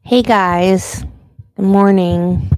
Hey guys, good morning.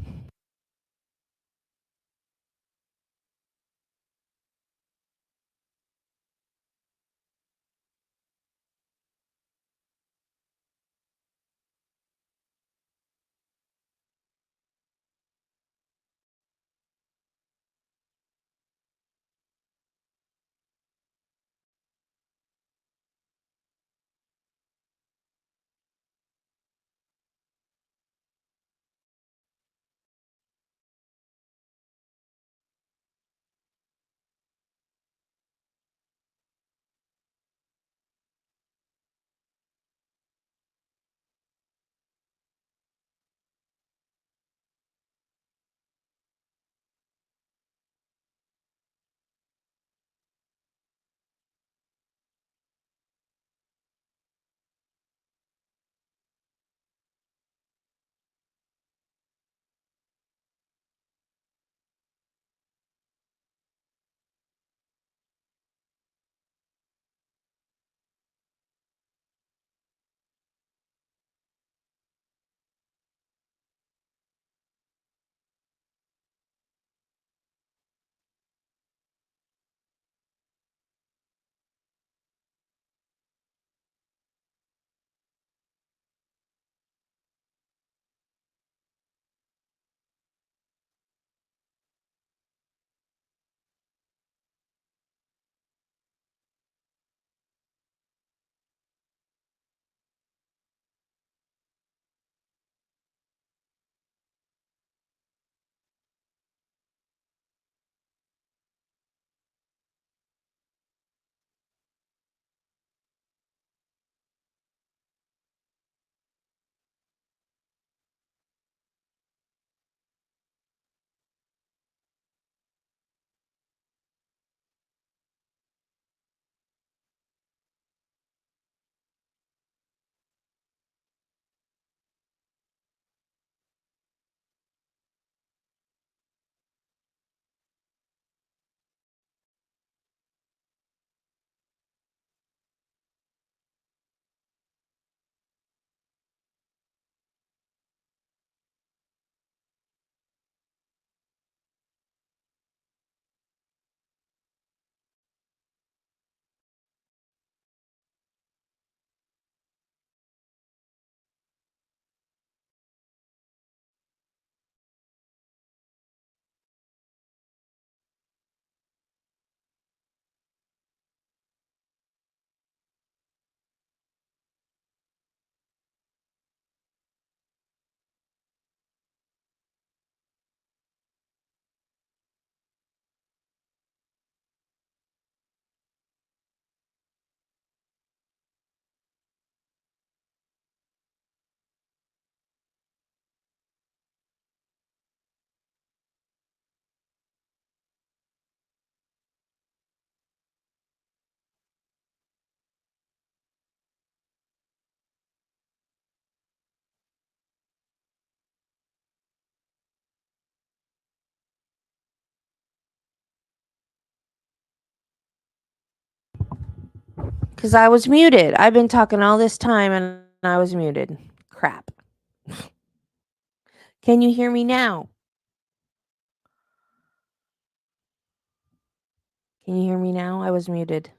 Because I was muted. I've been talking all this time and I was muted. Crap. Can you hear me now? Can you hear me now? I was muted.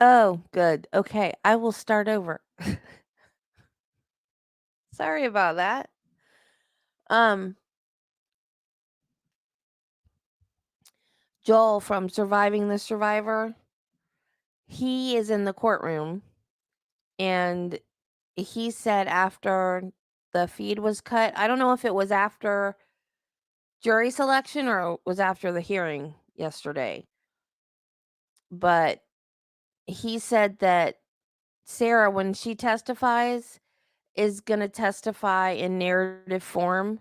Oh, good. Okay, I will start over. Sorry about that. Um, Joel from Surviving the Survivor, he is in the courtroom and he said after the feed was cut, I don't know if it was after jury selection or it was after the hearing yesterday, but he said that Sarah, when she testifies, is going to testify in narrative form.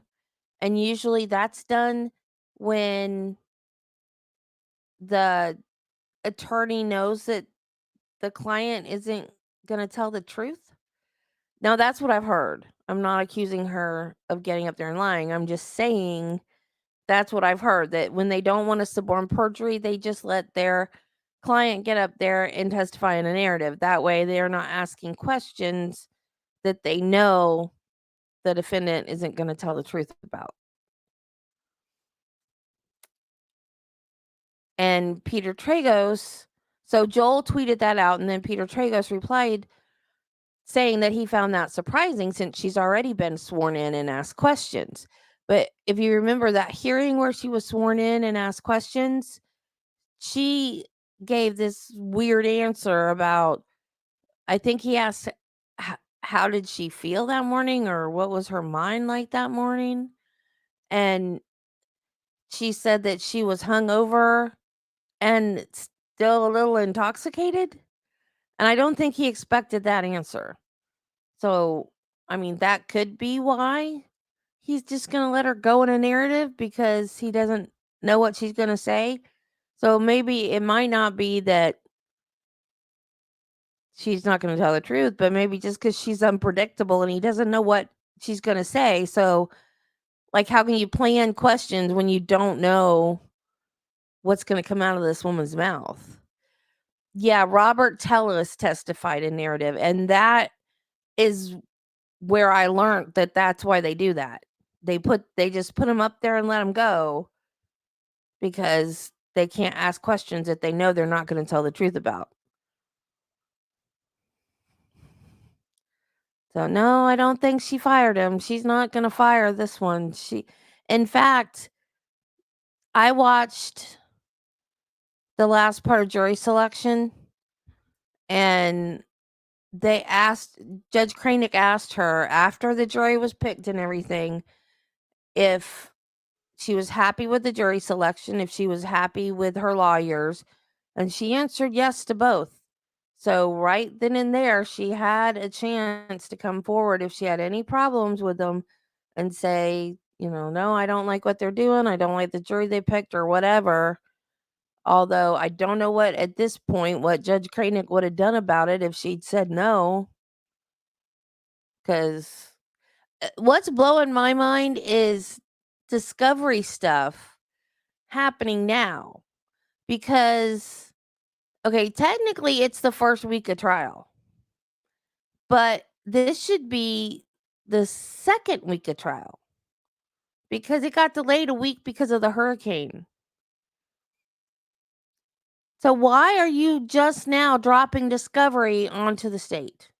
And usually that's done when the attorney knows that the client isn't going to tell the truth. Now, that's what I've heard. I'm not accusing her of getting up there and lying. I'm just saying That's what I've heard, that when they don't want to suborn perjury, they just let their client get up there and testify in a narrative. That way, they're not asking questions that they know the defendant isn't gonna tell the truth about. And Peter Tragos, so Joel tweeted that out, and then Peter Tragos replied saying that he found that surprising since she's already been sworn in and asked questions. But if you remember that hearing where she was sworn in and asked questions, she gave this weird answer about, I think he asked, how did she feel that morning or what was her mind like that morning? And she said that she was hungover and still a little intoxicated. And I don't think he expected that answer. So, I mean, that could be why he's just gonna let her go in a narrative because he doesn't know what she's gonna say. So maybe it might not be that she's not gonna tell the truth, but maybe just because she's unpredictable and he doesn't know what she's gonna say. So, like, how can you plan questions when you don't know what's gonna come out of this woman's mouth? Yeah, Robert Tellis testified in narrative, and that is where I learned that that's why they do that. They just put him up there and let him go because they can't ask questions that they know they're not gonna tell the truth about. So, no, I don't think she fired him. She's not gonna fire this one. In fact, I watched the last part of jury selection, and they asked Judge Kranick asked her after the jury was picked and everything if she was happy with the jury selection, if she was happy with her lawyers, and she answered yes to both. So right then and there, she had a chance to come forward if she had any problems with them and say, no, I don't like what they're doing. I don't like the jury they picked or whatever. Although I don't know what at this point what Judge Kranick would have done about it if she'd said no. Because what's blowing my mind is discovery stuff happening now. Because, okay, technically it's the first week of trial, but this should be the second week of trial because it got delayed a week because of the hurricane. So why are you just now dropping discovery onto the state?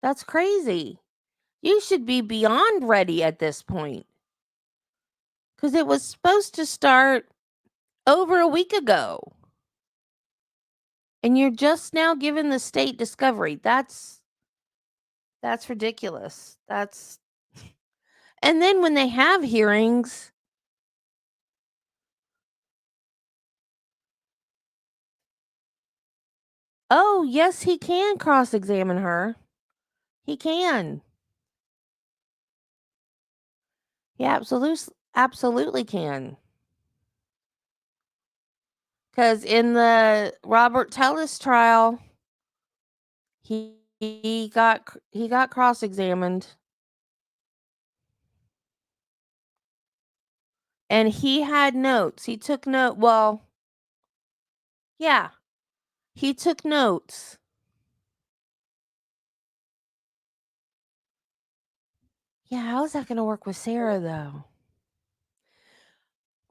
That's crazy. You should be beyond ready at this point because it was supposed to start over a week ago. And you're just now giving the state discovery. That's ridiculous. And then when they have hearings, oh, yes, he can cross-examine her. He can. He absolutely can. Because in the Robert Tellis trial, he got cross-examined, and he had notes. He took note. Well, yeah, he took notes. Yeah, how is that going to work with Sarah though?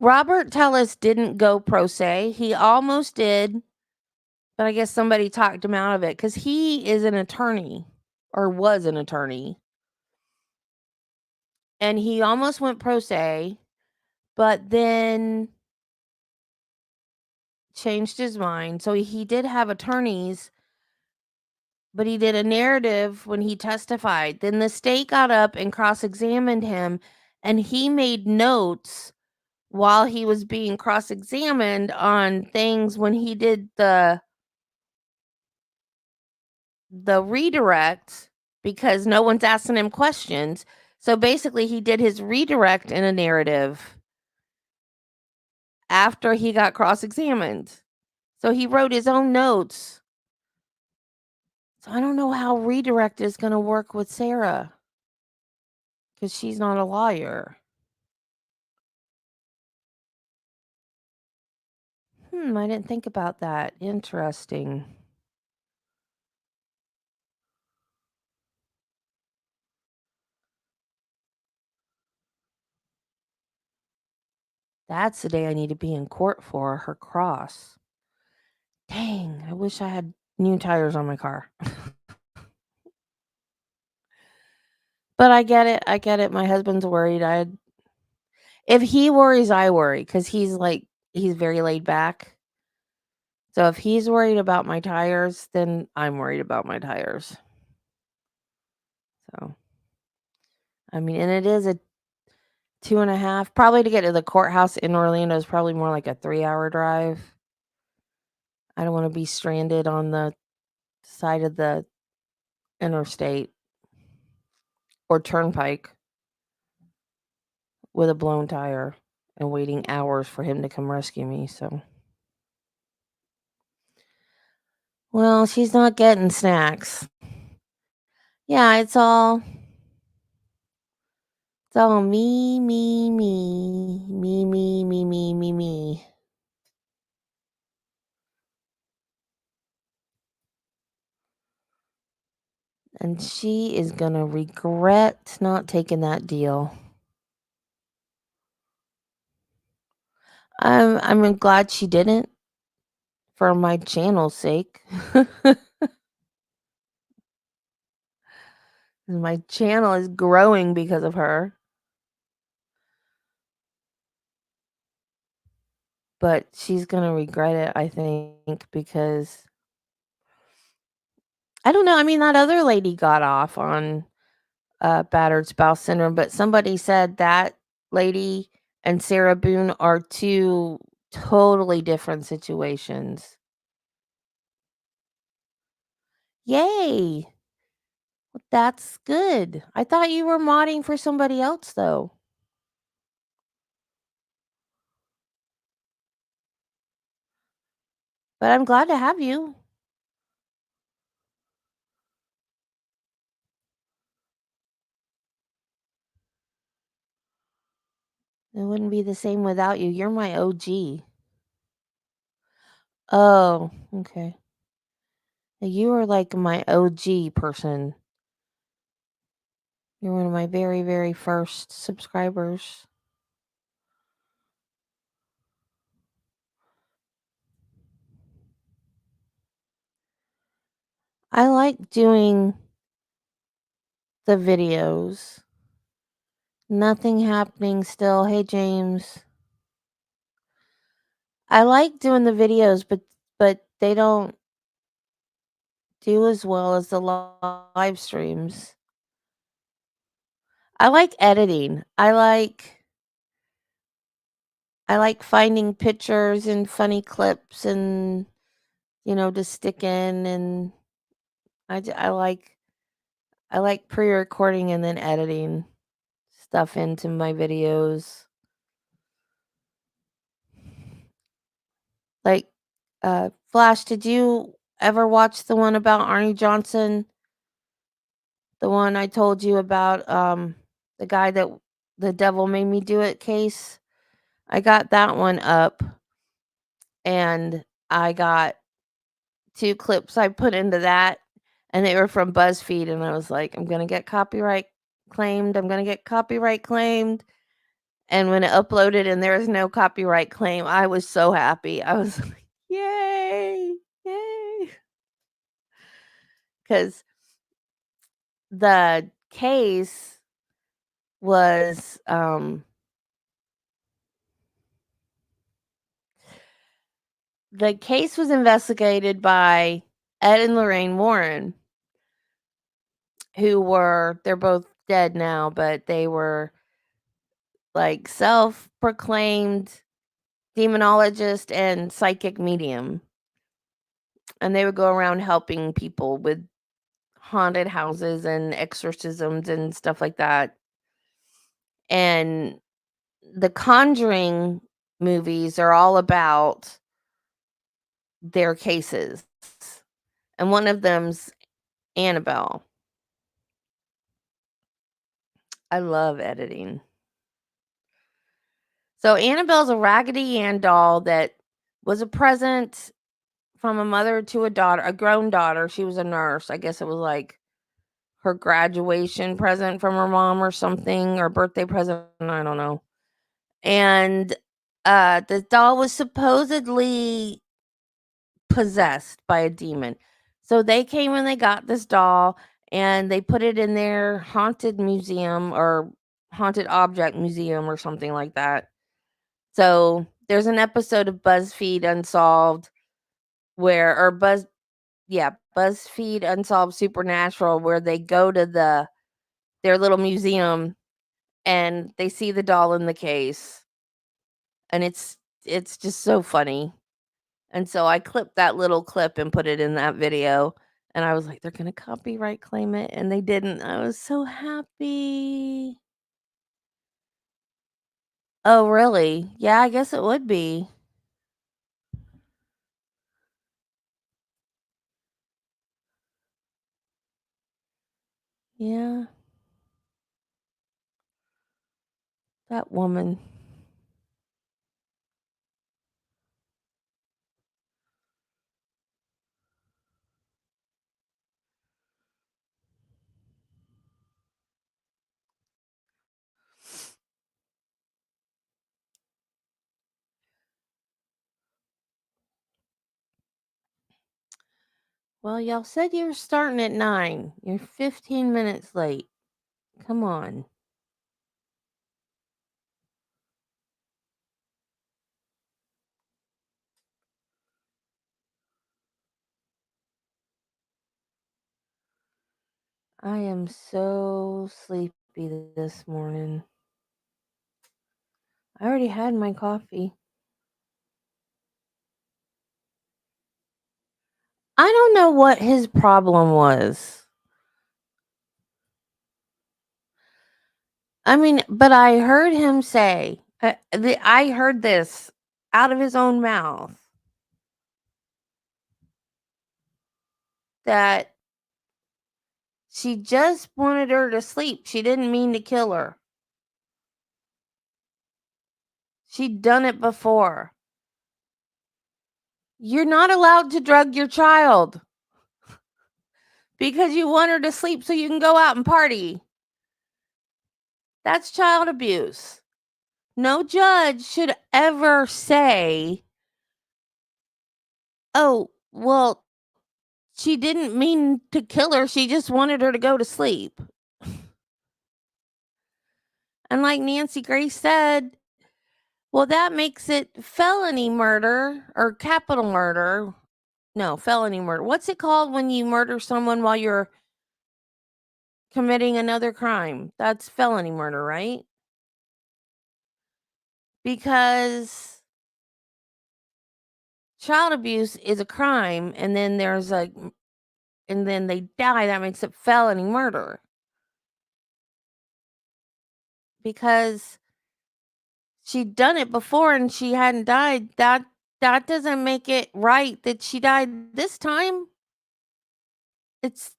Robert Tellis didn't go pro se. He almost did, but I guess somebody talked him out of it because he is an attorney or was an attorney. And he almost went pro se, but then changed his mind. So he did have attorneys, but he did a narrative when he testified. Then the state got up and cross examined him, and he made notes while he was being cross examined on things when he did the redirect because no one's asking him questions. So basically, he did his redirect in a narrative after he got cross examined. So he wrote his own notes. So I don't know how redirect is going to work with Sarah because she's not a lawyer. I didn't think about that. Interesting. That's the day I need to be in court for, her cross. Dang, I wish I had new tires on my car. But I get it, my husband's worried, if he worries, I worry, 'cause he's very laid back. So if he's worried about my tires, then I'm worried about my tires. So, I mean, and it is a 2.5 probably to get to the courthouse in Orlando is probably more like a 3-hour drive. I don't wanna be stranded on the side of the interstate or turnpike with a blown tire and waiting hours for him to come rescue me, so well, she's not getting snacks. Yeah, it's all me, me, me, me, me, me, me, me, me. And she is gonna regret not taking that deal. I'm glad she didn't for my channel's sake. My channel is growing because of her, but she's gonna regret it, I think, because I don't know, I mean, that other lady got off on, battered spouse syndrome, but somebody said that lady and Sarah Boone are 2 totally different situations. Yay! That's good. I thought you were modding for somebody else, though. But I'm glad to have you. It wouldn't be the same without you. You're my OG. Oh, okay. You are like my OG person. You're one of my very, very first subscribers. I like doing the videos. Nothing happening still. Hey, James. I like doing the videos, but they don't do as well as the live streams. I like editing. I like finding pictures and funny clips and, to stick in, and I like pre-recording and then editing stuff into my videos. Like, Flash, did you ever watch the one about Arnie Johnson? The one I told you about, the guy that the devil made me do it case? I got that one up, and I got 2 clips I put into that, and they were from BuzzFeed, and I was like, "I'm gonna get copyright claimed, I'm gonna get copyright claimed," and when it uploaded and there was no copyright claim, I was so happy. I was like, "Yay, yay," 'cause the case was, investigated by Ed and Lorraine Warren, they're both dead now, but they were, like, self-proclaimed demonologist and psychic medium, and they would go around helping people with haunted houses and exorcisms and stuff like that, and the Conjuring movies are all about their cases, and one of them's Annabelle. I love editing. So Annabelle's a Raggedy Ann doll that was a present from a mother to a daughter, a grown daughter. She was a nurse. I guess it was like her graduation present from her mom or something, or birthday present, I don't know. And the doll was supposedly possessed by a demon. So they came and they got this doll and they put it in their haunted museum or haunted object museum or something like that. So there's an episode of BuzzFeed Unsolved where or BuzzFeed Unsolved Supernatural where they go to their little museum and they see the doll in the case. And it's just so funny. And so I clipped that little clip and put it in that video, and I was like, "They're gonna copyright claim it," and they didn't. I was so happy. Oh, really? Yeah, I guess it would be. Yeah, that woman. Well, y'all said you were starting at 9. You're 15 minutes late. Come on. I am so sleepy this morning. I already had my coffee. I don't know what his problem was. I mean, but I heard him say, I heard this out of his own mouth that she just wanted her to sleep. She didn't mean to kill her. She'd done it before. You're not allowed to drug your child because you want her to sleep so you can go out and party. That's child abuse. No judge should ever say, oh, well, she didn't mean to kill her. She just wanted her to go to sleep. And like Nancy Grace said, well, that makes it felony murder or capital murder. No, felony murder. What's it called when you murder someone while you're committing another crime? That's felony murder, right? Because child abuse is a crime and then and then they die, that makes it felony murder. Because she'd done it before and she hadn't died. That doesn't make it right that she died this time. It's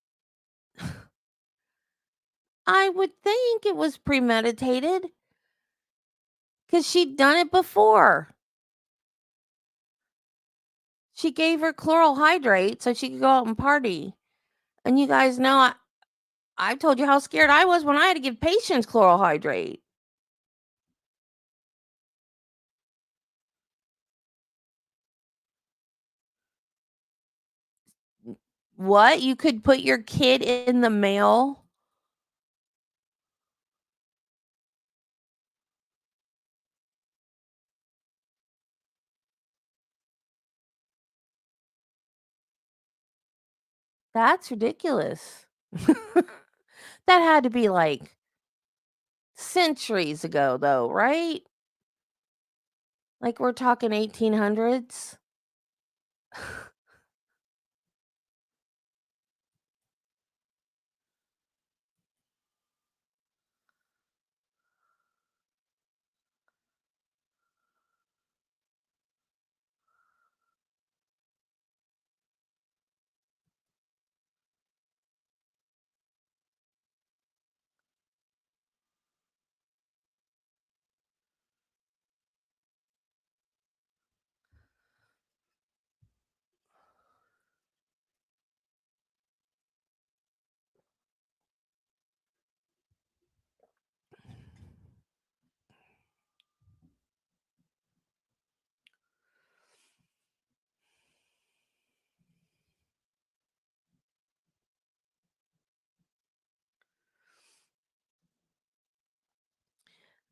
I would think it was premeditated because she'd done it before. She gave her chloral hydrate so she could go out and party. And you guys know I told you how scared I was when I had to give patients chloral hydrate. What? You could put your kid in the mail? That's ridiculous. That had to be like centuries ago, though, right? Like we're talking 1800s.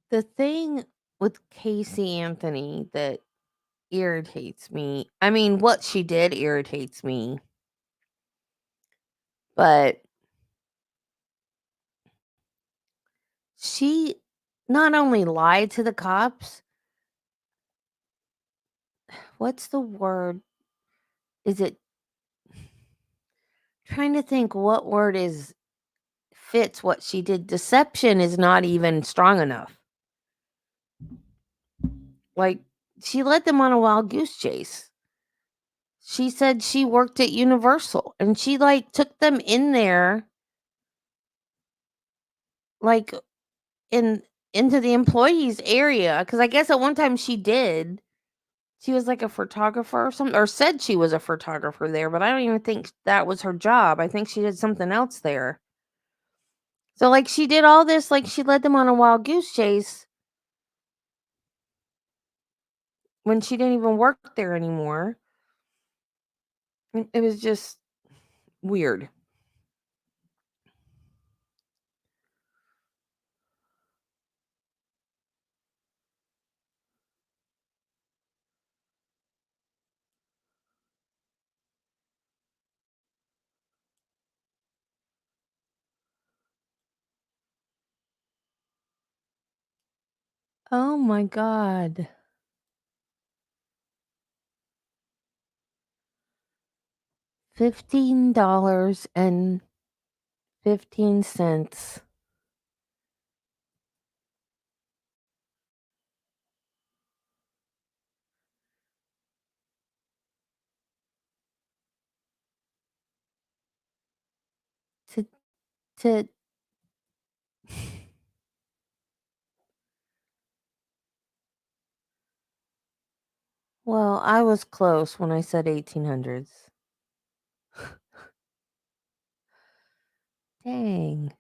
The thing with Casey Anthony that irritates me, I mean, what she did irritates me, but she not only lied to the cops, what's the word? Is it trying to think what word is fits what she did? Deception is not even strong enough. Like, she led them on a wild goose chase. She said she worked at Universal and she like took them in there like in into the employees area cuz I guess at one time she did. She was like a photographer or something or said she was a photographer there, but I don't even think that was her job. I think she did something else there. So like she did all this like she led them on a wild goose chase when she didn't even work there anymore. It was just weird. Oh my god. $15.15 to to well, I was close when I said 1800s. Dang.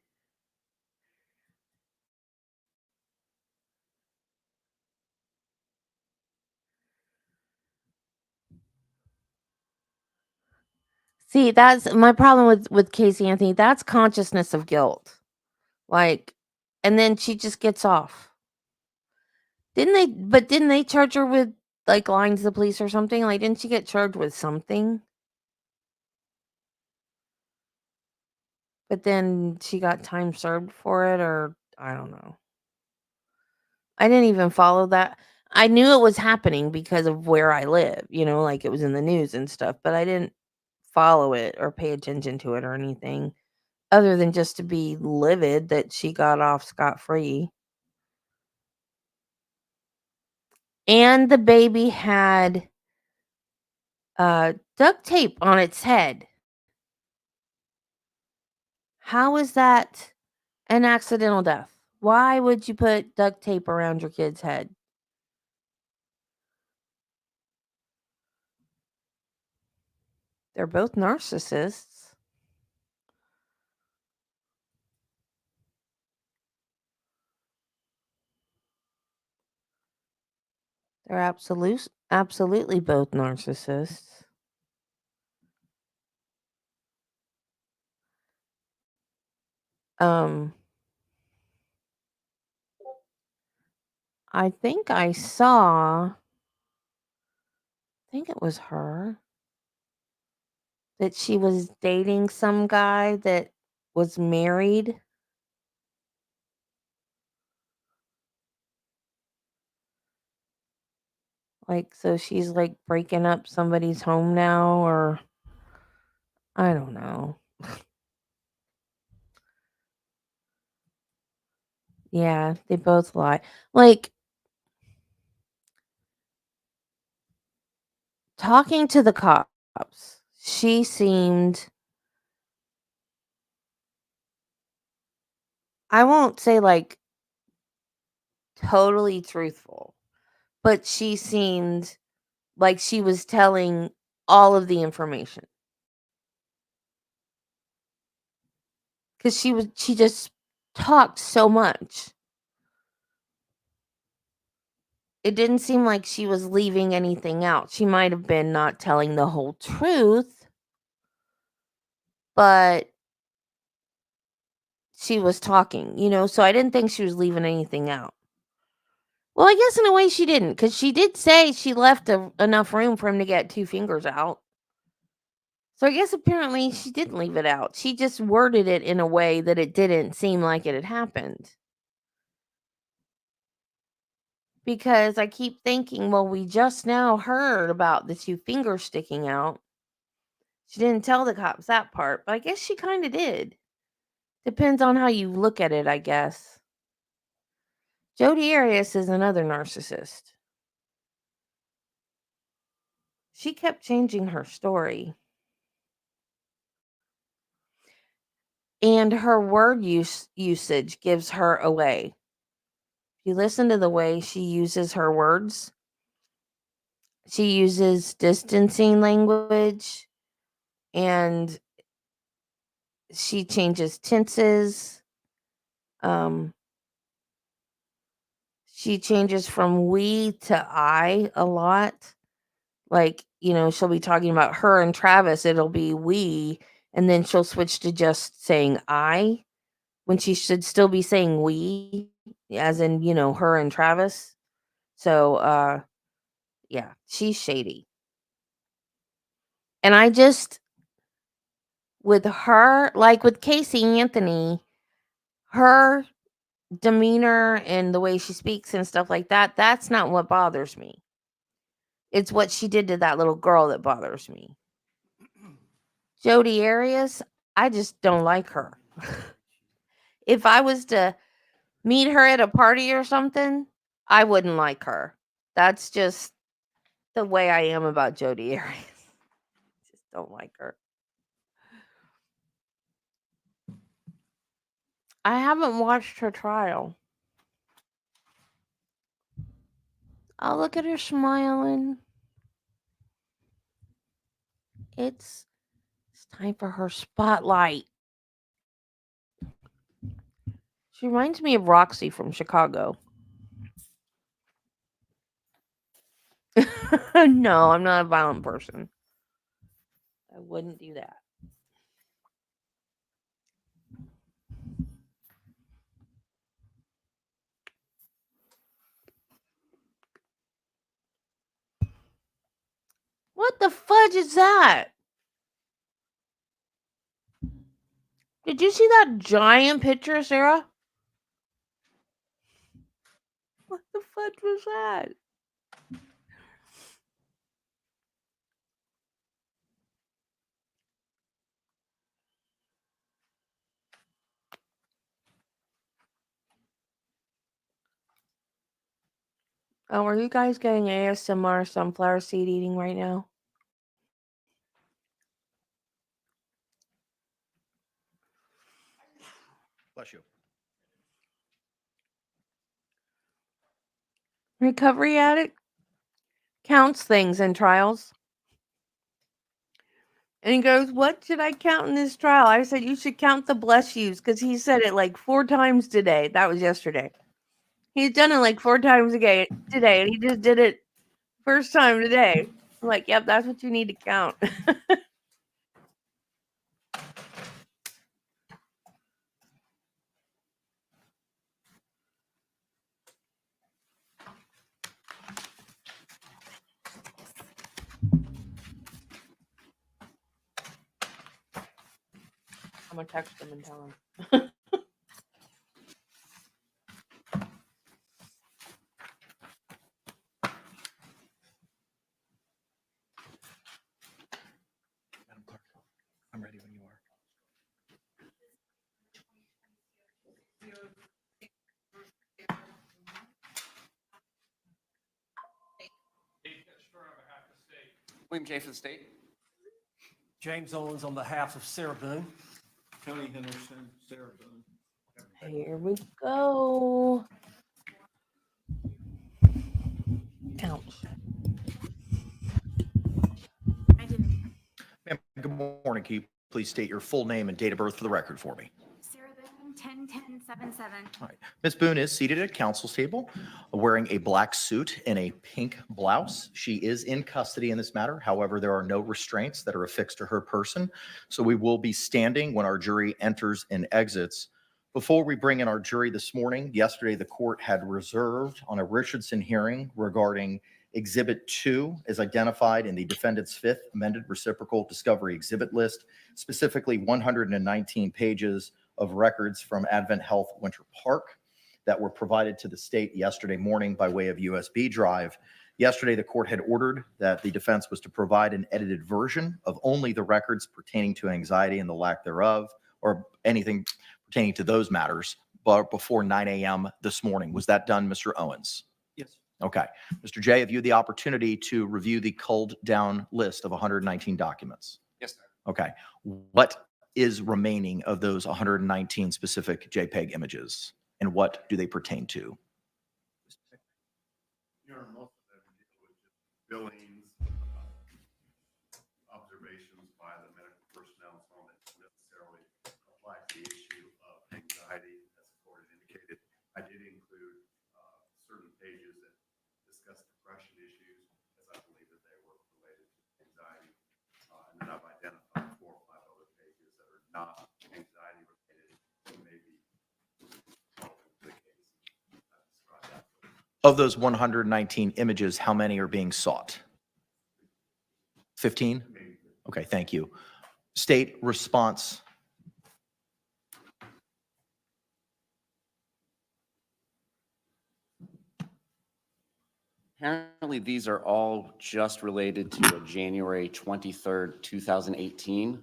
See, that's my problem with Casey Anthony. That's consciousness of guilt. Like, and then she just gets off. Didn't they charge her with like lying to the police or something? Like, didn't she get charged with something? But then she got time served for it, or I don't know. I didn't even follow that. I knew it was happening because of where I live, like it was in the news and stuff, but I didn't follow it or pay attention to it or anything other than just to be livid that she got off scot free. And the baby had duct tape on its head. How is that an accidental death? Why would you put duct tape around your kid's head? They're both narcissists. They're absolutely both narcissists. Um, I think it was her, that she was dating some guy that was married. Like, so she's like breaking up somebody's home now, or I don't know. Yeah, they both lie. Like, talking to the cops, she seemed, I won't say like totally truthful, but she seemed like she was telling all of the information because she just talked so much. It didn't seem like she was leaving anything out. She might have been not telling the whole truth, but she was talking, so I didn't think she was leaving anything out. Well, I guess in a way she didn't, because she did say she left enough room for him to get 2 fingers out. So I guess apparently she didn't leave it out. She just worded it in a way that it didn't seem like it had happened. Because I keep thinking, well, we just now heard about the 2 fingers sticking out. She didn't tell the cops that part, but I guess she kinda did. Depends on how you look at it, I guess. Jodi Arias is another narcissist. She kept changing her story. And her word usage gives her away. If you listen to the way she uses her words, she uses distancing language, and she changes tenses. She changes from we to I a lot. Like, she'll be talking about her and Travis, it'll be we, and then she'll switch to just saying I when she should still be saying we, as in, her and Travis. So, yeah, she's shady. And I just, with her, like with Casey Anthony, her demeanor and the way she speaks and stuff like that, that's not what bothers me. It's what she did to that little girl that bothers me. Jodi Arias, I just don't like her. If I was to meet her at a party or something, I wouldn't like her. That's just the way I am about Jodi Arias. Just don't like her. I haven't watched her trial. Oh, look at her smiling. It's time for her spotlight. She reminds me of Roxy from Chicago. No, I'm not a violent person. I wouldn't do that. What the fudge is that? Did you see that giant picture, Sarah? What the fudge was that? Oh, are you guys getting ASMR sunflower seed eating right now? Bless you. Recovery addict counts things in trials. And he goes, "What should I count in this trial?" I said, "You should count the bless yous," because he said it like 4 times today. That was yesterday. He's done it like 4 times today, and he just did it first time today. I'm like, "Yep, that's what you need to count." I'm gonna text him and tell him. Madam Clerk, I'm ready when you are. William J. for the state. James Owens on behalf of Sarah Boone. Tony Henderson, Sarah Boone. Here we go. Count. Ma'am, good morning. Can you please state your full name and date of birth for the record for me? Sarah Boone, 10-10-77. All right. Ms. Boone is seated at counsel's table, wearing a black suit and a pink blouse. She is in custody in this matter. However, there are no restraints that are affixed to her person. So we will be standing when our jury enters and exits. Before we bring in our jury this morning, yesterday the court had reserved on a Richardson hearing regarding Exhibit 2 as identified in the defendant's fifth amended reciprocal discovery exhibit list, specifically 119 pages of records from Advent Health Winter Park that were provided to the state yesterday morning by way of USB drive. Yesterday, the court had ordered that the defense was to provide an edited version of only the records pertaining to anxiety and the lack thereof, or anything pertaining to those matters, but before 9 a.m. this morning. Was that done, Mr. Owens? Yes. Okay. Mr. J, have you had the opportunity to review the culled down list of 119 documents? Yes, sir. Okay. What is remaining of those 119 specific JPEG images, and what do they pertain to? Most of them deal with just billings, observations by the medical personnel, so that necessarily apply to the issue of anxiety, as the court has indicated. I did include certain pages that discuss depression issues, as I believe that they were related to anxiety. And then I've identified 4 or 5 other pages that are not anxiety related, and maybe relevant to the case. I've described that. Of those 119 images, how many are being sought? 15? Okay, thank you. State response. Apparently, these are all just related to a January 23rd, 2018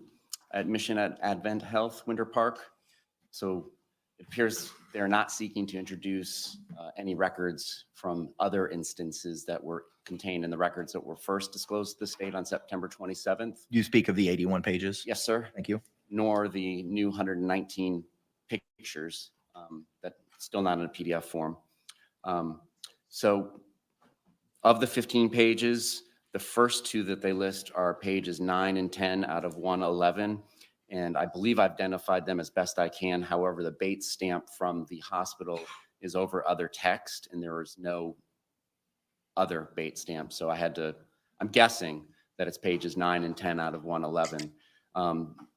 admission at Advent Health Winter Park. So it appears they're not seeking to introduce any records from other instances that were contained in the records that were first disclosed to the state on September 27th. You speak of the 81 pages? Yes, sir. Thank you. Nor the new 119 pictures that still not in a PDF form. So of the 15 pages, the first 2 that they list are pages 9 and 10 out of 111. And I believe I've identified them as best I can. However, the Bates stamp from the hospital is over other text, and there is no other Bates stamp. So I'm guessing that it's pages 9 and 10 out of 111.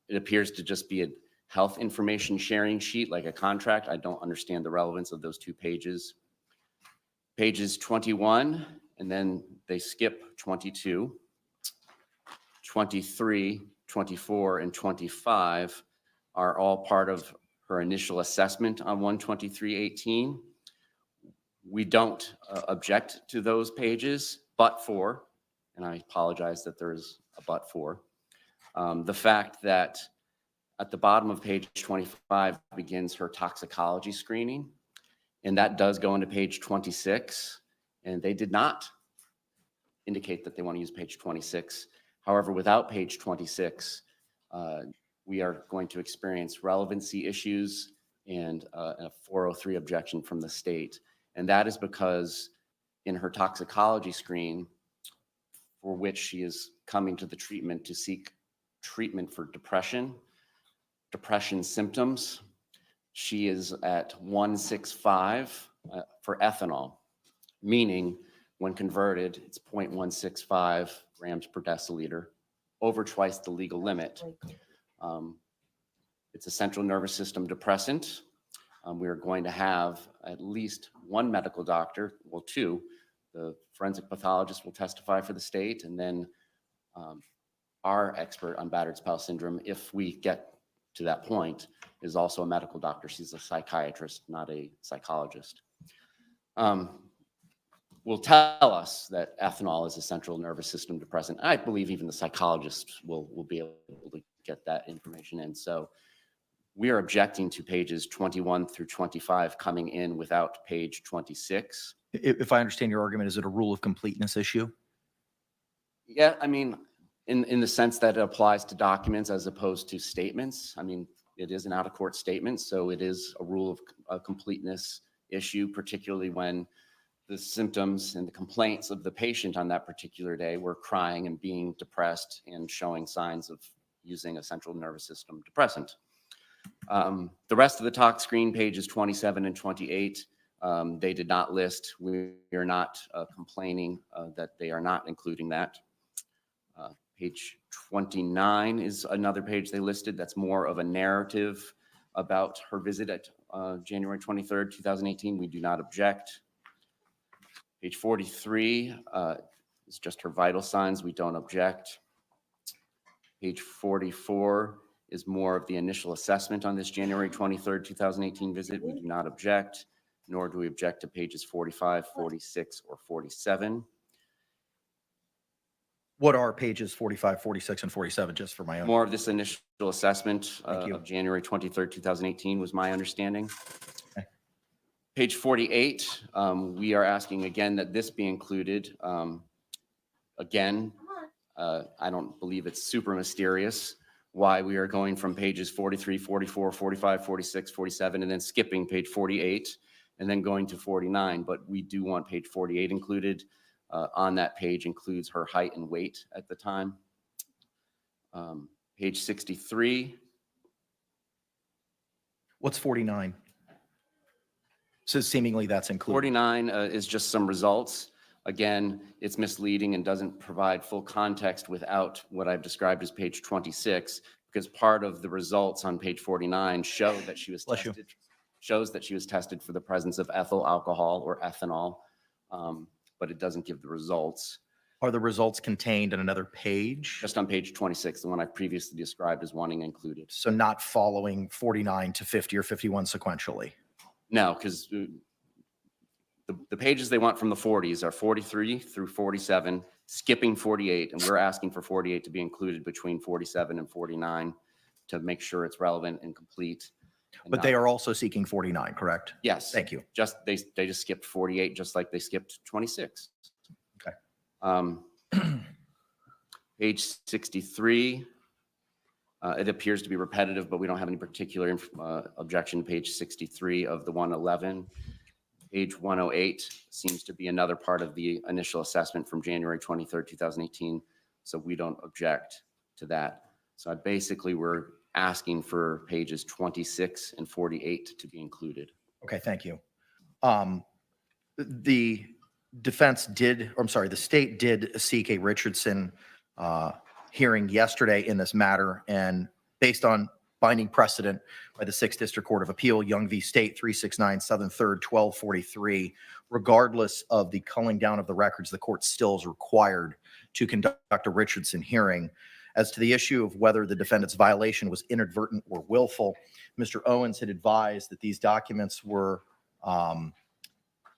It appears to just be a health information sharing sheet, like a contract. I don't understand the relevance of those 2 pages. Pages 21, and then they skip 22, 23, 24, and 25 are all part of her initial assessment on 123.18. We don't object to those pages, but for, and I apologize that there's a but for, the fact that at the bottom of page 25 begins her toxicology screening, and that does go into page 26, and they did not indicate that they want to use page 26. However, without page 26, we are going to experience relevancy issues and a 403 objection from the state. And that is because in her toxicology screen, for which she is coming to the treatment to seek treatment for depression symptoms, she is at 165 for ethanol, meaning when converted, it's 0.165 grams per deciliter, over twice the legal limit. It's a central nervous system depressant. We are going to have at least 1 medical doctor, well, 2. The forensic pathologist will testify for the state, and then our expert on battered spouse syndrome, if we get to that point, is also a medical doctor. She's a psychiatrist, not a psychologist. Will tell us that ethanol is a central nervous system depressant. I believe even the psychologists will be able to get that information in. So we are objecting to pages 21 through 25 coming in without page 26. If I understand your argument, is it a rule of completeness issue? Yeah, I mean, in the sense that it applies to documents as opposed to statements. I mean, it is an out-of-court statement, so it is a rule of completeness issue, particularly when the symptoms and the complaints of the patient on that particular day were crying and being depressed and showing signs of using a central nervous system depressant. The rest of the talk screen, pages 27 and 28, they did not list. We are not complaining that they are not including that. Page 29 is another page they listed that's more of a narrative about her visit at January 23rd, 2018. We do not object. Page 43 is just her vital signs. We don't object. Page 44 is more of the initial assessment on this January 23rd, 2018 visit. We do not object, nor do we object to pages 45, 46, or 47. What are pages 45, 46, and 47, just for my own? More of this initial assessment Thank you. of January 23rd, 2018 was my understanding. Okay. Page 48, we are asking again that this be included. Again, I don't believe it's super mysterious why we are going from pages 43, 44, 45, 46, 47, and then skipping page 48, and then going to 49. But we do want page 48 included. On that page includes her height and weight at the time. Page 63. What's 49? So seemingly that's included. 49 is just some results. Again, it's misleading and doesn't provide full context without what I've described as page 26, because part of the results on page 49 show that she was Bless you. tested, shows that she was tested for the presence of ethyl alcohol or ethanol, but it doesn't give the results. Are the results contained in another page? Just on page 26, the one I previously described as wanting included. So not following 49 to 50 or 51 sequentially? No, because the pages they want from the 40s are 43 through 47, skipping 48, and we're asking for 48 to be included between 47 and 49 to make sure it's relevant and complete. And But they are also seeking 49, correct? Yes. Thank you. Just, they just skipped 48, just like they skipped 26. Okay. Page 63, it appears to be repetitive, but we don't have any particular objection to page 63 of the 111. Page 108 seems to be another part of the initial assessment from January 23rd, 2018, so we don't object to that. So basically, we're asking for pages 26 and 48 to be included. Okay, thank you. The defense did, or I'm sorry, the state did seek a Richardson hearing yesterday in this matter, and based on binding precedent by the 6th District Court of Appeal, Young v. State, 369 Southern 3rd, 1243, regardless of the culling down of the records, the court still is required to conduct a Richardson hearing. As to the issue of whether the defendant's violation was inadvertent or willful, Mr. Owens had advised that these documents were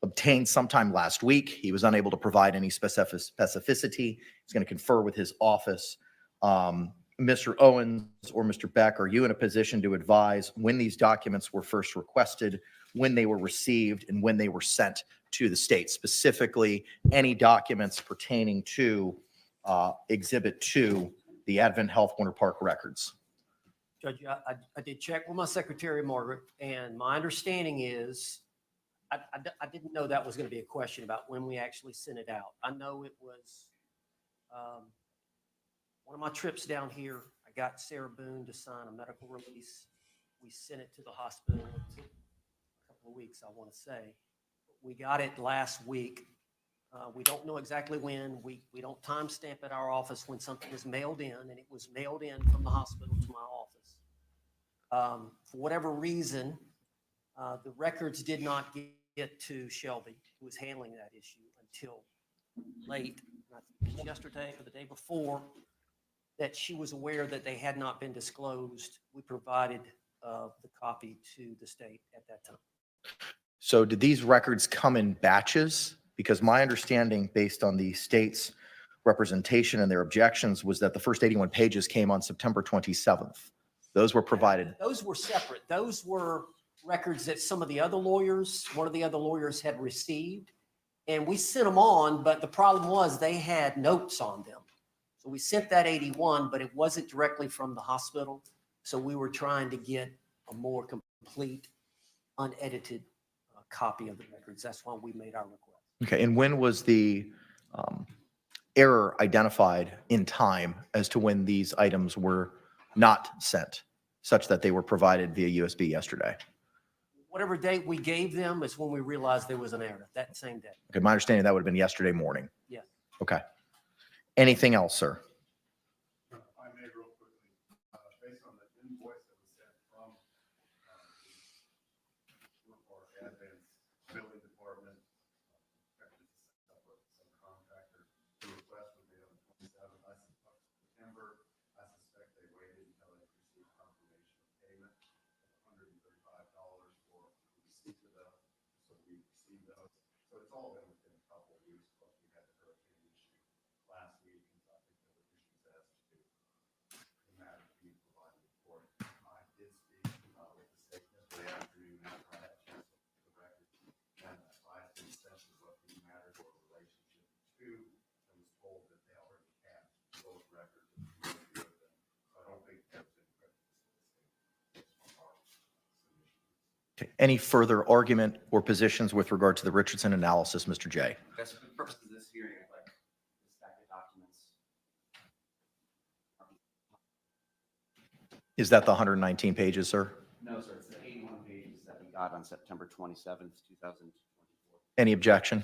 obtained sometime last week. He was unable to provide any specificity. He's going to confer with his office. Mr. Owens or Mr. Beck, are you in a position to advise when these documents were first requested, when they were received, and when they were sent to the state? Specifically, any documents pertaining to Exhibit 2, the Advent Health Winter Park records? Judge, I did check with my secretary, Margaret, and my understanding is, I didn't know that was going to be a question about when we actually sent it out. I know it was one of my trips down here. I got Sarah Boone to sign a medical release. We sent it to the hospital. It took a couple of weeks, I want to say. We got it last week. We don't know exactly when. We don't timestamp at our office when something is mailed in, and it was mailed in from the hospital to my office. For whatever reason, the records did not get to Shelby, who was handling that issue, until late, yesterday or the day before, that she was aware that they had not been disclosed. We provided the copy to the state at that time. So did these records come in batches? Because my understanding, based on the state's representation and their objections, was that the first 81 pages came on September 27th. Those were provided. Those were separate. Those were records that some of the other lawyers, one of the other lawyers had received, and we sent them on, but the problem was they had notes on them. So we sent that 81, but it wasn't directly from the hospital. So we were trying to get a more complete, unedited copy of the records. That's why we made our request. Okay, and when was the error identified in time as to when these items were not sent, such that they were provided via USB yesterday? Whatever date we gave them is when we realized there was an error, that same day. Okay, my understanding that would have been yesterday morning. Yes. Okay. Anything else, sir? If I may real quickly, based on the invoice that was sent from it's all been within a couple of weeks, but we had the hurricane issue last week, and so I think there were issues as to the matter being provided for. I did speak with the state yesterday afternoon after I had a chance to look at the record, and I asked them essentially what these matters were in relationship to, and was told that they already had those records and reviewed them. So I don't think there's any prejudice to the state based on our submission. Any further argument or positions with regard to the Richardson analysis, Mr. J? That's for the purposes of this hearing, I'd like the stack of documents. Is that the 119 pages, sir? No, sir, it's the 81 pages that we got on September 27th, 2024. Any objection?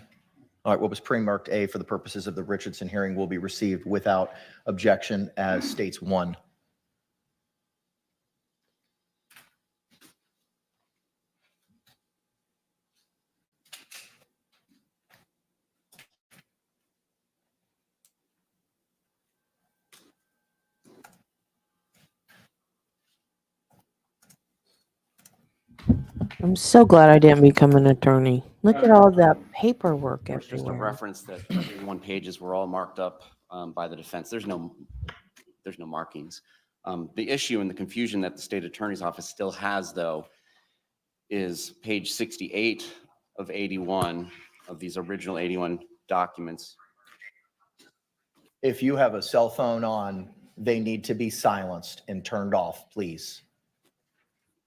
All right, what was pre-marked A for the purposes of the Richardson hearing will be received without objection as states 1. I'm so glad I didn't become an attorney. Look at all that paperwork It's just a everywhere. reference that 81 pages were all marked up by the defense. There's no markings. The issue and the confusion that the state attorney's office still has, though, is page 68 of 81 of these original 81 documents. If you have a cell phone on, they need to be silenced and turned off, please.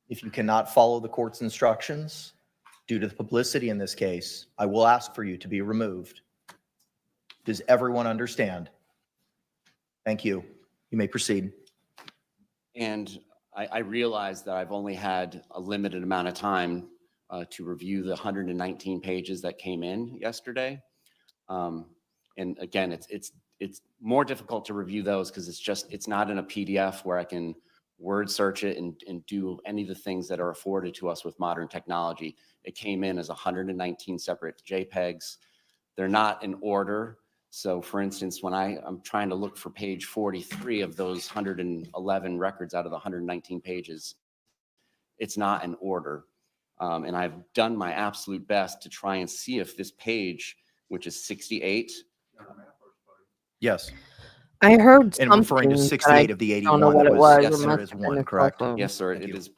If you cannot follow the court's instructions, due to the publicity in this case, I will ask for you to be removed. Does everyone understand? Thank you. You may proceed. And I realize that I've only had a limited amount of time to review the 119 pages that came in yesterday. And again, it's more difficult to review those because it's not in a PDF where I can word search it and do any of the things that are afforded to us with modern technology. It came in as 119 separate JPEGs. They're not in order. So for instance, when I'm trying to look for page 43 of those 111 records out of the 119 pages, it's not in order. And I've done my absolute best to try and see if this page, which is 68. Yes. I heard And something, referring to but I 68 of the don't know 81 what that it was was. yes, It sir, must is have been one, a correct? cell phone. Yes, sir. Thank It you. is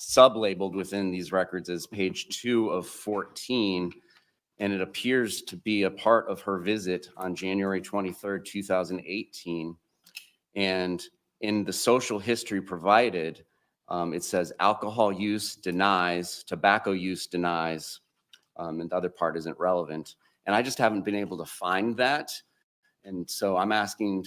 sub-labeled within these records as page 2 of 14. And it appears to be a part of her visit on January 23rd, 2018. And in the social history provided, it says alcohol use denies, tobacco use denies, and the other part isn't relevant. And I just haven't been able to find that. And so I'm asking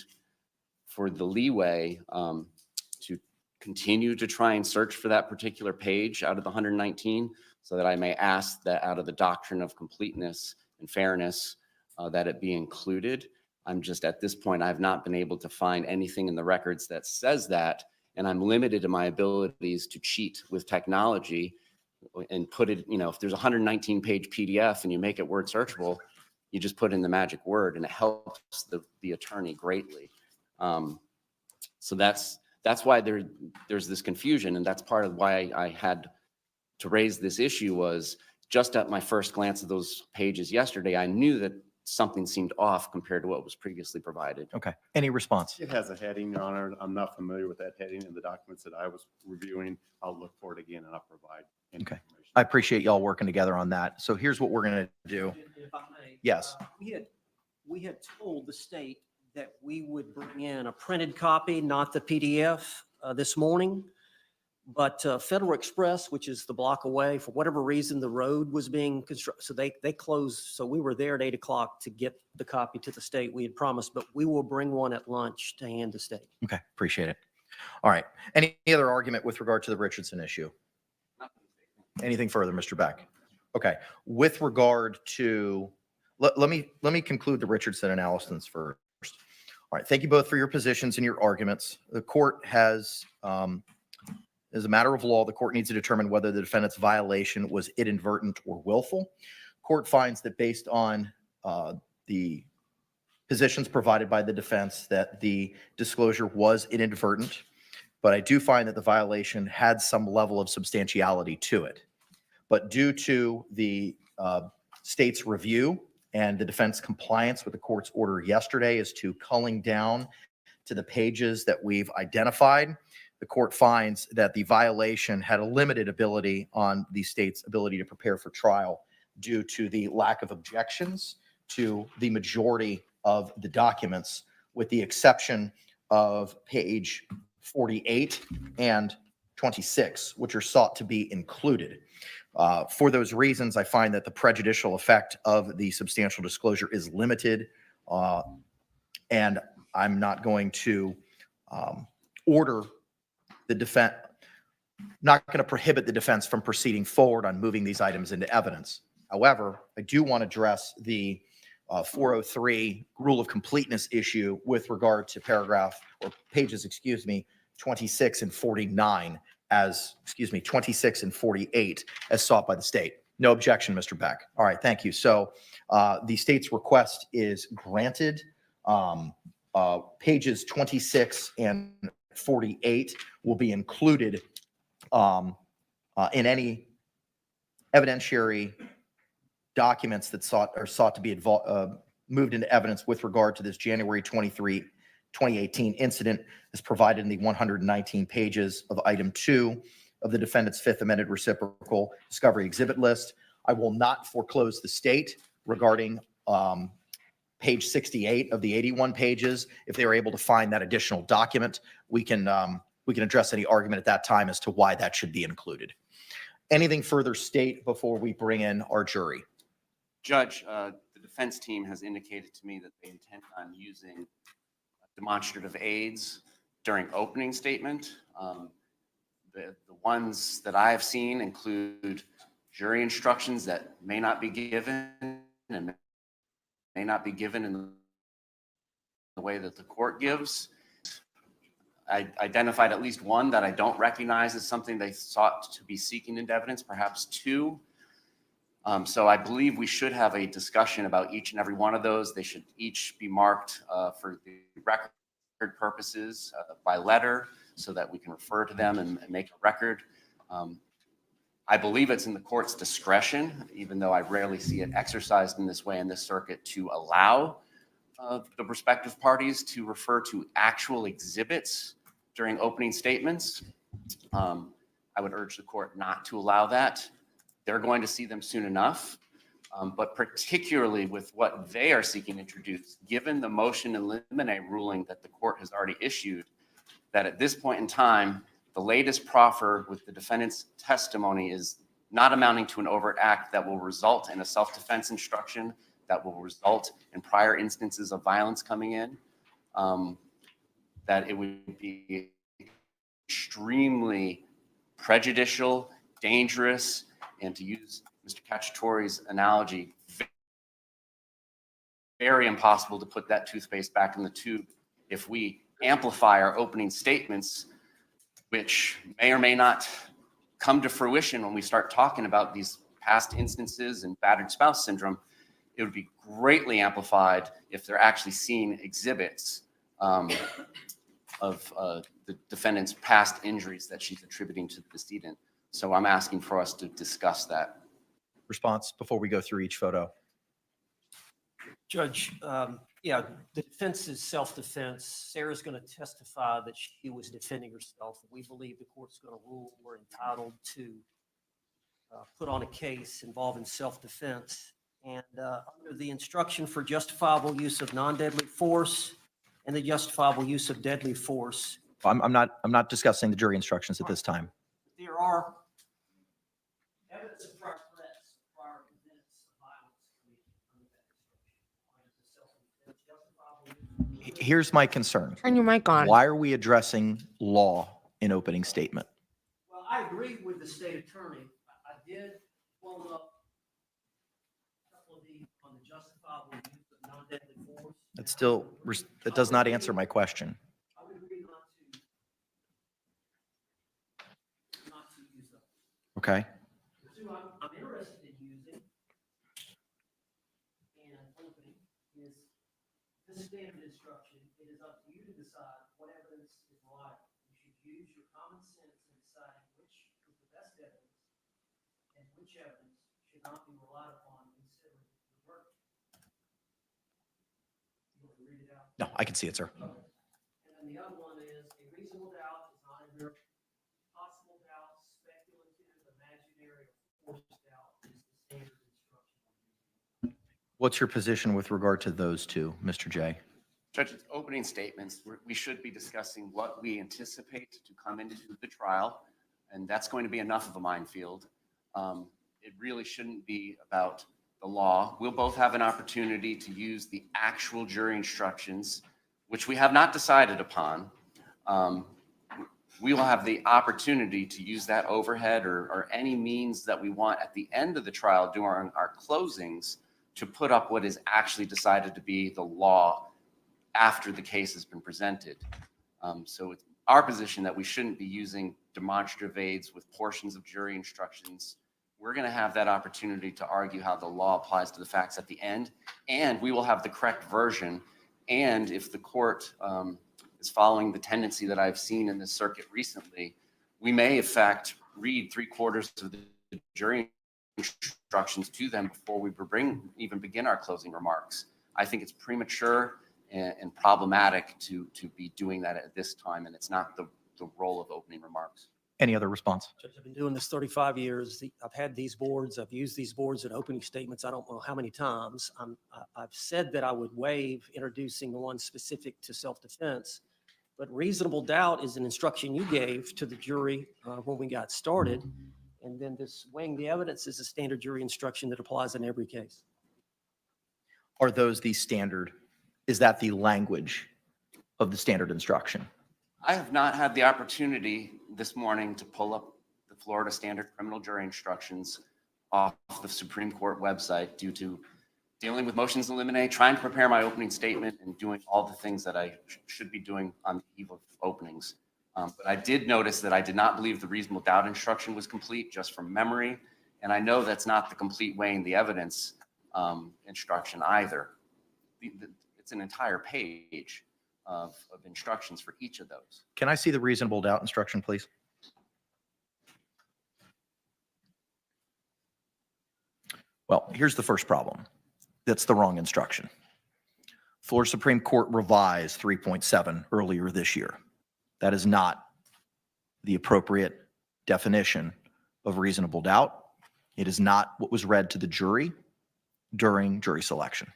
for the leeway to continue to try and search for that particular page out of the 119 so that I may ask that out of the doctrine of completeness and fairness that it be included. I'm just at this point, I've not been able to find anything in the records that says that, and I'm limited in my abilities to cheat with technology and put it, if there's a 119 page PDF and you make it word searchable, you just put in the magic word and it helps the attorney greatly. So that's why there's this confusion, and that's part of why I had to raise this issue. Was just at my first glance of those pages yesterday, I knew that something seemed off compared to what was previously provided. Okay. Any response? It has a heading, Your Honor. I'm not familiar with that heading in the documents that I was reviewing. I'll look for it again and I'll provide any Okay. information. I appreciate y'all working together on that. So here's what we're going to do. If I may. Yes. We had told the state that we would bring in a printed copy, not the PDF, this morning. But Federal Express, which is the block away, for whatever reason, the road was being constructed. So they closed. So we were there at 8 o'clock to get the copy to the state we had promised, but we will bring one at lunch to hand to state. Okay. Appreciate it. All right. Any other argument with regard to the Richardson issue? Anything further, Mr. Beck? Okay. With regard to, let me conclude the Richardson analysis first. All right. Thank you both for your positions and your arguments. The court has, as a matter of law, the court needs to determine whether the defendant's violation was inadvertent or willful. Court finds that based on the positions provided by the defense that the disclosure was inadvertent, but I do find that the violation had some level of substantiality to it. But due to the state's review and the defense compliance with the court's order yesterday is to culling down to the pages that we've identified. The court finds that the violation had a limited ability on the state's ability to prepare for trial due to the lack of objections to the majority of the documents, with the exception of page 48 and 26, which are sought to be included. For those reasons, I find that the prejudicial effect of the substantial disclosure is limited, and I'm not going to order the defense, not going to prohibit the defense from proceeding forward on moving these items into evidence. However, I do want to address the 403 rule of completeness issue with regard to pages, 26 and 49 as, 26 and 48 as sought by the state. No objection, Mr. Beck. All right, thank you. So the state's request is granted. Pages 26 and 48 will be included in any evidentiary documents that are sought to be moved into evidence with regard to this January 23, 2018 incident, as provided in the 119 pages of item 2 of the defendant's Fifth Amended Reciprocal Discovery Exhibit List. I will not foreclose the state regarding page 68 of the 81 pages. If they were able to find that additional document, we can address any argument at that time as to why that should be included. Anything further, state, before we bring in our jury? Judge, the defense team has indicated to me that they intend on using demonstrative aids during opening statement. The ones that I have seen include jury instructions that may not be given and may not be given in the way that the court gives. I identified at least one that I don't recognize as something they sought to be seeking into evidence, perhaps two. So I believe we should have a discussion about each and every one of those. They should each be marked for the record purposes by letter so that we can refer to them and make a record. I believe it's in the court's discretion, even though I rarely see it exercised in this way in this circuit, to allow the respective parties to refer to actual exhibits during opening statements. I would urge the court not to allow that. They're going to see them soon enough, but particularly with what they are seeking to introduce, given the motion in limine ruling that the court has already issued, that at this point in time, the latest proffer with the defendant's testimony is not amounting to an overt act that will result in a self-defense instruction, that will result in prior instances of violence coming in, that it would be extremely prejudicial, dangerous, and to use Mr. Cacciatore's analogy, very impossible to put that toothpaste back in the tube if we amplify our opening statements, which may or may not come to fruition when we start talking about these past instances and battered spouse syndrome. It would be greatly amplified if they're actually seeing exhibits of the defendant's past injuries that she's attributing to the decedent. So I'm asking for us to discuss that. Response before we go through each photo. Judge, yeah, the defense is self-defense. Sarah's going to testify that she was defending herself. We believe the court's going to rule we're entitled to put on a case involving self-defense. And under the instruction for justifiable use of non-deadly force and the justifiable use of deadly force. I'm not discussing the jury instructions at this time. There are evidence of prior threats, prior events of violence committed under that instruction. Here's my concern. Turn your mic on. Why are we addressing law in opening statement? Well, I agree with the state attorney. I did pull up a couple of these on the justifiable use of non-deadly force. That does not answer my question. I would agree not to use them. Okay. The two I'm interested in using and opening is this standard instruction. It is up to you to decide what evidence is reliable. You should use your common sense in deciding which is the best evidence and which evidence should not be relied upon in considering No, I can see it, sir. And then the other one is a reasonable doubt is not a mere possible doubt, speculative, imaginary, or forced doubt is the standard instruction. What's your position with regard to those two, Mr. J? Judge, it's opening statements. We should be discussing what we anticipate to come into the trial, and that's going to be enough of a minefield. It really shouldn't be about the law. We'll both have an opportunity to use the actual jury instructions, which we have not decided upon. We will have the opportunity to use that overhead or any means that we want at the end of the trial during our closings to put up what is actually decided to be the law after the case has been presented. So it's our position that we shouldn't be using demonstrative aids with portions of jury instructions. We're going to have that opportunity to argue how the law applies to the facts at the end, and we will have the correct version. And if the court is following the tendency that I've seen in this circuit recently, we may, in fact, read 3/4 of the jury instructions to them before we even begin our closing remarks. I think it's premature and problematic to be doing that at this time, and it's not the role of opening remarks. Any other response? Judge, I've been doing this 35 years. I've had these boards. I've used these boards in opening statements. I don't know how many times. I've said that I would waive introducing the one specific to self-defense, but reasonable doubt is an instruction you gave to the jury when we got started. And then this weighing the evidence is a standard jury instruction that applies in every case. Are those the standard? Is that the language of the standard instruction? I have not had the opportunity this morning to pull up the Florida Standard Criminal Jury Instructions off the Supreme Court website due to dealing with motions in limine, trying to prepare my opening statement, and doing all the things that I should be doing on the eve of openings. But I did notice that I did not believe the reasonable doubt instruction was complete just from memory, and I know that's not the complete weighing the evidence instruction either. It's an entire page of instructions for each of those. Can I see the reasonable doubt instruction, please? Well, here's the first problem. That's the wrong instruction. Florida Supreme Court revised 3.7 earlier this year. That is not the appropriate definition of reasonable doubt. It is not what was read to the jury during jury selection.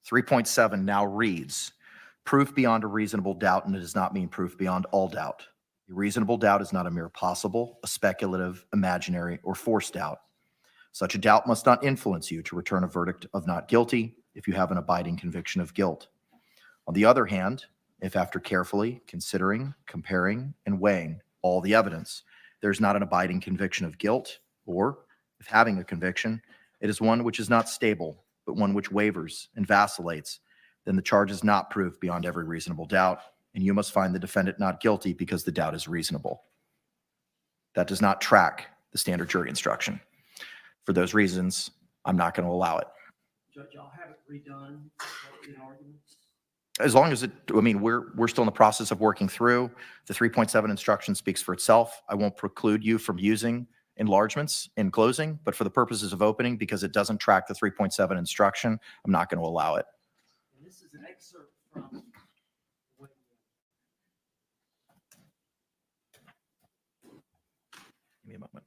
3.7 now reads, proof beyond a reasonable doubt, and it does not mean proof beyond all doubt. A reasonable doubt is not a mere possible, a speculative, imaginary, or forced doubt. Such a doubt must not influence you to return a verdict of not guilty if you have an abiding conviction of guilt. On the other hand, if after carefully considering, comparing, and weighing all the evidence, there's not an abiding conviction of guilt, or if having a conviction, it is one which is not stable, but one which wavers and vacillates, then the charge is not proved beyond every reasonable doubt, and you must find the defendant not guilty because the doubt is reasonable. That does not track the standard jury instruction. For those reasons, I'm not going to allow it. Judge, I'll have it redone in arguments. As long as we're still in the process of working through. The 3.7 instruction speaks for itself. I won't preclude you from using enlargements in closing, but for the purposes of opening, because it doesn't track the 3.7 instruction, I'm not going to allow it. And this is an excerpt from when Give me a moment.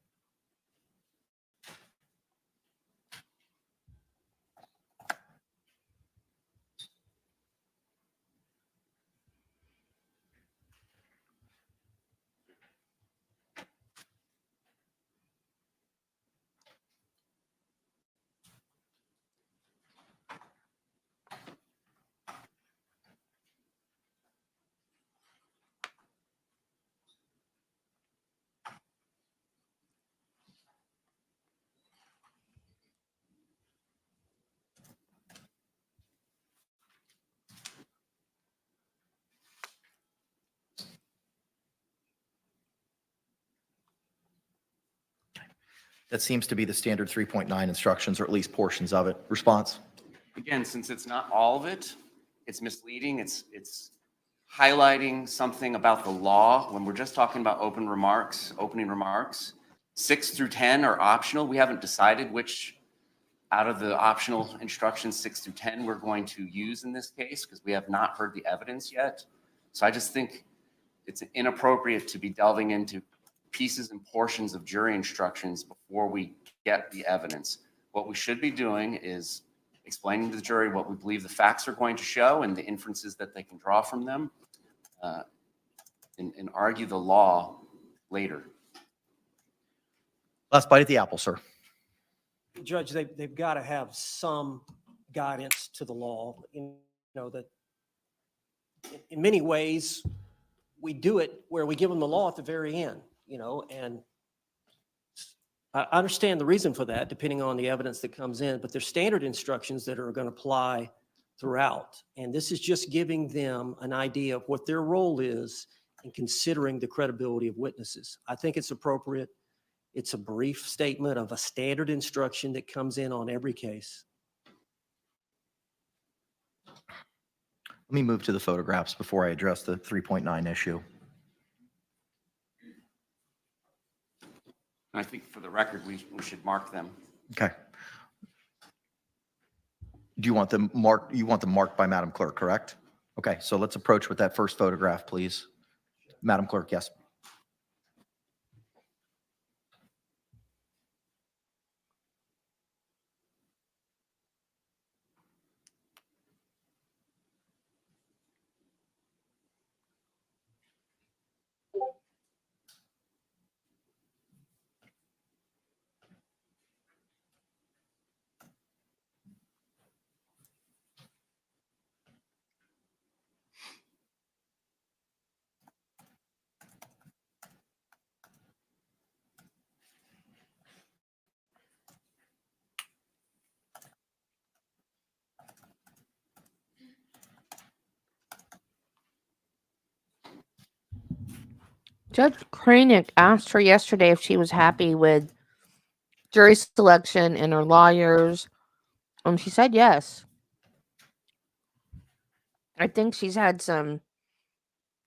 That seems to be the standard 3.9 instructions, or at least portions of it. Response? Again, since it's not all of it, it's misleading. It's highlighting something about the law when we're just talking about opening remarks. 6 through 10 are optional. We haven't decided which out of the optional instructions 6 through 10 we're going to use in this case because we have not heard the evidence yet. So I just think it's inappropriate to be delving into pieces and portions of jury instructions before we get the evidence. What we should be doing is explaining to the jury what we believe the facts are going to show and the inferences that they can draw from them, and argue the law later. Last bite at the apple, sir. Judge, they've got to have some guidance to the law. You know, that in many ways, we do it where we give them the law at the very end, you know, and I understand the reason for that, depending on the evidence that comes in, but there's standard instructions that are going to apply throughout. And this is just giving them an idea of what their role is in considering the credibility of witnesses. I think it's appropriate. It's a brief statement of a standard instruction that comes in on every case. Let me move to the photographs before I address the 3.9 issue. I think for the record, we should mark them. Okay. Do you want them marked? You want them marked by Madam Clerk, correct? Okay, so let's approach with that first photograph, please. Madam Clerk, yes. Judge Kranick asked her yesterday if she was happy with jury selection and her lawyers. She said yes. I think she's had some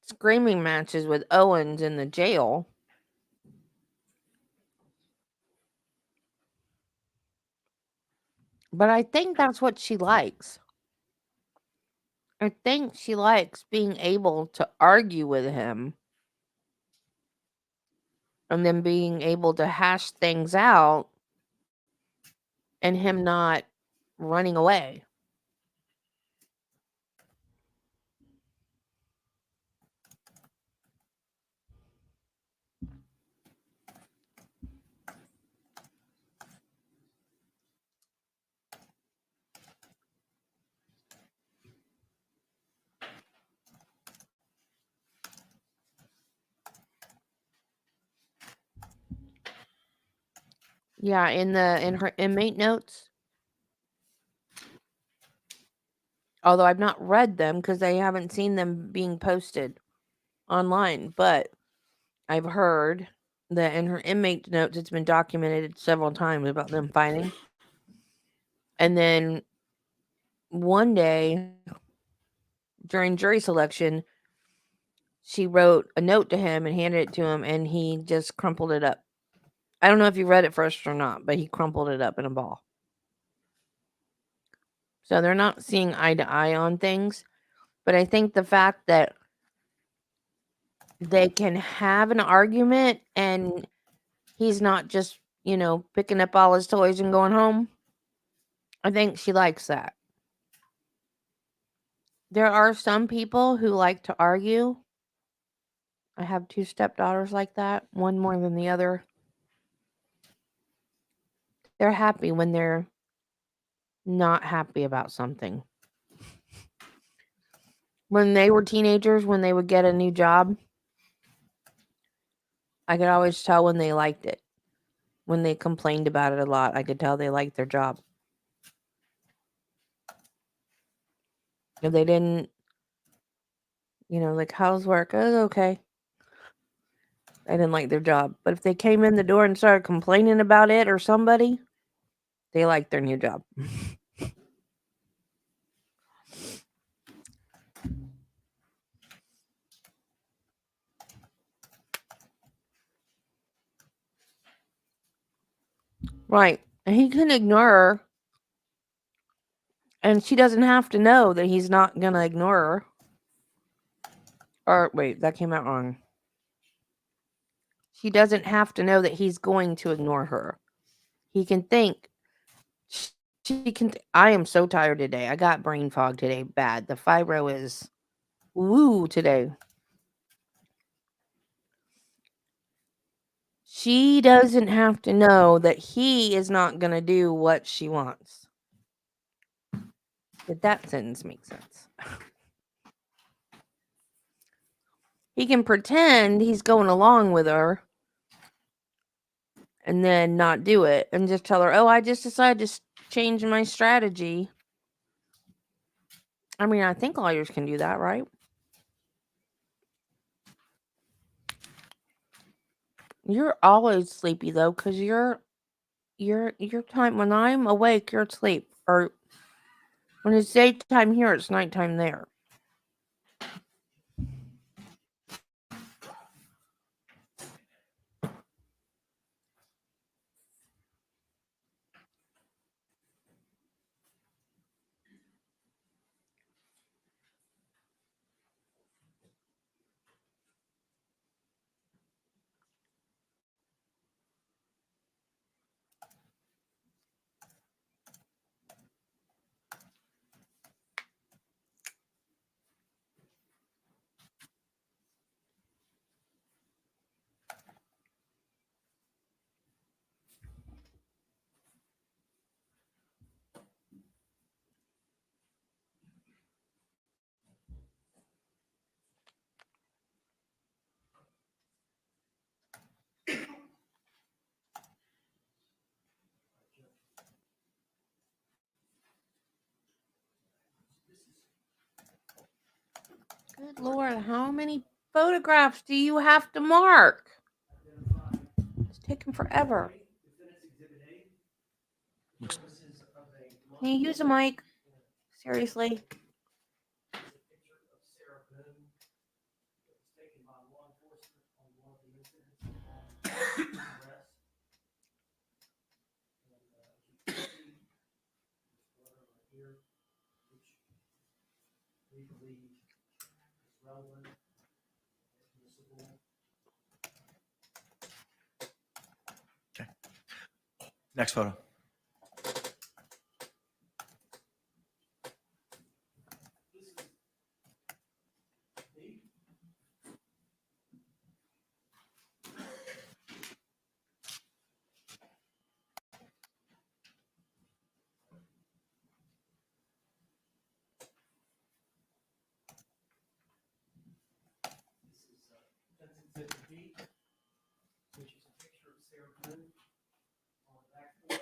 screaming matches with Owens in the jail. But I think that's what she likes. I think she likes being able to argue with him and then being able to hash things out and him not running away. Yeah, in her inmate notes. Although I've not read them because I haven't seen them being posted online, but I've heard that in her inmate notes it's been documented several times about them fighting. And then one day during jury selection, she wrote a note to him and handed it to him, and he just crumpled it up. I don't know if you read it first or not, but he crumpled it up in a ball. So they're not seeing eye to eye on things. But I think the fact that they can have an argument and he's not just, picking up all his toys and going home, I think she likes that. There are some people who like to argue. I have 2 stepdaughters like that, one more than the other. They're happy when they're not happy about something. When they were teenagers, when they would get a new job, I could always tell when they liked it. When they complained about it a lot, I could tell they liked their job. If they didn't, like, how's work? Oh, okay. I didn't like their job. But if they came in the door and started complaining about it or somebody, they liked their new job. Right. And he couldn't ignore her And she doesn't have to know that he's not going to ignore her. Or, wait, that came out wrong. She doesn't have to know that he's going to ignore her. He can think. She can. I am so tired today. I got brain fog today. Bad. The fibro is woo today. She doesn't have to know that he is not going to do what she wants. Did that sentence make sense? He can pretend he's going along with her and then not do it and just tell her, oh, I just decided to change my strategy. I mean, I think lawyers can do that, right? You're always sleepy though, because your time when I'm awake, you're asleep. Or when it's daytime here, it's nighttime there. Good Lord, how many photographs do you have to mark? It's taking forever. Can you use a mic? Seriously? Next photo. Which is a picture of Sarah Boone on the back porch,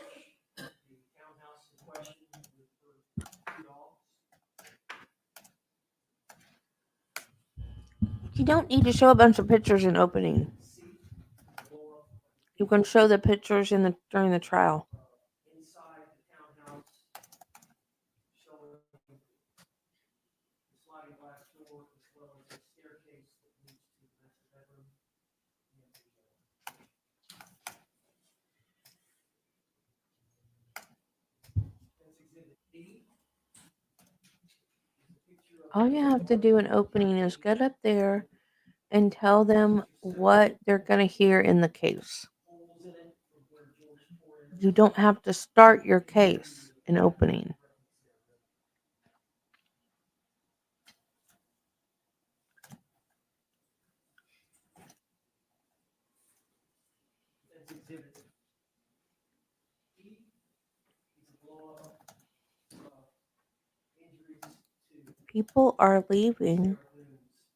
the townhouse in question with her 2 dogs. You don't need to show a bunch of pictures in opening. You can show the pictures during the trial. Inside the townhouse, showing the sliding glass door as well as a staircase that leads to the master bedroom. That's exhibit D. All you have to do in opening is get up there and tell them what they're going to hear in the case. You don't have to start your case in opening. That's exhibit E. Is a blow up injuries to People are leaving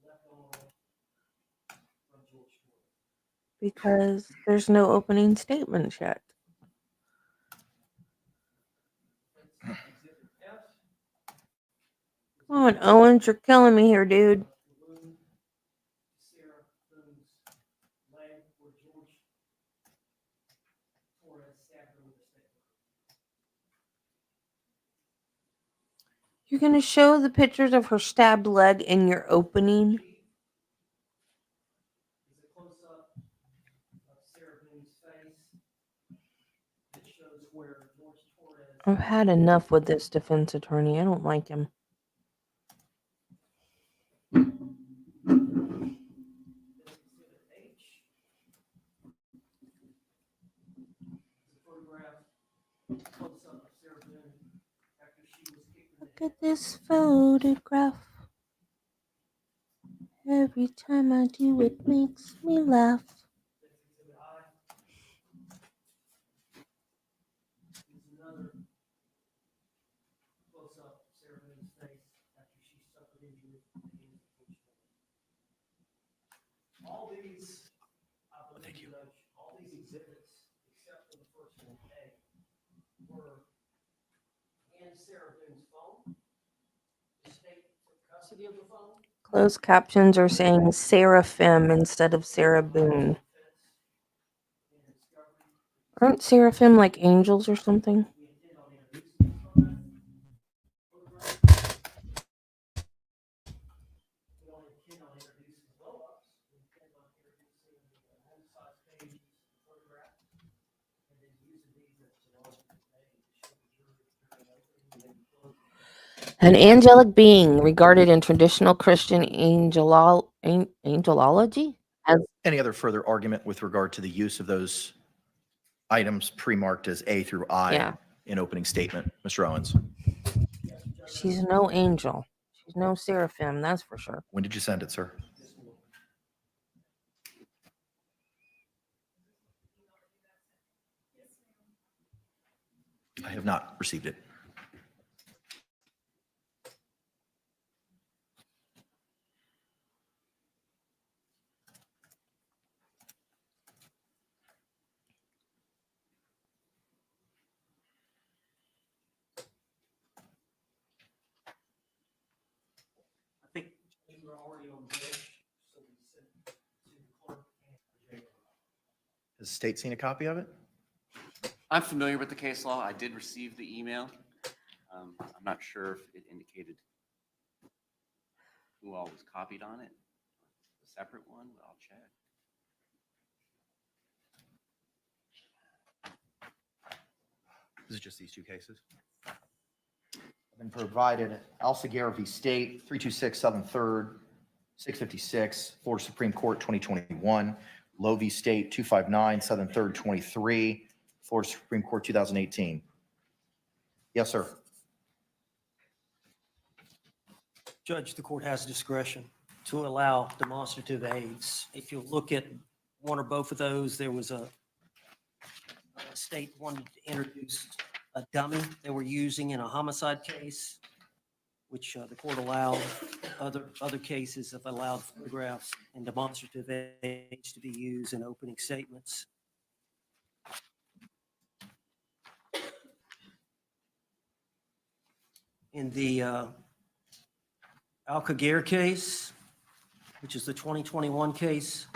left arm from George Torres. because there's no opening statements yet. Exhibit F. Come on, Owens, you're killing me here, dude. Sarah Boone's leg where George Torres stabbed her with a stapler. You're going to show the pictures of her stabbed leg in your opening? Is a close-up of Sarah Boone's face that shows where George Torres I've had enough with this defense attorney. I don't like him. Look at this photograph. Every time I do, it makes me laugh. All these, Thank you. all these exhibits, except for the first one, A, were in Sarah Boone's phone. The state took custody of the phone. Closed captions are saying Seraphim instead of Sarah Boone. Aren't seraphim like angels or something? An angelic being regarded in traditional Christian angelology as Any other further argument with regard to the use of those items pre-marked as A through I Yeah. in opening statement? Mr. Owens, she's no angel. She's no seraphim, that's for sure. when did you send it, sir? I have not received it. I think we were already on the bench, so we sent it to the clerk and Jacob. Has the state seen a copy of it? I'm familiar with the case law. I did receive the email. I'm not sure if it indicated who all was copied on it. A separate one, but I'll check. Is it just these two cases? I've been provided Alsager v. State, 326 Southern 3rd, 656, Florida Supreme Court, 2021. Lowe v. State, 259 Southern 3rd, 23, Florida Supreme Court, 2018. Yes, sir. Judge, the court has discretion to allow demonstrative aids. If you look at one or both of those, there was a state wanted to introduce a dummy they were using in a homicide case, which the court allowed. Other cases have allowed photographs and demonstrative aids to be used in opening statements. In the Alcaguer case, which is the 2021 case,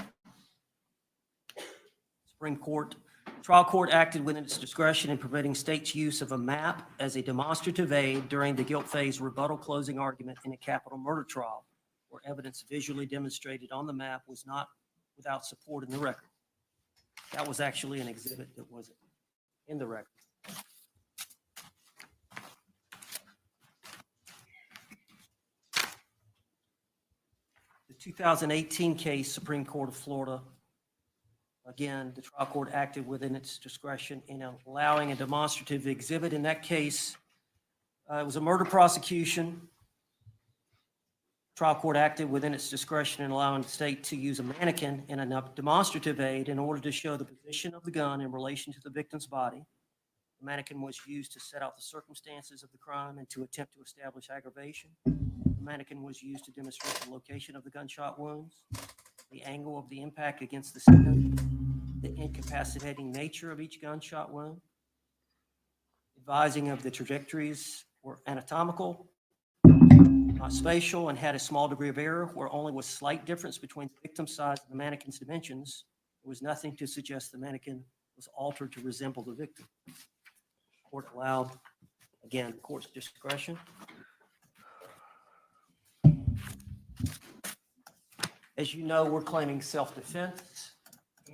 trial court acted within its discretion in permitting state's use of a map as a demonstrative aid during the guilt phase rebuttal closing argument in a capital murder trial, where evidence visually demonstrated on the map was not without support in the record. That was actually an exhibit that wasn't in the record. The 2018 case, Supreme Court of Florida, again, the trial court acted within its discretion in allowing a demonstrative exhibit. In that case, it was a murder prosecution. Trial court acted within its discretion in allowing the state to use a mannequin in a demonstrative aid in order to show the position of the gun in relation to the victim's body. The mannequin was used to set out the circumstances of the crime and to attempt to establish aggravation. The mannequin was used to demonstrate the location of the gunshot wounds, the angle of the impact against the skin, the incapacitating nature of each gunshot wound, advising of the trajectories were anatomical, not spatial, and had a small degree of error where only was slight difference between the victim's size and the mannequin's dimensions. There was nothing to suggest the mannequin was altered to resemble the victim. Court allowed, again, court's discretion. As you know, we're claiming self-defense,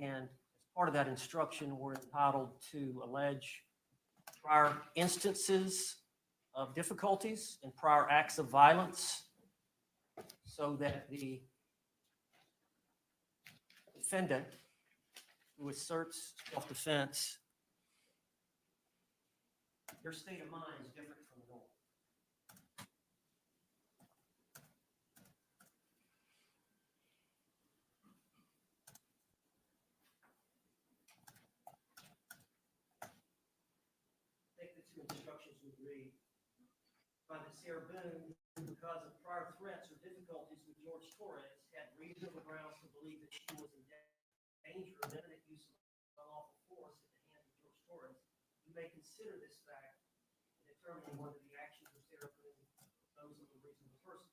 and as part of that instruction, we're entitled to allege prior instances of difficulties and prior acts of violence so that the defendant who asserts self-defense, their state of mind is different from the norm. I think the two instructions would read, find that Sarah Boone, because of prior threats or difficulties with George Torres, had reasonable grounds to believe that she was in danger of imminent use of unlawful force at the hands of George Torres. You may consider this fact in determining whether the actions of Sarah Boone are those of a reasonable person.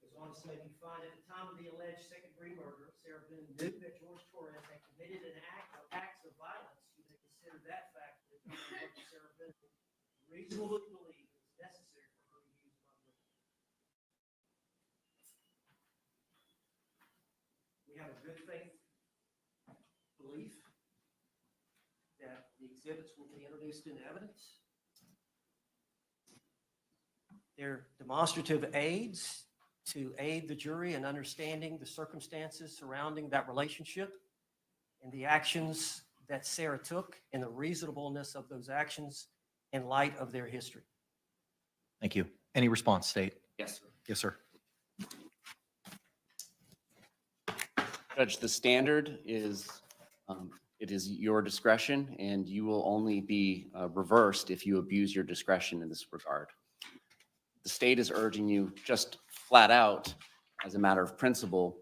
Goes on to say, you find at the time of the alleged second-degree murder, Sarah Boone knew that George Torres had committed an act or acts of violence. You may consider that fact to determine whether Sarah Boone reasonably believed it was necessary for her to use violence. We have a good faith belief that the exhibits will be introduced into evidence. They're demonstrative aids to aid the jury in understanding the circumstances surrounding that relationship and the actions that Sarah took and the reasonableness of those actions in light of their history. Thank you. Any response, State? Yes, sir. Yes, sir. Judge, the standard is, it is your discretion, and you will only be reversed if you abuse your discretion in this regard. The state is urging you just flat out, as a matter of principle,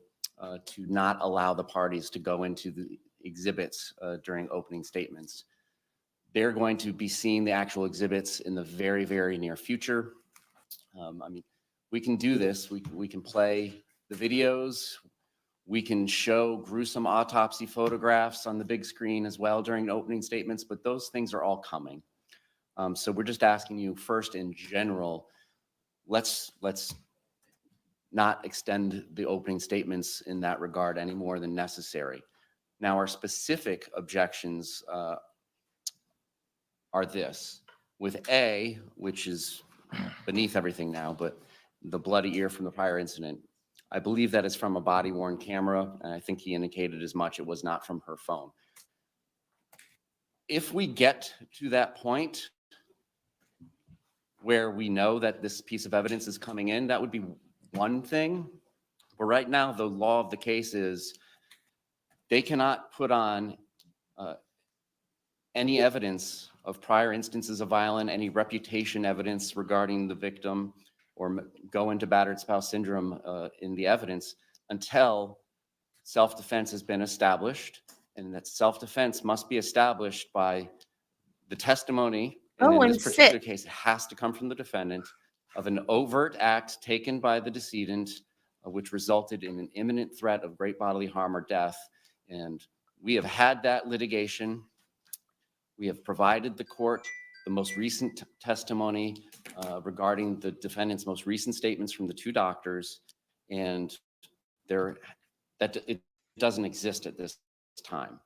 to not allow the parties to go into the exhibits during opening statements. They're going to be seeing the actual exhibits in the very, very near future. I mean, we can do this. We can play the videos. We can show gruesome autopsy photographs on the big screen as well during opening statements, but those things are all coming. So we're just asking you first in general, let's not extend the opening statements in that regard any more than necessary. Now, our specific objections are this. With A, which is beneath everything now, but the bloody ear from the prior incident, I believe that is from a body-worn camera, and I think he indicated as much. It was not from her phone. If we get to that point where we know that this piece of evidence is coming in, that would be one thing. But right now, the law of the case is they cannot put on any evidence of prior instances of violence, any reputation evidence regarding the victim, or go into battered spouse syndrome in the evidence until self-defense has been established, and that self-defense must be established by the testimony. And in this particular case, it has to come from the defendant of an overt act taken by the decedent, which resulted in an imminent threat of great bodily harm or death. And we have had that litigation. We have provided the court the most recent testimony regarding the defendant's most recent statements from the two doctors, and it doesn't exist at this time.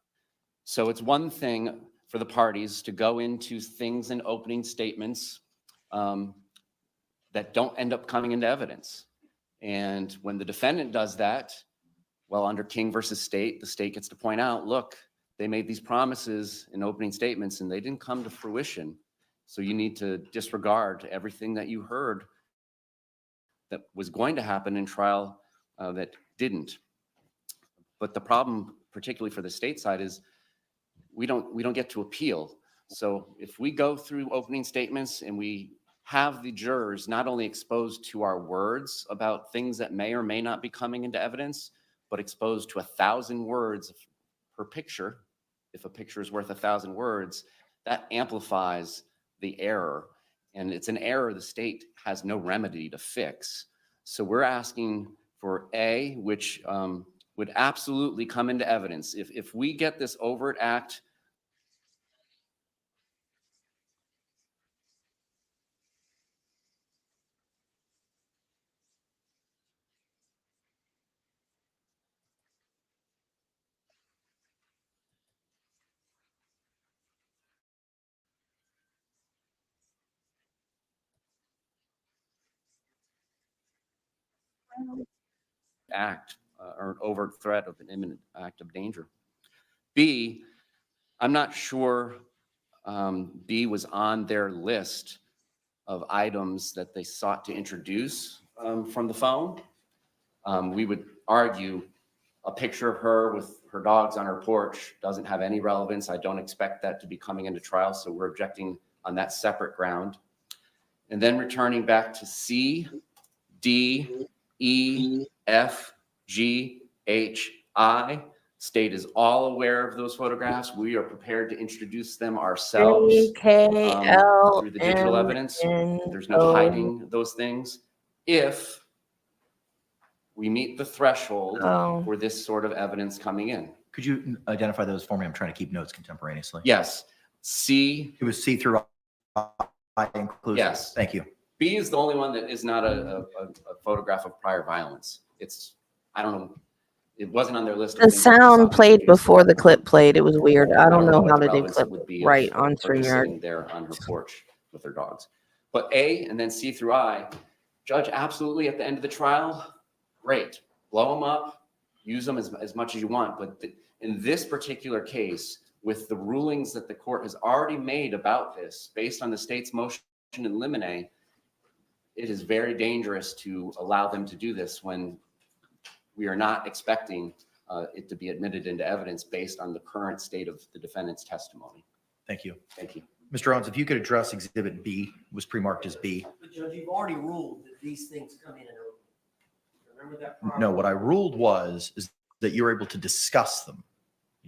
So it's one thing for the parties to go into things in opening statements that don't end up coming into evidence. And when the defendant does that, well, under King versus State, the state gets to point out, look, they made these promises in opening statements and they didn't come to fruition. So you need to disregard everything that you heard that was going to happen in trial that didn't. But the problem, particularly for the state side, is we don't get to appeal. So if we go through opening statements and we have the jurors not only exposed to our words about things that may or may not be coming into evidence, but exposed to 1,000 words per picture, if a picture is worth 1,000 words, that amplifies the error. And it's an error the state has no remedy to fix. So we're asking for A, which would absolutely come into evidence. If we get this overt act, act or an overt threat of an imminent act of danger. B, I'm not sure B was on their list of items that they sought to introduce from the phone. We would argue a picture of her with her dogs on her porch doesn't have any relevance. I don't expect that to be coming into trial, so we're objecting on that separate ground. And then returning back to C, D, E, F, G, H, I. State is all aware of those photographs. We are prepared to introduce them ourselves through the digital evidence. There's no hiding those things. If we meet the threshold for this sort of evidence coming in. Could you identify those for me? I'm trying to keep notes contemporaneously. Yes. C. It was C through I inclusive. Yes. Thank you. B is the only one that is not a photograph of prior violence. It's, I don't know, it wasn't on their list. The sound played before the clip played. It was weird. I don't know how to do clip right on StreamYard. Sitting there on her porch with her dogs. But A and then C through I, judge, absolutely at the end of the trial, great. Blow them up, use them as much as you want. But in this particular case, with the rulings that the court has already made about this, based on the state's motion in limine, it is very dangerous to allow them to do this when we are not expecting it to be admitted into evidence based on the current state of the defendant's testimony. Thank you. Thank you. Mr. Owens, if you could address Exhibit B, was pre-marked as B. But Judge, you've already ruled that these things come in and open. Remember that? prior No, what I ruling? ruled is that you were able to discuss them,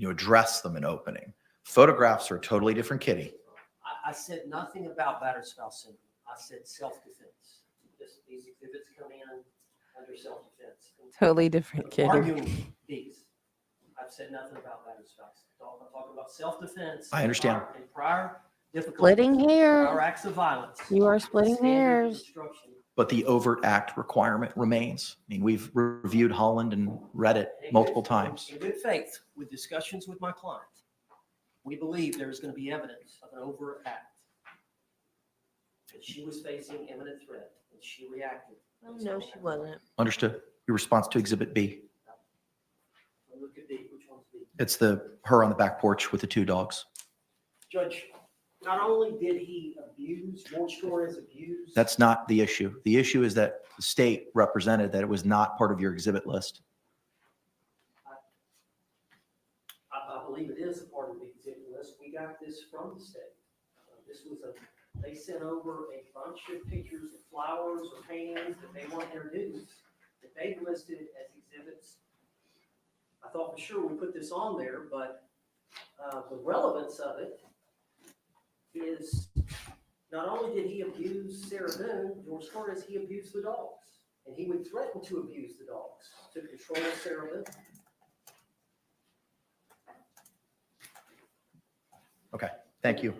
address them in opening. Photographs are a totally different kitty. I said nothing about battered spouse syndrome. I said self-defense. These exhibits come in under self-defense. Totally different kid. Arguing these. I've said nothing about battered spouse. I'm talking about self-defense. I understand. And prior difficulties. Splitting Prior hairs. acts of violence. You are splitting Standard hairs. instruction. But the overt act requirement remains. I mean, we've reviewed Holland and read it multiple times. In good faith, with discussions with my client, we believe there is going to be evidence of an overt act. That she was facing imminent threat and she reacted. Oh, no, she wasn't. Understood. Your response to Exhibit B. Look at B. Which one's B? It's her on the back porch with the two dogs. Judge, not only did he abuse, Jorge Torres abused. That's not the issue. The issue is that the state represented that it was not part of your exhibit list. I believe it is a part of the exhibit list. We got this from the state. They sent over a bunch of pictures of flowers or paintings that they want to introduce, that they listed as exhibits. I thought for sure we put this on there, but the relevance of it is not only did he abuse Sarah Boone, Jorge Torres, he abused the dogs. And he would threaten to abuse the dogs to control Sarah Boone. Okay, thank you.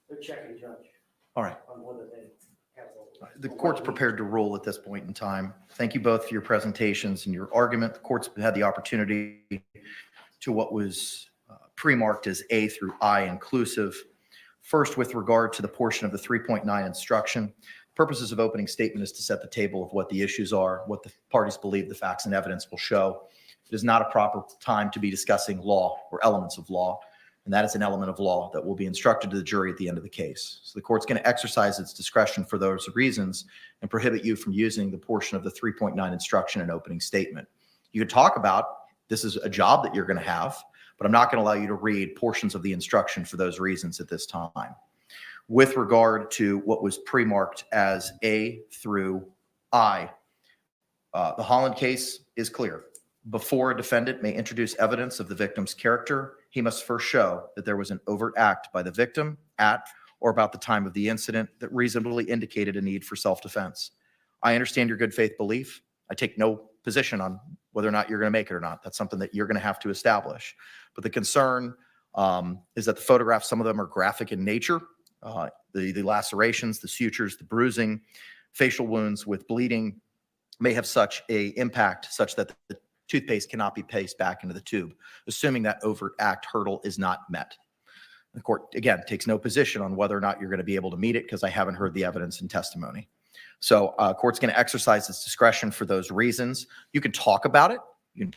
They're checking, Judge, All right. on whether they have. The court's prepared to rule at this point in time. Thank you both for your presentations and your argument. The court's had the opportunity to what was pre-marked as A through I inclusive. First, with regard to the portion of the 3.9 instruction, purposes of opening statement is to set the table of what the issues are, what the parties believe the facts and evidence will show. It is not a proper time to be discussing law or elements of law, and that is an element of law that will be instructed to the jury at the end of the case. So the court's going to exercise its discretion for those reasons and prohibit you from using the portion of the 3.9 instruction in opening statement. You could talk about this is a job that you're going to have, but I'm not going to allow you to read portions of the instruction for those reasons at this time. With regard to what was pre-marked as A through I, the Holland case is clear. Before a defendant may introduce evidence of the victim's character, he must first show that there was an overt act by the victim at or about the time of the incident that reasonably indicated a need for self-defense. I understand your good faith belief. I take no position on whether or not you're going to make it or not. That's something that you're going to have to establish. But the concern is that the photographs, some of them are graphic in nature. The lacerations, the sutures, the bruising, facial wounds with bleeding may have such a impact such that the toothpaste cannot be placed back into the tube, assuming that overt act hurdle is not met. The court, again, takes no position on whether or not you're going to be able to meet it because I haven't heard the evidence and testimony. So court's going to exercise its discretion for those reasons. You can talk about it. You can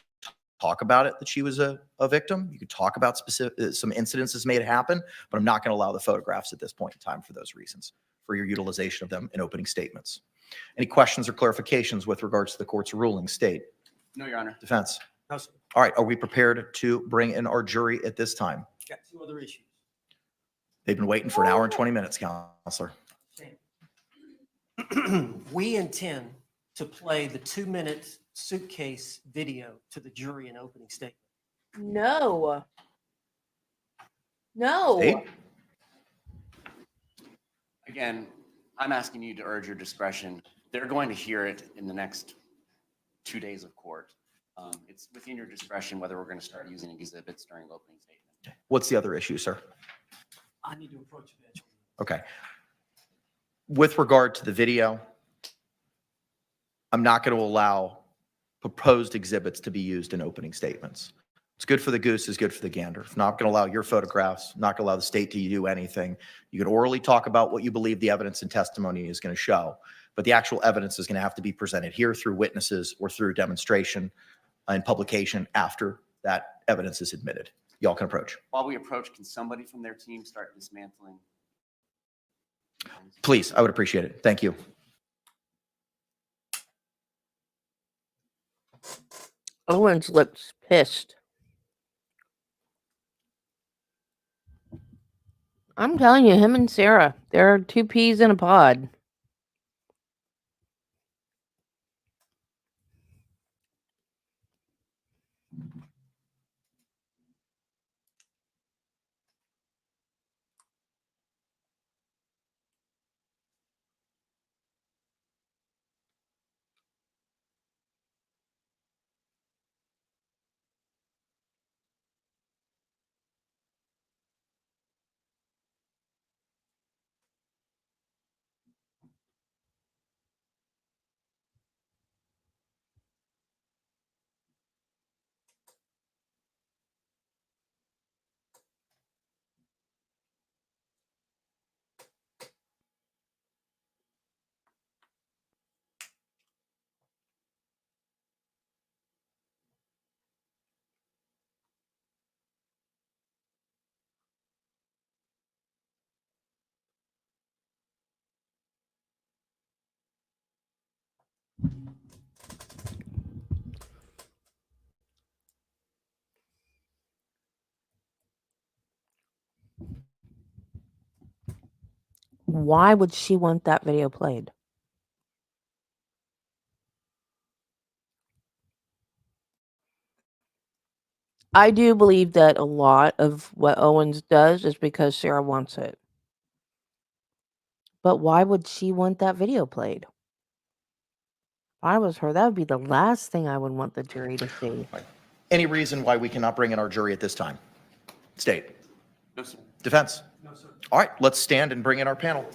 talk about it that she was a victim. You can talk about specific some incidences made happen, but I'm not going to allow the photographs at this point in time for those reasons, for your utilization of them in opening statements. Any questions or clarifications with regards to the court's ruling? State. No, Your Honor. Defense. No, sir. All right. Are we prepared to bring in our jury at this time? Got two other issues. They've been waiting for an hour and 20 minutes, Counselor. We intend to play the 2-minute suitcase video to the jury in opening statement. No. State. No. Again, I'm asking you to urge your discretion. They're going to hear it in the next 2 days of court. It's within your discretion whether we're going to start using exhibits during opening statement. What's the other issue, sir? I need to approach the bench. Okay. With regard to the video, I'm not going to allow proposed exhibits to be used in opening statements. It's good for the goose is good for the gander. I'm not going to allow your photographs, not going to allow the state to do anything. You can orally talk about what you believe the evidence and testimony is going to show, but the actual evidence is going to have to be presented here through witnesses or through demonstration and publication after that evidence is admitted. Y'all can approach. While we approach, can somebody from their team start dismantling? Please, I would appreciate it. Thank you. Owens looks pissed. I'm telling you, him and Sarah, they're two peas in a pod. Why would she want that video played? I do believe that a lot of what Owens does is because Sarah wants it. But why would she want that video played? If I was her, that would be the last thing I would want the jury to see. Any reason why we cannot bring in our jury at this time? State. No, sir. Defense. No, sir. All right, let's stand and bring in our panel.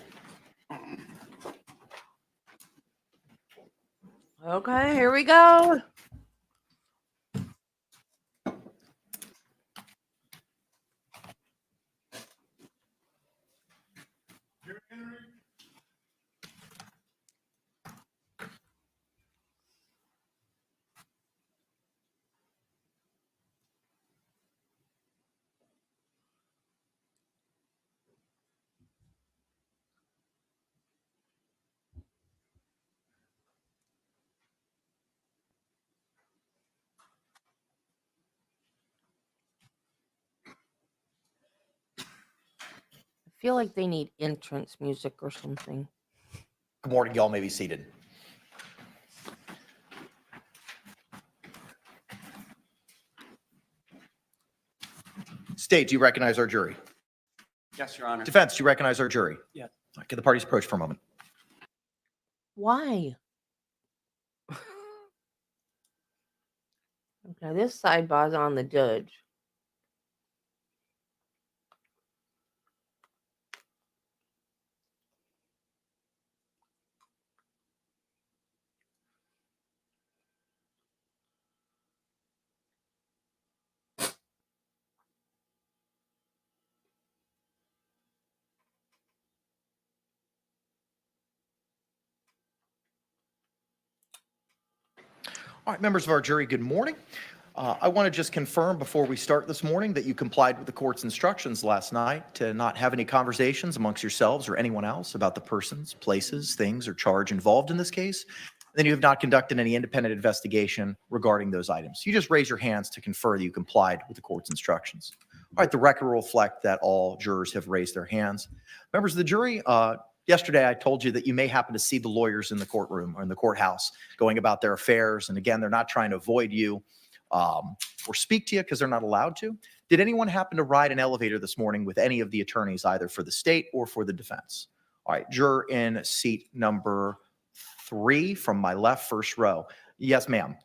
Okay, here we go. I feel like they need entrance music or something. Good morning, y'all may be seated. State, do you recognize our jury? Yes, Your Honor. Defense, do you recognize our jury? Yes. Can the parties approach for a moment? Why? Okay, this sidebar's on the judge. All right, members of our jury, good morning. I want to just confirm before we start this morning that you complied with the court's instructions last night to not have any conversations amongst yourselves or anyone else about the persons, places, things, or charge involved in this case. And then you have not conducted any independent investigation regarding those items. You just raise your hands to confer that you complied with the court's instructions. All right, the record will reflect that all jurors have raised their hands. Members of the jury, yesterday I told you that you may happen to see the lawyers in the courtroom or in the courthouse going about their affairs. And again, they're not trying to avoid you or speak to you because they're not allowed to. Did anyone happen to ride an elevator this morning with any of the attorneys, either for the state or for the defense? All right, juror in seat number 3 from my left, first row. Yes, ma'am.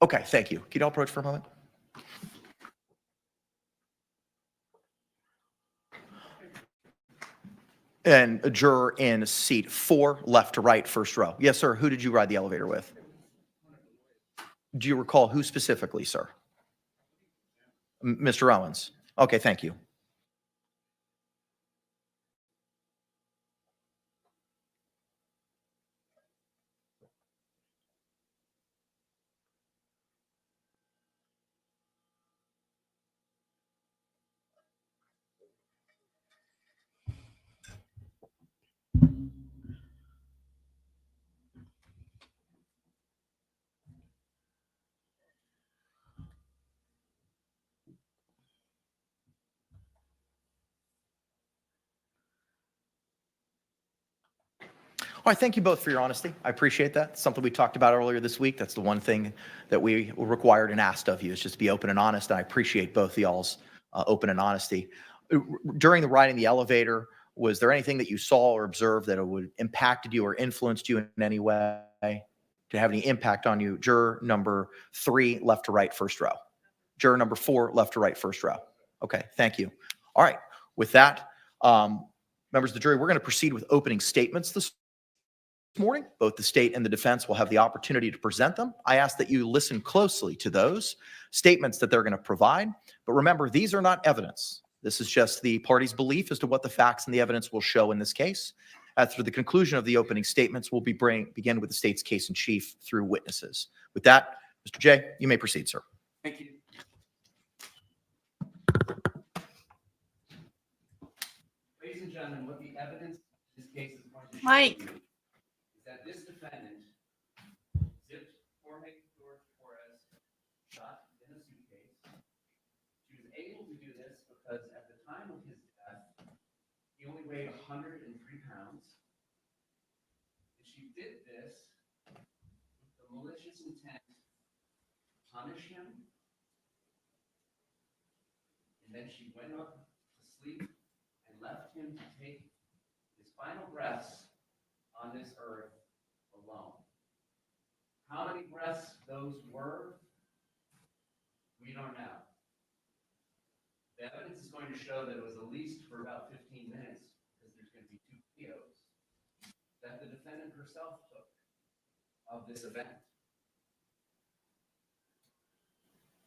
Okay, thank you. Can you all approach for a moment? And a juror in seat 4, left to right, first row. Yes, sir. Who did you ride the elevator with? Do you recall who specifically, sir? Mr. Owens. Okay, thank you. All right, thank you both for your honesty. I appreciate that. It's something we talked about earlier this week. That's the one thing that we required and asked of you, is just to be open and honest. And I appreciate both y'all's open and honesty. During the ride in the elevator, was there anything that you saw or observed that would impacted you or influenced you in any way, to have any impact on you? Juror number 3, left to right, first row. Juror number 4, left to right, first row. Okay, thank you. All right, with that, members of the jury, we're going to proceed with opening statements this morning. Both the state and the defense will have the opportunity to present them. I ask that you listen closely to those statements that they're going to provide. But remember, these are not evidence. This is just the party's belief as to what the facts and the evidence will show in this case. After the conclusion of the opening statements, we'll begin with the state's case in chief through witnesses. With that, Mr. Jay, you may proceed, sir. Thank you. Ladies and gentlemen, what the evidence in this case is going to show Mike. you is that this defendant zipped Jorge Torres shot in a suitcase. She was able to do this because at the time of his death, he only weighed 103 pounds. And she did this with the malicious intent to punish him. And then she went up to sleep and left him to take his final breaths on this earth alone. How many breaths those were, we don't know. The evidence is going to show that it was at least for about 15 minutes, because there's going to be 2 videos that the defendant herself took of this event.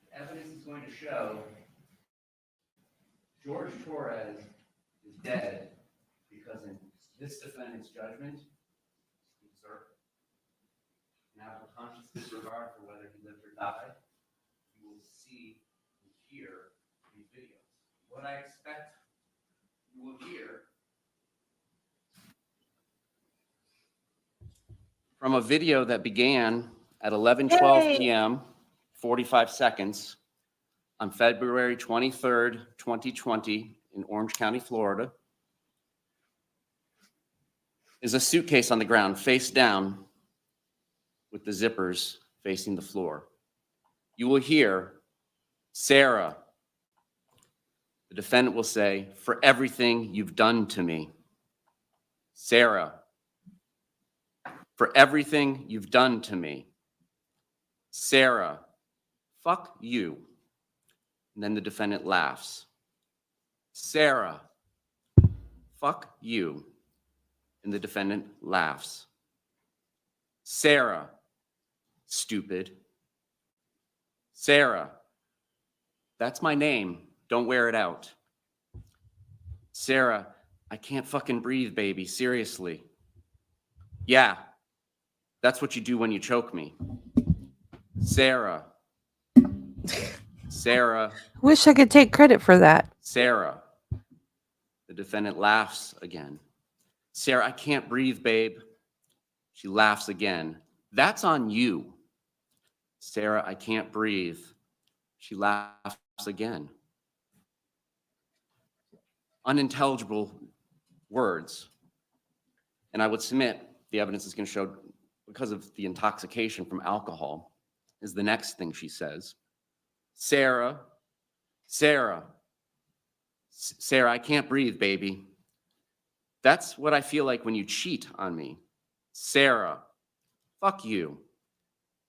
The evidence is going to show Jorge Torres is dead because in this defendant's judgment, he deserved it. Now, for conscious disregard for whether he lived or died, you will see and hear these videos. What I expect you will hear from a video that began at 11:12 p.m., 45 seconds, on February 23rd, 2020, in Orange County, Florida, is a suitcase on the ground, face down, with the zippers facing the floor. You will hear Sarah. The defendant will say, "For everything you've done to me." Sarah. "For everything you've done to me." Sarah. "Fuck you." And then the defendant laughs. Sarah. "Fuck you." And the defendant laughs. Sarah. "Stupid." Sarah. "That's my name. Don't wear it out." Sarah. "I can't fucking breathe, baby. Seriously." Yeah. That's what you do when you choke me. Sarah. Sarah. Wish I could take credit for that. Sarah. The defendant laughs again. Sarah, I can't breathe, babe. She laughs again. That's on you. Sarah, I can't breathe. She laughs again. Unintelligible words. And I would submit the evidence is going to show, because of the intoxication from alcohol, is the next thing she says. Sarah, Sarah, Sarah, I can't breathe, baby. That's what I feel like when you cheat on me. Sarah, fuck you.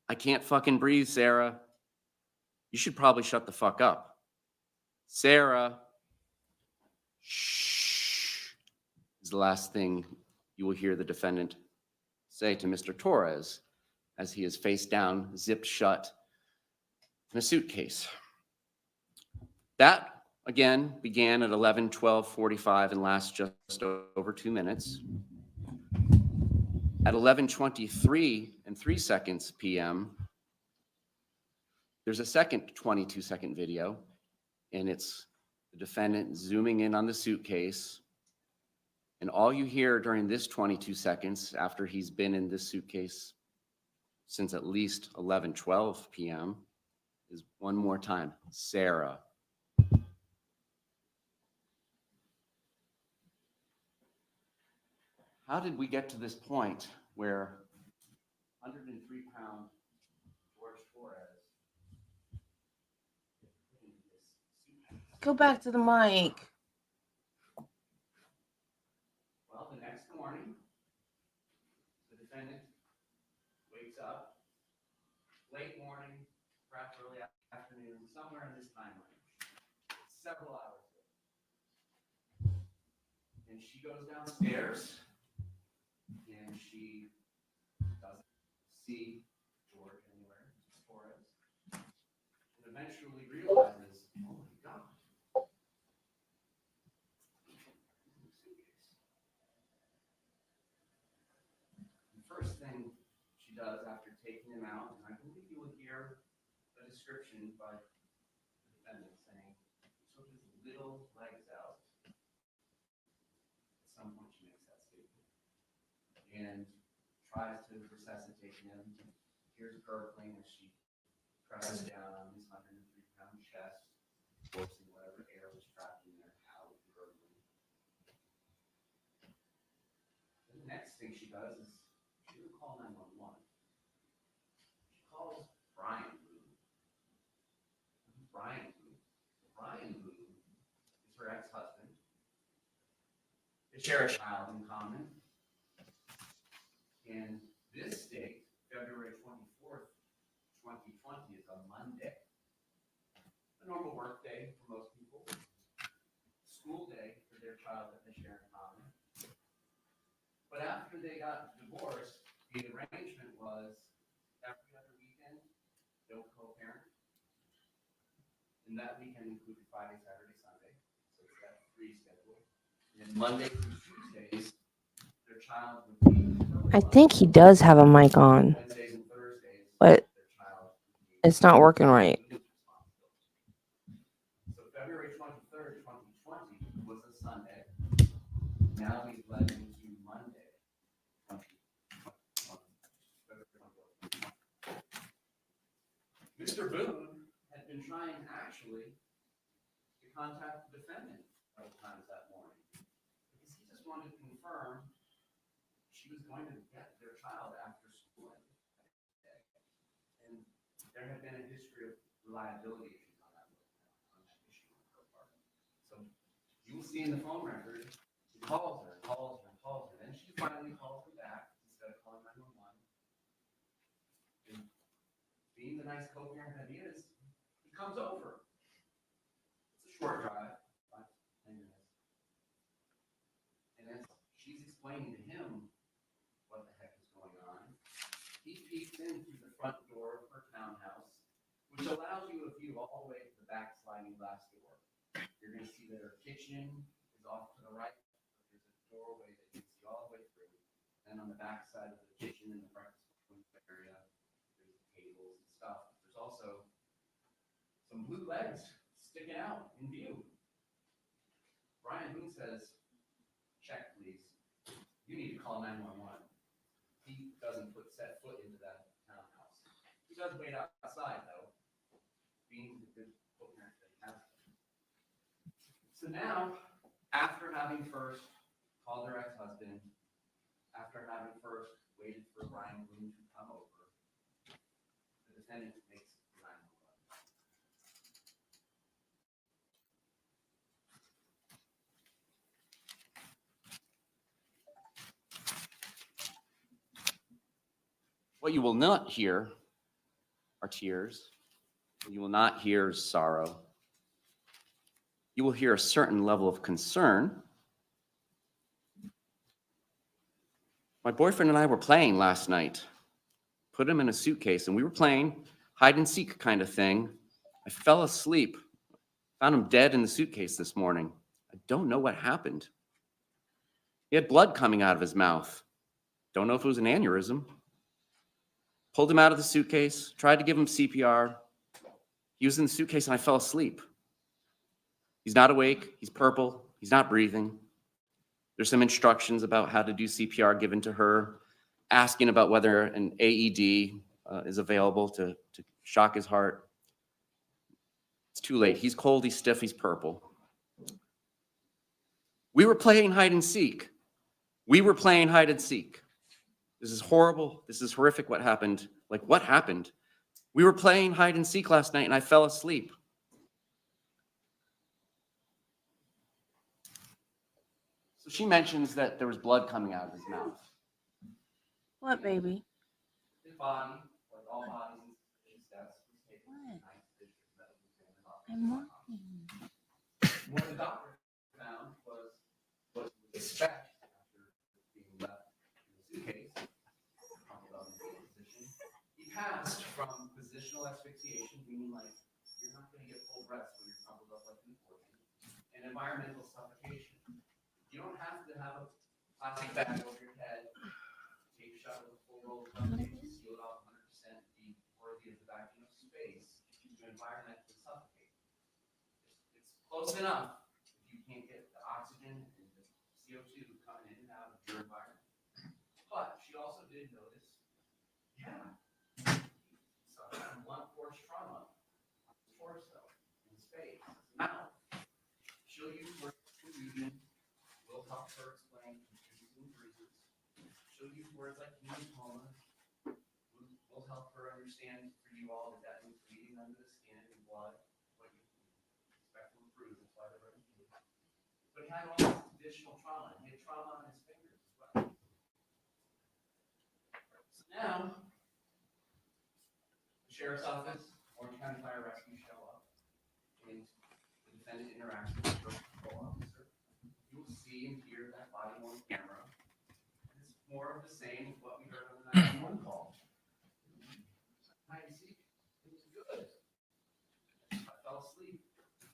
I can't fucking breathe, Sarah. You should probably shut the fuck up. Sarah, shh, is the last thing you will hear the defendant say to Mr. Torres as he is face down, zipped shut in a suitcase. That, again, began at 11:12:45 and lasts just over 2 minutes. At 11:23 and 3 seconds p.m., there's a second 22-second video, and it's the defendant zooming in on the suitcase. And all you hear during this 22 seconds, after he's been in this suitcase since at least 11:12 p.m., is one more time, Sarah. How did we get to this point where 103-pound Jorge Torres? Go back to the mic. Well, the next morning, the defendant wakes up, late morning, perhaps early afternoon, somewhere in this time range, several hours later. And she goes downstairs, and she doesn't see George anywhere, Torres, and eventually realizes, oh my God. First thing she does after taking him out, and I believe you will hear a description by the defendant saying, he took his little legs out. At some point she makes that statement. And tries to resuscitate him. Here's gurgling as she presses down on his 103-pound chest, forcing whatever air was trapped in there out, gurgling. The next thing she does is she doesn't call 911. She calls Brian Boone. Who's Brian Boone? Brian Boone is her ex-husband. They share a child in common. And this date, February 24th, 2020, is a Monday. A normal work day for most people. School day for their child that they share in common. But after they got divorced, the arrangement was every other weekend, they'll co-parent. And that weekend included Friday, Saturday, Sunday. So it's that free schedule. And then Monday through Tuesdays, their child would be. I think he does have a mic on, Wednesdays and Thursdays, but their child would be. it's not working right. So February 23rd, 2020 was a Sunday. Now we've led into Monday. Mr. Boone had been trying actually to contact the defendant several times that morning because he just wanted to confirm she was going to get their child after school. And there had been a history of reliability issues on that issue on her part. So you will see in the phone record, he calls her, then she finally calls him back instead of calling 911. And being the nice co-parent that he is, he comes over. It's a short drive, 10 minutes. And as she's explaining to him what the heck is going on, he peeks in through the front door of her townhouse, which allows you a view all the way to the back sliding glass door. You're going to see that her kitchen is off to the right. There's a doorway that you can see all the way through. And on the back side of the kitchen and the breakfast also some blue legs sticking out in view. Brian Boone says, check, please. You need to call 911. He doesn't set foot into that townhouse. He does wait outside, though, being the good footman that he has. So now, after having first called her ex-husband, after having first waited for Brian Boone to come over, the defendant makes 911. What you will not hear are tears. You will not hear sorrow. You will hear a certain level of concern. My boyfriend and I were playing last night. Put him in a suitcase, and we were playing hide and seek kind of thing. I fell asleep. Found him dead in the suitcase this morning. I don't know what happened. He had blood coming out of his mouth. Don't know if it was an aneurysm. Pulled him out of the suitcase, tried to give him CPR. He was in the suitcase, and I fell asleep. He's not awake. He's purple. He's not breathing. There's some instructions about how to do CPR given to her, asking about whether an AED is available to shock his heart. It's too late. He's cold, he's stiff, he's purple. We were playing hide and seek. We were playing hide and seek. This is horrible. This is horrific what happened. Like, what happened? We were playing hide and seek last night, and I fell asleep. So she mentions that there was blood coming out of his mouth. What, baby? His body, like all bodies in deaths, was taken to the United States Medical Examiner's I'm Office. working. What the doctor found was what you would expect after being left in the suitcase, crumpled up in the position. He passed from positional asphyxiation, meaning like you're not going to get full rest when you're crumpled up like an organ, and environmental suffocation. You don't have to have a plastic bag over your head, tape shut with a full roll of duct tape, seal it off 100%, be worthy of the vacuum of space to environmentally suffocate. It's close enough if you can't get the oxygen and the CO2 coming in and out of your environment. But she also did notice, suffered from blunt force trauma on his torso, in his face, his mouth. She'll use words like confusion. We'll help her explain confusions and bruises. She'll use words like hematoma. We'll help her understand for you all that means bleeding under the skin and blood, what you expect from bruises. That's why they're running through. But he had all this additional trauma. He had trauma on his fingers as well. So now, the sheriff's office, Orange County Fire Rescue show up, and the defendant interacts with the patrol officer. You will see and hear that body on camera. It's more of the same of what we heard on the 911 call. Hide and seek, it was good. I fell asleep. I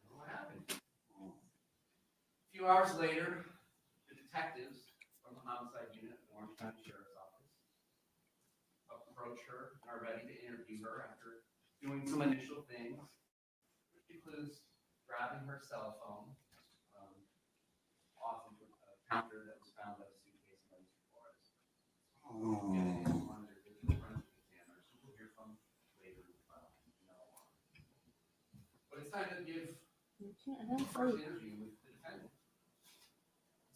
don't know what happened. A few hours later, the detectives from the homicide unit at the Orange County Sheriff's Office approach her and are ready to interview her after doing some initial things, which includes grabbing her cell phone off of a counter that was found at a suitcase in Mr. Torres. And then one of their digital forensic examiners, who we'll hear from later in the trial. But it's time to give the first interview with the defendant.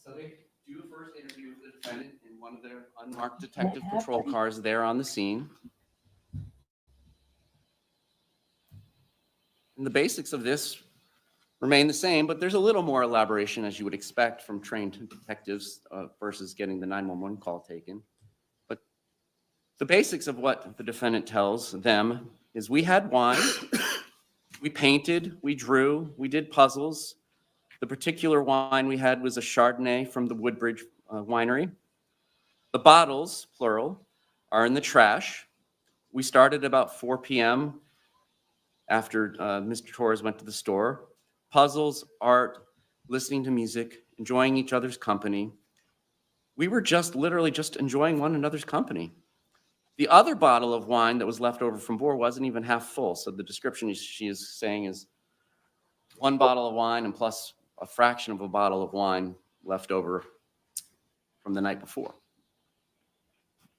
So they do a first interview with the defendant in one of their unmarked detective patrol cars there on the scene. And the basics of this remain the same, but there's a little more elaboration, as you would expect from trained detectives versus getting the 911 call taken. But the basics of what the defendant tells them is we had wine, we painted, we drew, we did puzzles. The particular wine we had was a Chardonnay from the Woodbridge winery. The bottles, plural, are in the trash. We started about 4 p.m. after Mr. Torres went to the store. Puzzles, art, listening to music, enjoying each other's company. We were literally just enjoying one another's company. The other bottle of wine that was left over from Boone wasn't even half full. So the description she is saying is 1 bottle of wine and plus a fraction of a bottle of wine left over from the night before.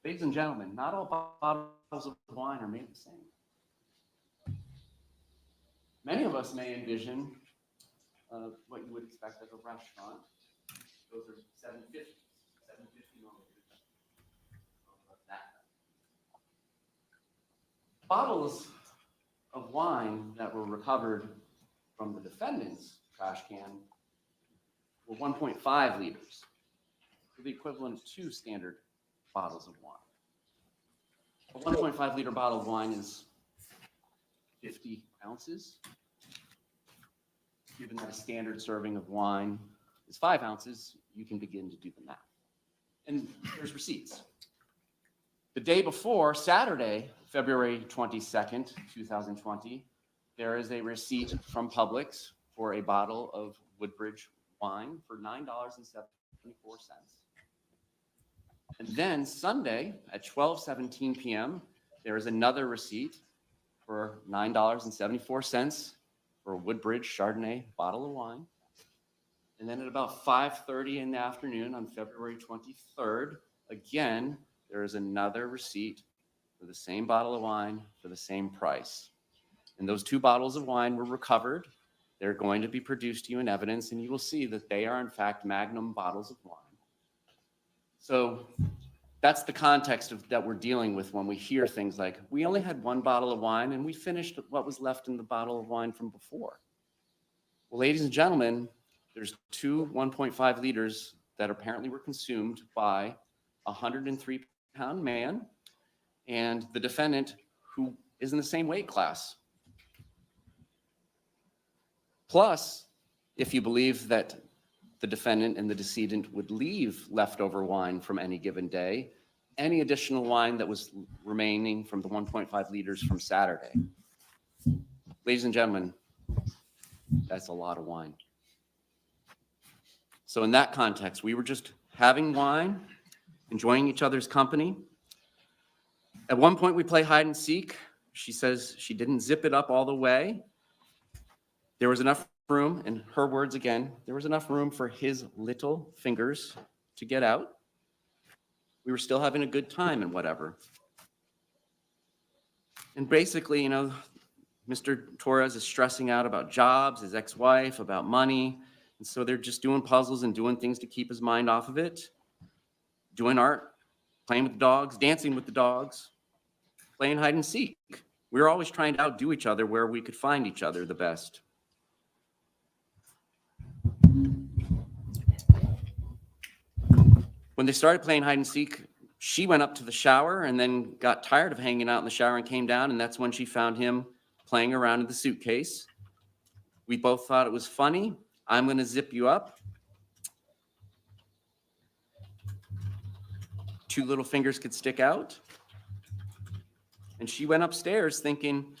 Ladies and gentlemen, not all bottles of wine are made the same. Many of us may envision what you would expect at a restaurant. Those are 750 milliliters of that. Bottles of wine that were recovered from the defendant's trash can were 1.5 liters, the equivalent of 2 standard bottles of wine. A 1.5 liter bottle of wine is 50 ounces. Given that a standard serving of wine is 5 ounces, you can begin to do the math. And there's receipts. The day before, Saturday, February 22nd, 2020, there is a receipt from Publix for a bottle of Woodbridge wine for $9.74. And then Sunday at 12:17 p.m., there is another receipt for $9.74 for a Woodbridge Chardonnay bottle of wine. And then at about 5:30 in the afternoon on February 23rd, again, there is another receipt for the same bottle of wine for the same price. And those 2 bottles of wine were recovered. They're going to be produced to you in evidence, and you will see that they are, in fact, Magnum bottles of wine. So that's the context that we're dealing with when we hear things like, we only had 1 bottle of wine, and we finished what was left in the bottle of wine from before. Well, ladies and gentlemen, there's 2 1.5 liters that apparently were consumed by a 103-pound man and the defendant, who is in the same weight class. Plus, if you believe that the defendant and the decedent would leave leftover wine from any given day, any additional wine that was remaining from the 1.5 liters from Saturday. Ladies and gentlemen, that's a lot of wine. So in that context, we were just having wine, enjoying each other's company. At one point, we play hide and seek. She says she didn't zip it up all the way. There was enough room, in her words again, there was enough room for his little fingers to get out. We were still having a good time and whatever. And basically, Mr. Torres is stressing out about jobs, his ex-wife, about money. And so they're just doing puzzles and doing things to keep his mind off of it. Doing art, playing with the dogs, dancing with the dogs, playing hide and seek. We were always trying to outdo each other where we could find each other the best. When they started playing hide and seek, she went up to the shower and then got tired of hanging out in the shower and came down, and that's when she found him playing around in the suitcase. We both thought it was funny. I'm going to zip you up. 2 little fingers could stick out. And she went upstairs thinking,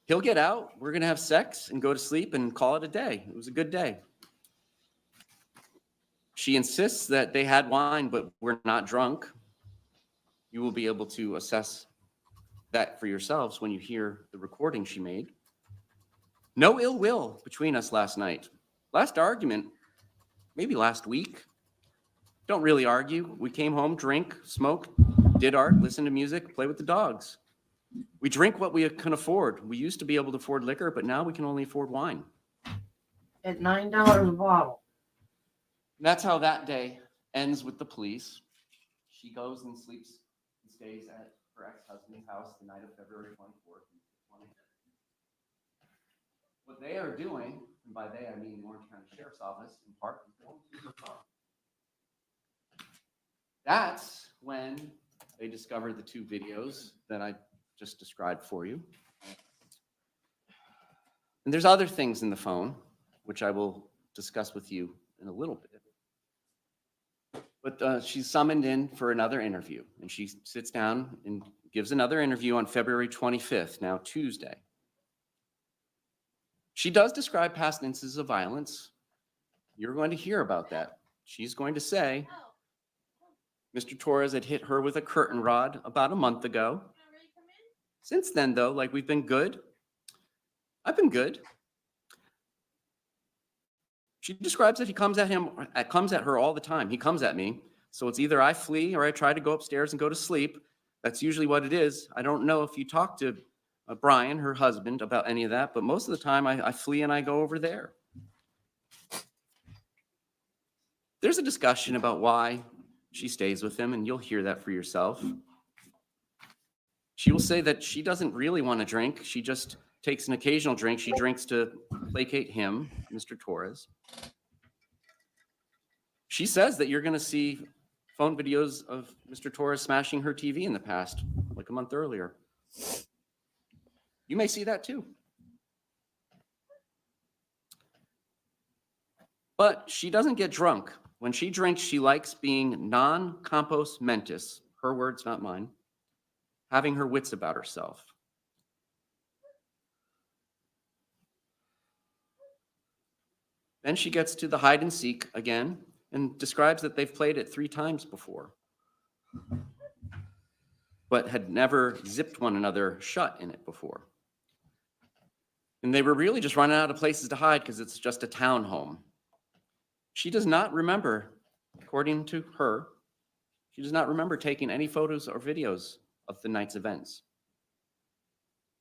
he'll get out, we're going to have sex and go to sleep and call it a day. It was a good day. She insists that they had wine, but we're not drunk. You will be able to assess that for yourselves when you hear the recording she made. No ill will between us last night. Last argument, maybe last week. Don't really argue. We came home, drink, smoke, did art, listen to music, play with the dogs. We drink what we can afford. We used to be able to afford liquor, but now we can only afford wine. At $9 a bottle. And that's how that day ends with the police. She goes and sleeps and stays at her ex-husband's house the night of February 24th. What they are doing, and by they I mean the Orange County Sheriff's Office, in part, is going through her phone. That's when they discovered the 2 videos that I just described for you. And there's other things in the phone, which I will discuss with you in a little bit. But she's summoned in for another interview, and she sits down and gives another interview on February 25th, now Tuesday. She does describe past instances of violence. You're going to hear about that. She's going to say, Mr. Torres had hit her with a curtain rod about a month ago. Since then, though, like, we've been good. I've been good. She describes that he comes at her all the time. He comes at me. So it's either I flee or I try to go upstairs and go to sleep. That's usually what it is. I don't know if you talk to Brian, her husband, about any of that, but most of the time I flee and I go over there. There's a discussion about why she stays with him, and you'll hear that for yourself. She will say that she doesn't really want to drink. She just takes an occasional drink. She drinks to placate him, Mr. Torres. She says that you're going to see phone videos of Mr. Torres smashing her TV in the past, like a month earlier. You may see that too. But she doesn't get drunk. When she drinks, she likes being non-compos mentis, her words, not mine, having her wits about herself. Then she gets to the hide and seek again and describes that they've played it 3 times before, but had never zipped one another shut in it before. And they were really just running out of places to hide because it's just a townhome. She does not remember, according to her, she does not remember taking any photos or videos of the night's events.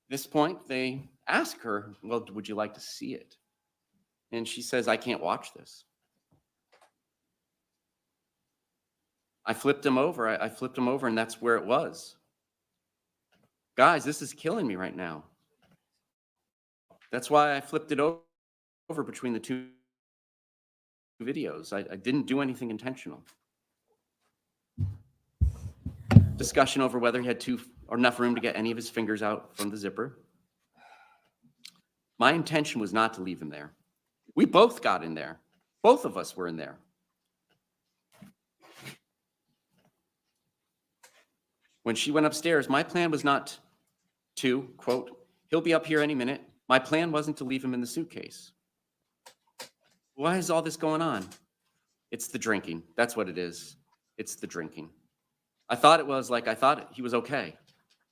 At this point, they ask her, well, would you like to see it? And she says, I can't watch this. I flipped him over. I flipped him over, and that's where it was. Guys, this is killing me right now. That's why I flipped it over between the 2 videos. I didn't do anything intentional. Discussion over whether he had enough room to get any of his fingers out from the zipper. My intention was not to leave him there. We both got in there. Both of us were in there. When she went upstairs, my plan was not to, quote, he'll be up here any minute. My plan wasn't to leave him in the suitcase. Why is all this going on? It's the drinking. That's what it is. It's the drinking. I thought he was okay.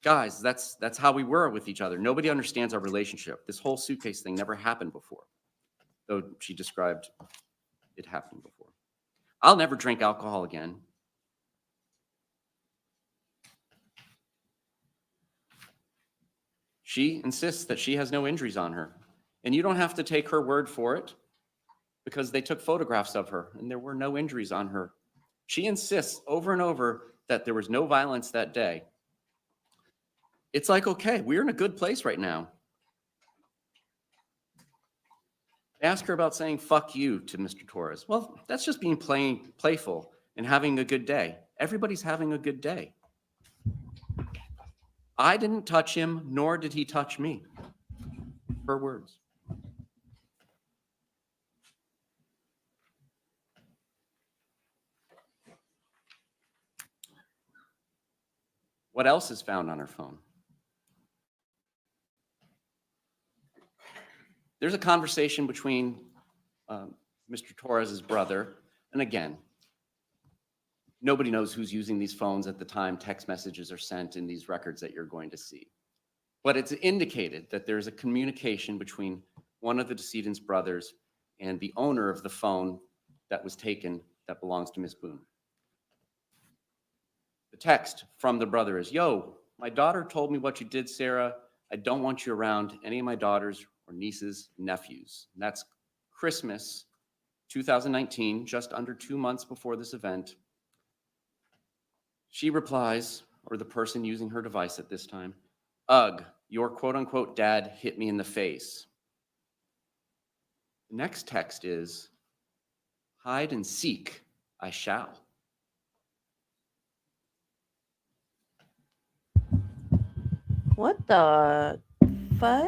Guys, that's how we were with each other. Nobody understands our relationship. This whole suitcase thing never happened before, though she described it happening before. I'll never drink alcohol again. She insists that she has no injuries on her, and you don't have to take her word for it because they took photographs of her and there were no injuries on her. She insists over and over that there was no violence that day. It's like, okay, we're in a good place right now. Ask her about saying fuck you to Mr. Torres. Well, that's just being playful and having a good day. Everybody's having a good day. I didn't touch him, nor did he touch me. Her words. What else is found on her phone? There's a conversation between Mr. Torres's brother, and again, nobody knows who's using these phones at the time text messages are sent in these records that you're going to see. But it's indicated that there's a communication between one of the decedent's brothers and the owner of the phone that was taken that belongs to Miss Boone. The text from the brother is, yo, my daughter told me what you did, Sarah. I don't want you around any of my daughters or nieces, nephews. And that's Christmas 2019, just under 2 months before this event. She replies, or the person using her device at this time, ugh, your quote unquote dad hit me in the face. The next text is, hide and seek, I shall. What the fuck?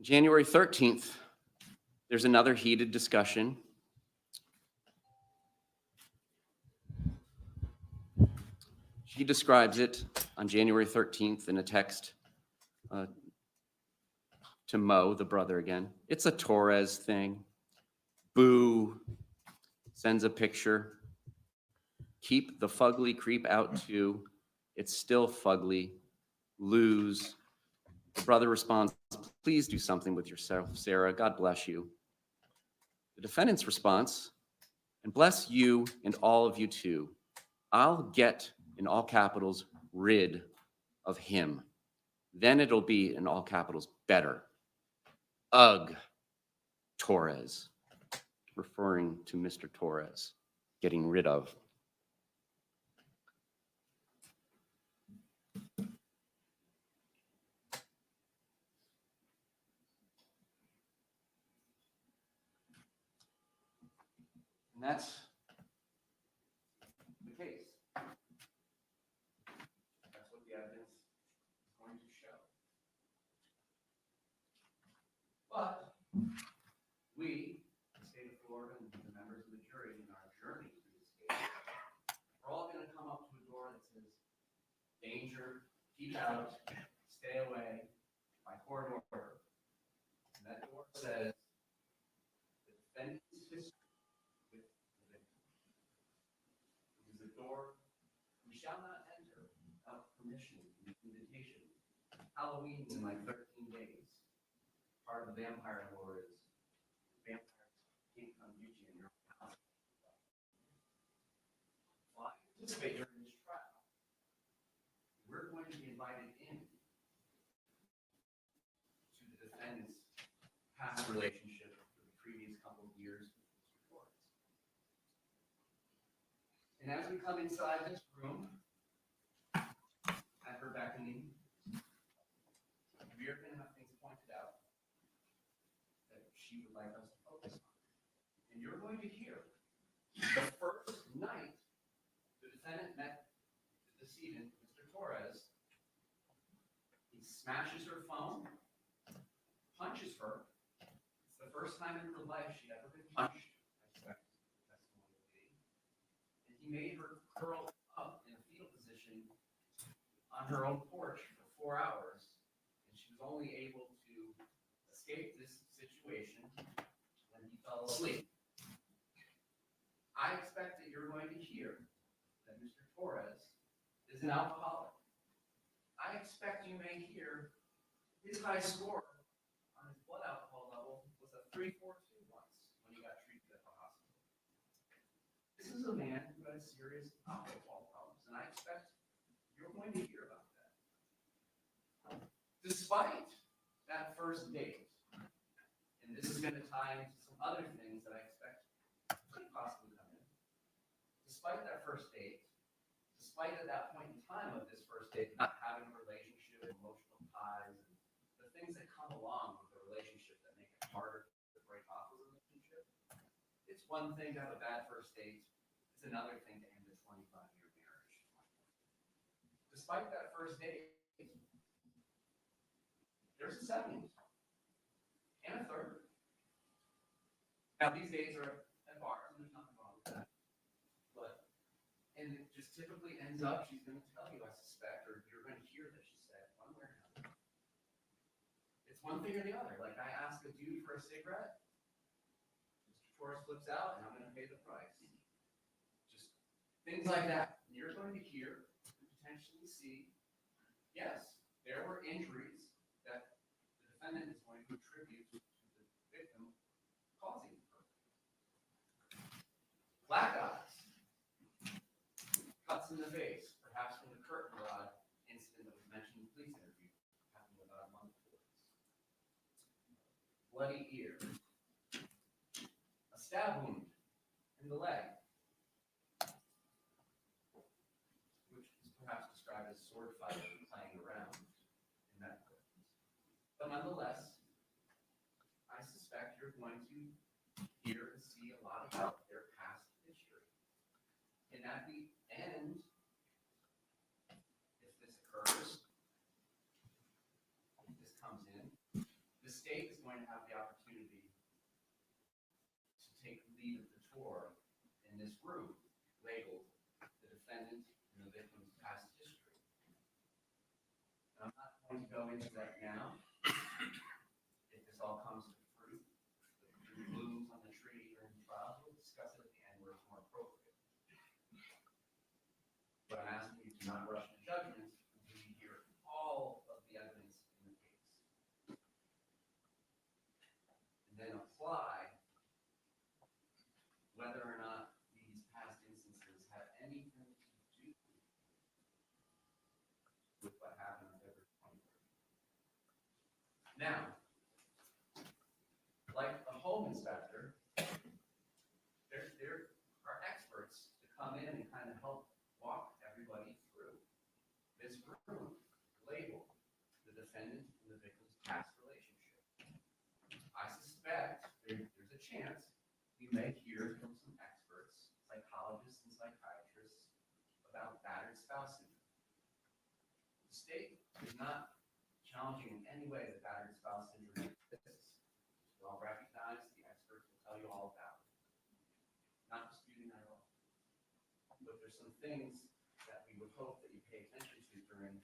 January 13th, there's another heated discussion. She describes it on January 13th in a text to Mo, the brother again. It's a Torres thing. Boo sends a picture. Keep the fugly creep out too. It's still fugly. Lose. The brother responds, please do something with yourself, Sarah. God bless you. The defendant's response, and bless you and all of you too. I'll get, in all capitals, rid of him. Then it'll be, in all capitals, better. Ugh, Torres, referring to Mr. Torres, getting rid of. And that's the case. That's what the evidence is going to show. But we, the state of Florida, and the members of the jury in our journey through this case, we're all going to come up to a door that says, danger, keep out, stay away, by court order. And that door says, the defendant's history with the victim. It is a door we shall not enter without permission and invitation. Halloween in like 13 days. Part of the vampire lore is vampires can't come get you in your house. Well, I participate during this trial. We're going to be invited in to the defendant's past relationship for the previous couple of years with Mr. Torres. And as we come inside this room, at her beckoning, we are going to have things pointed out that she would like us to focus on. And you're going to hear the first night the defendant met the decedent, Mr. Torres, he smashes her phone, punches her. It's the first time in her life she'd ever been punched, I expect the testimony to be. And he made her curl up in a fetal position on her own porch for 4 hours, and she was only able to escape this situation when he fell asleep. I expect that you're going to hear that Mr. Torres is an alcoholic. I expect you may hear his high score on his blood alcohol level was a 342 once when he got treated at the hospital. This is a man who had serious alcohol problems, and I expect you're going to hear about that. Despite that first date, and this is going to tie into some other things that I expect could possibly come in. Despite that first date, despite at that point in time of this first date not having a relationship, emotional ties, and the things that come along with a relationship that make it harder to break off a relationship, it's one thing to have a bad first date. It's another thing to end a 25-year marriage. Despite that first date, there's a second and a third. Now, these dates are at bars, and there's nothing wrong with that. And it just typically ends up, she's going to tell you, I suspect, or you're going to hear that she said, one way or another. It's one thing or the other. Like, I ask a dude for a cigarette, Mr. Torres flips out, and I'm going to pay the price. Just things like that. And you're going to hear and potentially see, yes, there were injuries that the defendant is going to attribute to the victim causing her. Black eyes. Cuts in the face, perhaps from the curtain rod incident that was mentioned in the police interview, happened about a month before this. Bloody ear. A stab wound in the leg, which is perhaps described as sword fighting, playing around in medical evidence. But nonetheless, I suspect you're going to hear and see a lot about their past history. And at the end, if this occurs, if this comes in, the state is going to have the opportunity to take the lead of the tour in this room labeled the defendant and the victim's past history. And I'm not going to go into that now. If this all comes to fruit, the blooms on the tree during Now, like a home inspector, there are experts to come in and kind of help walk everybody through this room labeled the defendant and the victim's past relationship. I suspect there's a chance we may hear from some experts, psychologists and psychiatrists, about battered spouse syndrome. The state is not challenging in any way that battered spouse syndrome exists. It's well recognized, the experts will tell you all about it. Not disputing that at all. But there's some things that we would hope that you pay attention to during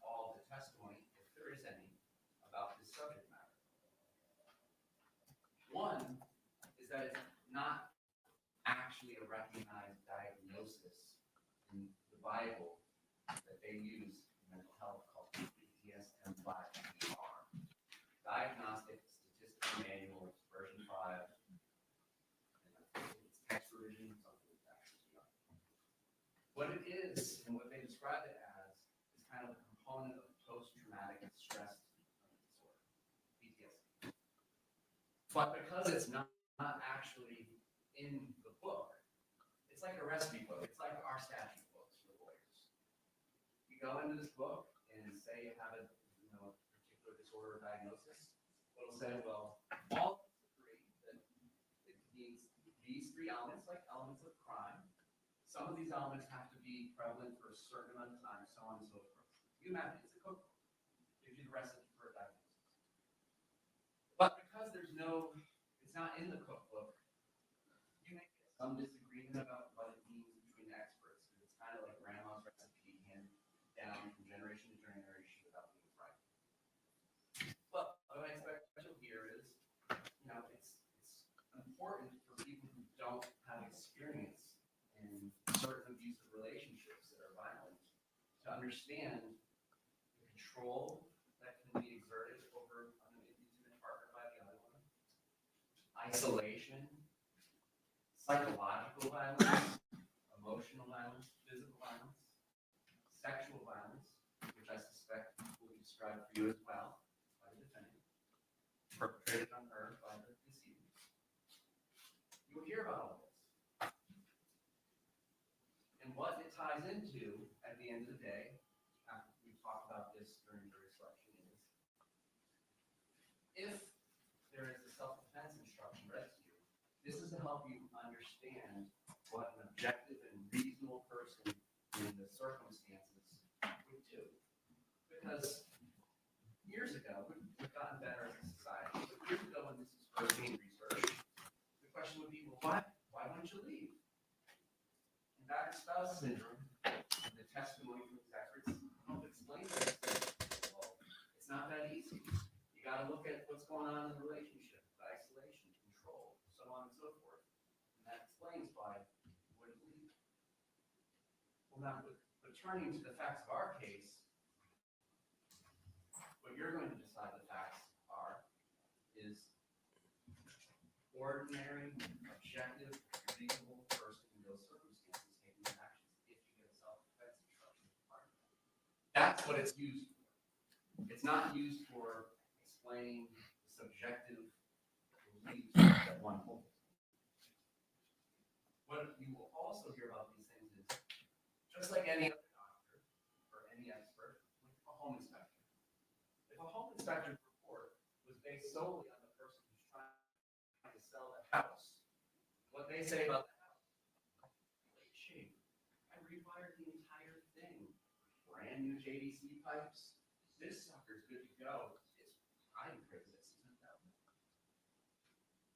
all the testimony, if there is any, about this subject matter. One is that it's not actually a recognized diagnosis in the Bible that they use in mental health called DSM-5-ER. Diagnostic Statistical Manual, version 5. And I think it's text revision, something like that. What it is, and what they describe it as, is kind of a component of post-traumatic stress disorder, PTSD. But because it's not actually in the book, it's like a recipe book. It's like our statute books for lawyers. You go into this book and say you have a particular disorder or diagnosis. It'll say, well, all of us agree that it needs these three elements, like elements of crime. Some of these elements have to be prevalent for a certain amount of time, so on and so forth. You imagine it's a cookbook. Gives you the recipe for a diagnosis. But because it's not in the cookbook, you may get some disagreement about what it means between the experts, because it's kind of like grandma's recipe handed down from generation to generation without being right. But what I expect you'll hear is, it's important for people who don't have experience in certain abusive relationships that are violent to understand the control that can be exerted over an intimate partner by the other one, isolation, psychological violence, emotional violence, physical violence, sexual violence, which I suspect will be described for you as well by the defendant, perpetrated on her by the decedent. You'll hear about all this. And what it ties into at the end of the day, after we've talked about this during jury selection, is if there is a self-defense instruction read to you, this is to help you understand what an objective and reasonable person in the circumstances would do. Because years ago, we've gotten better as a society, but years ago when this was first being researched, the question would be, well, why wouldn't you leave? In battered spouse syndrome, the testimony from these experts help explain that. Well, it's not that easy. You got to look at what's going on in the relationship, the isolation, control, so on and so forth. And that explains why you wouldn't leave. Well, now, but turning to the facts of our case, what you're going to decide the facts are is ordinary, objective, reasonable person in those circumstances taking the actions if you get a self-defense instruction. That's what it's used for. It's not used for explaining the subjective beliefs that one holds. What you will also hear about these things is, just like any other doctor or any expert, like a home inspector. If a home inspector's report was based solely on the person who's trying to sell the house, what they say about the house, great shape. I rewired the entire thing. Brand new JVC pipes. This sucker's good to go. I'm crazy.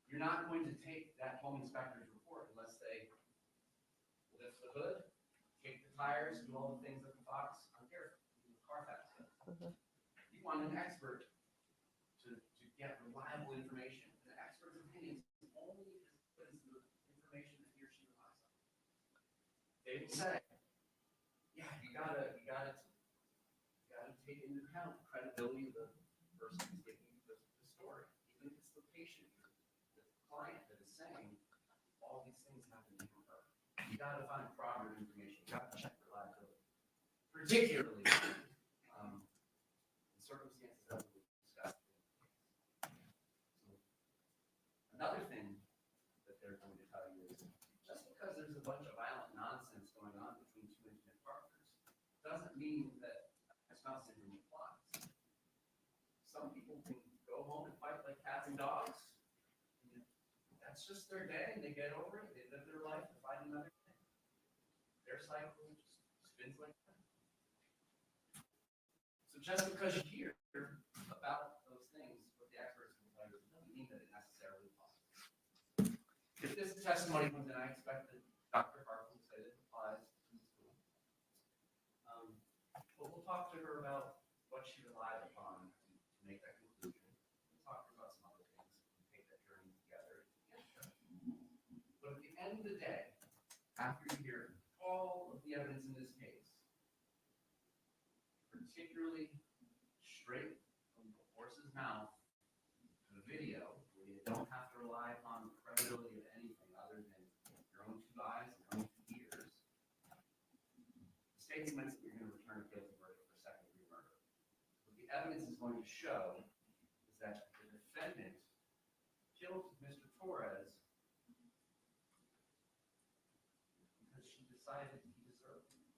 You're not going to take that home inspector's report unless they lift the hood, kick the tires, do all the things that the Fox on Carfax does. You want an expert to get reliable information. An expert's opinion is only as good as the information that he or she relies on. They will say, yeah, you gotta take into account the credibility of the person who's giving you the story. Even if it's the patient, the client that is saying all these things happen to her. You gotta find proper information. You gotta check reliability. Particularly in circumstances that we discussed in mean that spouse syndrome applies. Some people can go home and fight like cats and dogs. That's just their day, and they get over it. They live their life and find another day. Their cycle just spins like that. So just because you hear about those things, what the experts will tell you, doesn't mean that it necessarily applies. If this testimony comes in, I expect that Dr. Harper will say that it applies to the school. But we'll talk to her about what she relied upon to make that conclusion. We'll talk to her about some other things and take that journey together. But at the end of the day, after you hear all of the evidence in this case, particularly straight from the horse's mouth to the video, where you don't have to rely upon the credibility of anything other than your own two eyes and your own two ears, the state admits that you're going to return a guilty verdict for second-degree murder. What the evidence is going to show is that the defendant killed Mr. Torres because she decided he deserved it.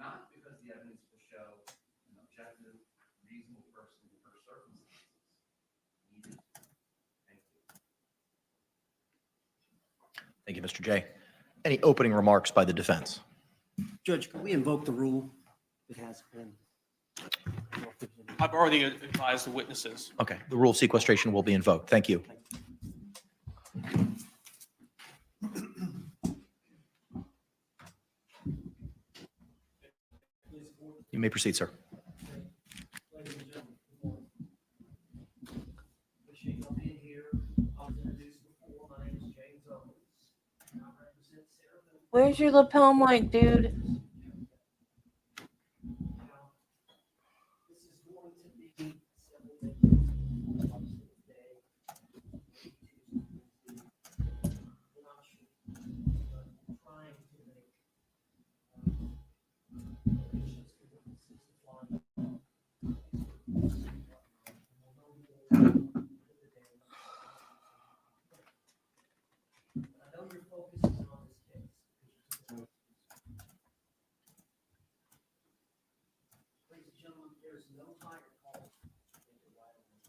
Not because the evidence will show an objective, reasonable person in her circumstances needed. Thank you. Thank you, Mr. J. Any opening remarks by the defense? Judge, can we invoke the rule that has been? I've already advised the witnesses. Okay, the rule of sequestration will be invoked. Thank you. You may proceed, sir. Ladies and gentlemen, good morning. Appreciate y'all being here. I was introduced before. My name is James Owens. And I represent Sarah Boone. Where's your lapel mic, dude? Now, this is going to be several days. Day, Tuesday, we're not sure. But we're trying to make arrangements for witnesses to fly. I know your focus is on this case. Ladies and gentlemen, there is no higher call than the right of way.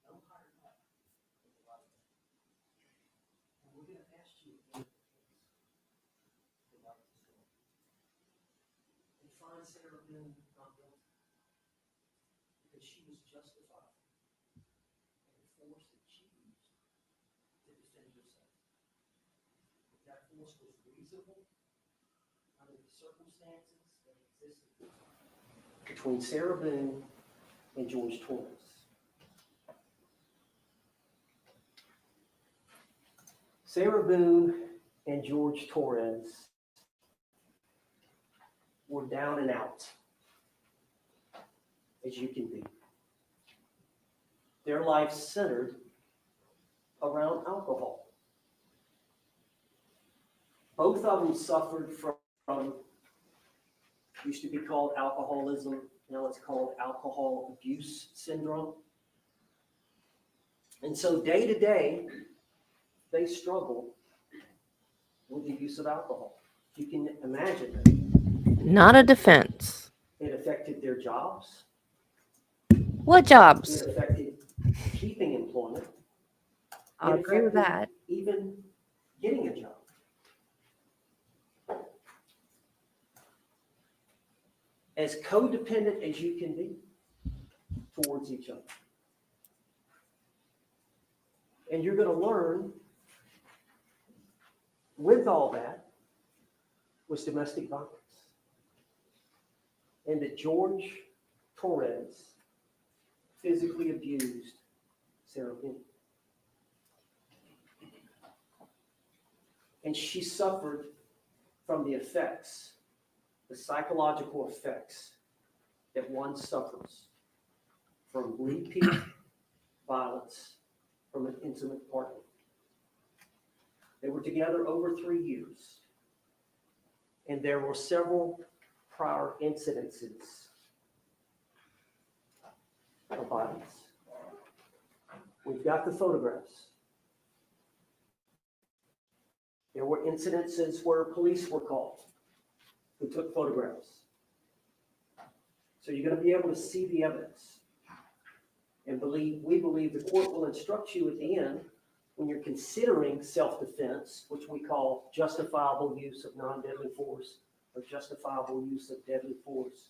No higher call than the right of way. And we're going to ask you again, the right to story. And find Sarah Boone not guilty. Because she was justified in the force that she used to defend herself. That force was reasonable under the circumstances that existed between Sarah Boone and George Torres. Sarah Boone and George Torres were down and out, as you can be. Their life centered around alcohol. Both of them suffered from used to be called alcoholism, now it's called alcohol abuse syndrome. And so day to day, they struggle with the use of alcohol. You can imagine that. Not a defense. It affected their jobs. What jobs? It affected keeping employment. I'll It agree with affected that. Even getting a job. As codependent as you can be towards each other. And you're going to learn with all that was domestic violence. And that George Torres physically abused Sarah Boone. And she suffered from the effects, the psychological effects that one suffers from repeat violence from an intimate partner. They were together over 3 years, and there were several prior incidences of violence. We've got the photographs. There were incidences where police were called. who took photographs. So you're going to be able to see the evidence. And we believe the court will instruct you at the end when you're considering self-defense, which we call justifiable use of non-deadly force or justifiable use of deadly force,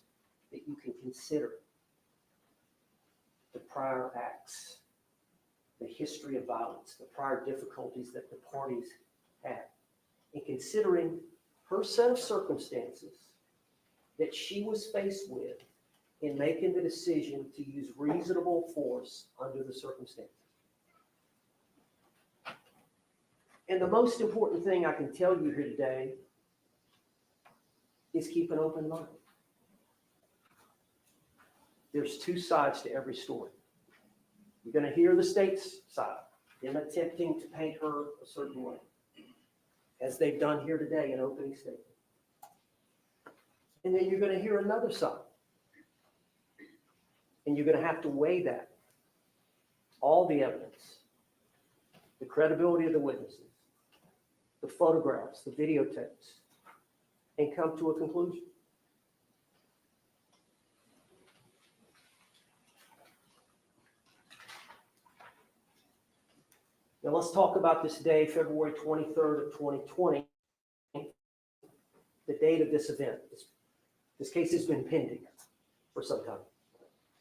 that you can consider the prior acts, the history of violence, the prior difficulties that the parties had. In considering her set of circumstances that she was faced with in making the decision to use reasonable force under the circumstances. And the most important thing I can tell you here today is keep an open mind. There's two sides to every story. You're going to hear the state's side, them attempting to paint her a certain way, as they've done here today in opening statement. And then you're going to hear another side. And you're going to have to weigh that, all the evidence, the credibility of the witnesses, the photographs, the videotapes, and come to a conclusion. Now let's talk about this day, February 23rd of 2020, the date of this event. This case has been pending for some time.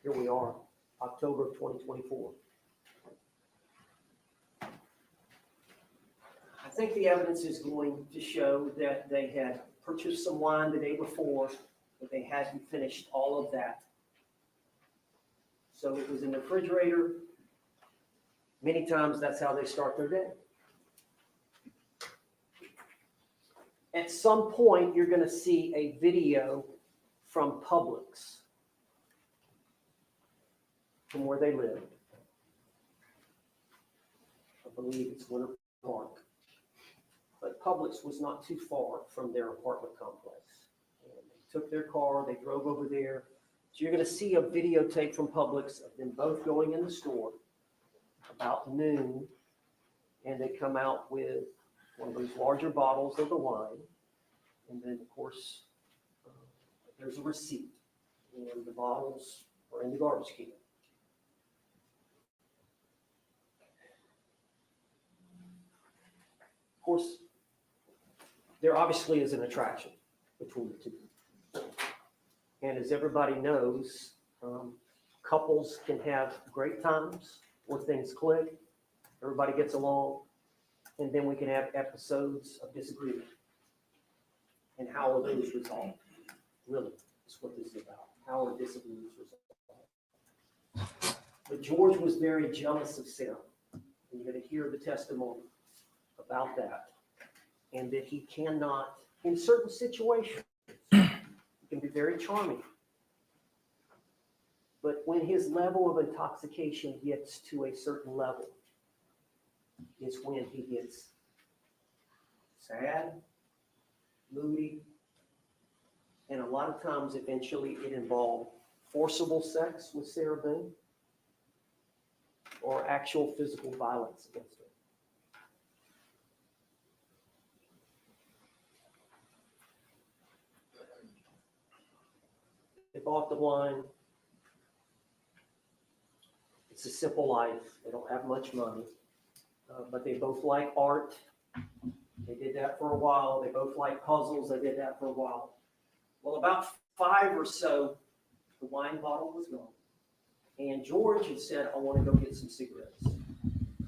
Here we are, October of 2024. I think the evidence is going to show that they had purchased some wine the day before, but they hadn't finished all of that. So it was in the refrigerator. Many times that's how they start their day. At some point, you're going to see a video from Publix, from where they lived. I believe it's Winter Park. But Publix was not too far from their apartment complex. And they took their car, they drove over there. So you're going to see a videotape from Publix of them both going in the store about noon, and they come out with one of those larger bottles of the wine. And then, of course, there's a receipt, and the bottles are in the garbage can. Of course, there obviously is an attraction between the two. And as everybody knows, couples can have great times where things click, everybody gets along, and then we can have episodes of disagreement. And how are those resolved? Really, that's what this is about. How are disagreements resolved? But George was very jealous of Sarah. And you're going to hear the testimony about that. And that he cannot, in certain situations, he can be very charming. But when his level of intoxication gets to a certain level, is when he gets sad, moody, and a lot of times eventually it involved forcible sex with Sarah Boone or actual physical violence against her. They bought the wine. It's a simple life. They don't have much money, but they both like art. They did that for a while. They both like puzzles. They did that for a while. Well, about 5 or so, the wine bottle was gone. And George had said, I want to go get some cigarettes.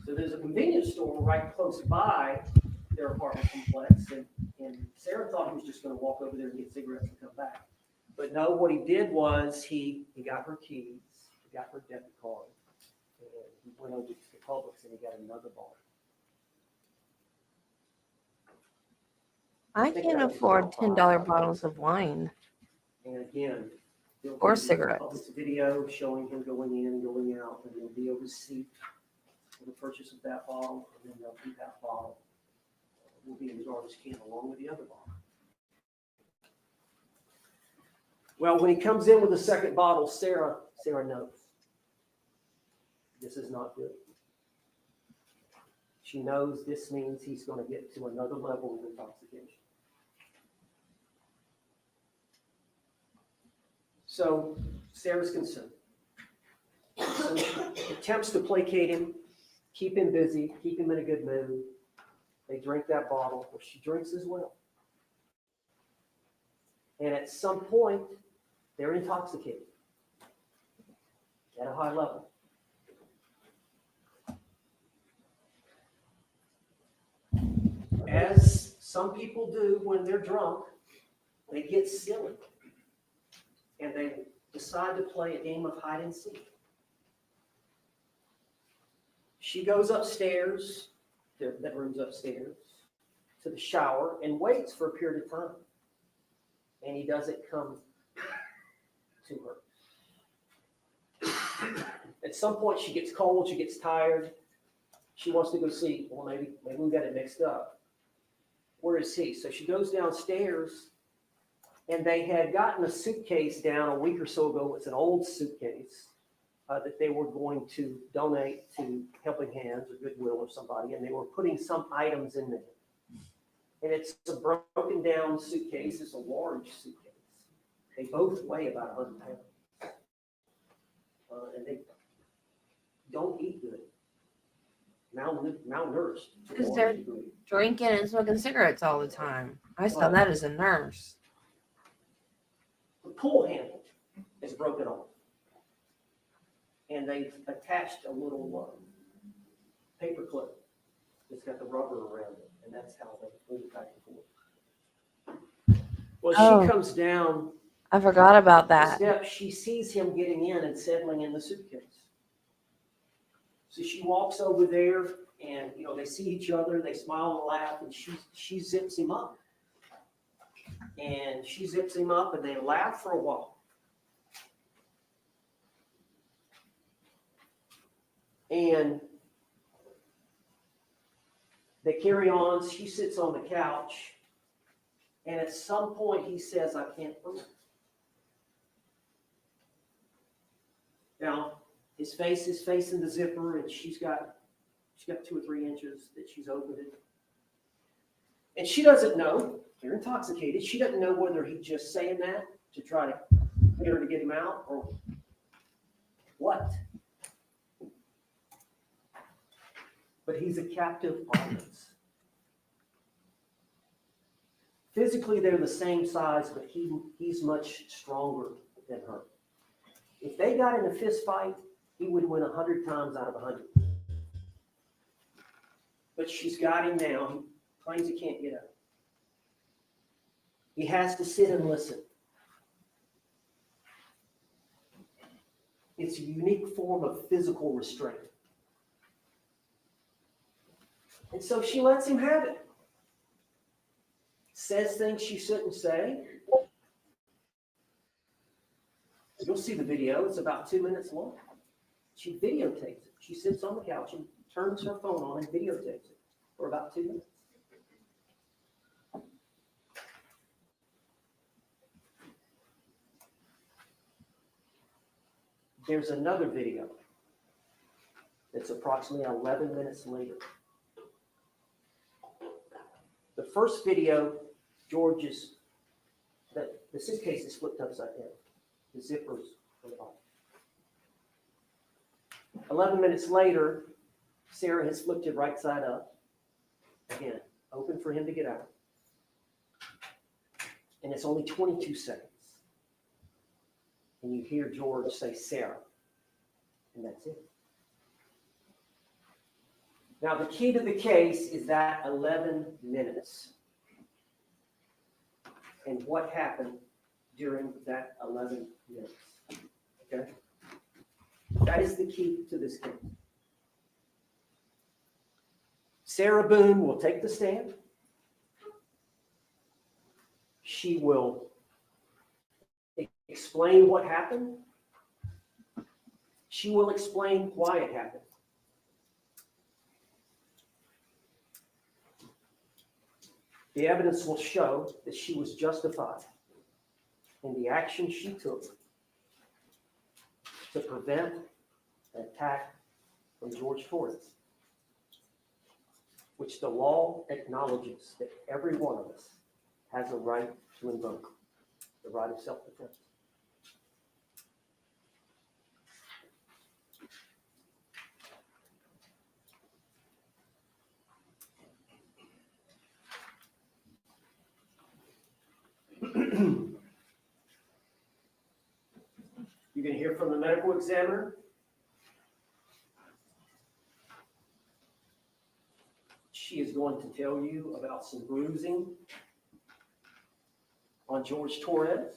So there's a convenience store right close by their apartment complex. And Sarah thought he was just going to walk over there and get cigarettes and come back. But no, what he did was he got her keys, he got her debit card, and he went over to Publix and he got another bottle. I think can't that was afford about $10 $5. bottles of wine And again, there'll or be cigarettes. Publix video showing him going in, going out, and there'll be a receipt for the purchase of that bottle, and then there'll be that bottle will be in the garbage can along with the other bottle. Well, when he comes in with the second bottle, Sarah knows this is not good. She knows this means he's going to get to another level of intoxication. So Sarah's concerned. So she attempts to placate him, keep him busy, keep him in a good mood. They drink that bottle, or she drinks as well. And at some point, they're intoxicated at a high level. As some people do when they're drunk, they get silly. And they decide to play a game of hide and seek. She goes upstairs, their bedroom's upstairs, to the shower and waits for a period of time. And he doesn't come to her. At some point, she gets cold, she gets tired. She wants to go see, well, maybe we got it mixed up. Where is he? So she goes downstairs, and they had gotten a suitcase down a week or so ago. It's an old suitcase that they were going to donate to Helping Hands or Goodwill or somebody, and they were putting some items in there. And it's a broken down suitcase. It's a large suitcase. They both weigh about 100 pounds. And they don't eat good. Malnourished. to a Because large they're degree. drinking and smoking cigarettes all the time. I saw that as a nurse. The pull handle is broken off. And they've attached a little paper clip that's got the rubber around it. And that's how they move it back and forth. Well, Oh. she comes down I forgot about the that. steps. She sees him getting in and settling in the suitcase. So she walks over there and, they see each other. They smile and laugh, and she zips him up. And she zips him up, and they laugh for a while. And they carry on. She sits on the couch. And at some point, he says, I can't breathe. Now, his face is facing the zipper, and she's got 2 or 3 inches that she's opened it. And she doesn't know. They're intoxicated. She doesn't know whether he's just saying that to try to get her to get him out or what. But he's a captive audience. Physically, they're the same size, but he's much stronger than her. If they got in a fist fight, he would win 100 times out of 100. But she's got him now. He claims he can't get up. He has to sit and listen. It's a unique form of physical restraint. And so she lets him have it. Says things she shouldn't say. You'll see the video. It's about 2 minutes long. She videotapes it. She sits on the couch and turns her phone on and videotapes it for about 2 minutes. There's another video that's approximately 11 minutes later. The first video, the suitcase is flipped upside down. The zipper's on the bottom. 11 minutes later, Sarah has flipped it right side up. Again, open for him to get out. And it's only 22 seconds. And you hear George say, Sarah. And that's it. Now, the key to the case is that 11 minutes. And what happened during that 11 minutes. Okay? That is the key to this case. Sarah Boone will take the stand. She will explain what happened. She will explain why it happened. The evidence will show that she was justified in the action she took to prevent an attack from Jorge Torres, which the law acknowledges that every one of us has a right to invoke, the right of self-defense. You're gonna hear from the medical examiner. She is going to tell you about some bruising on Jorge Torres.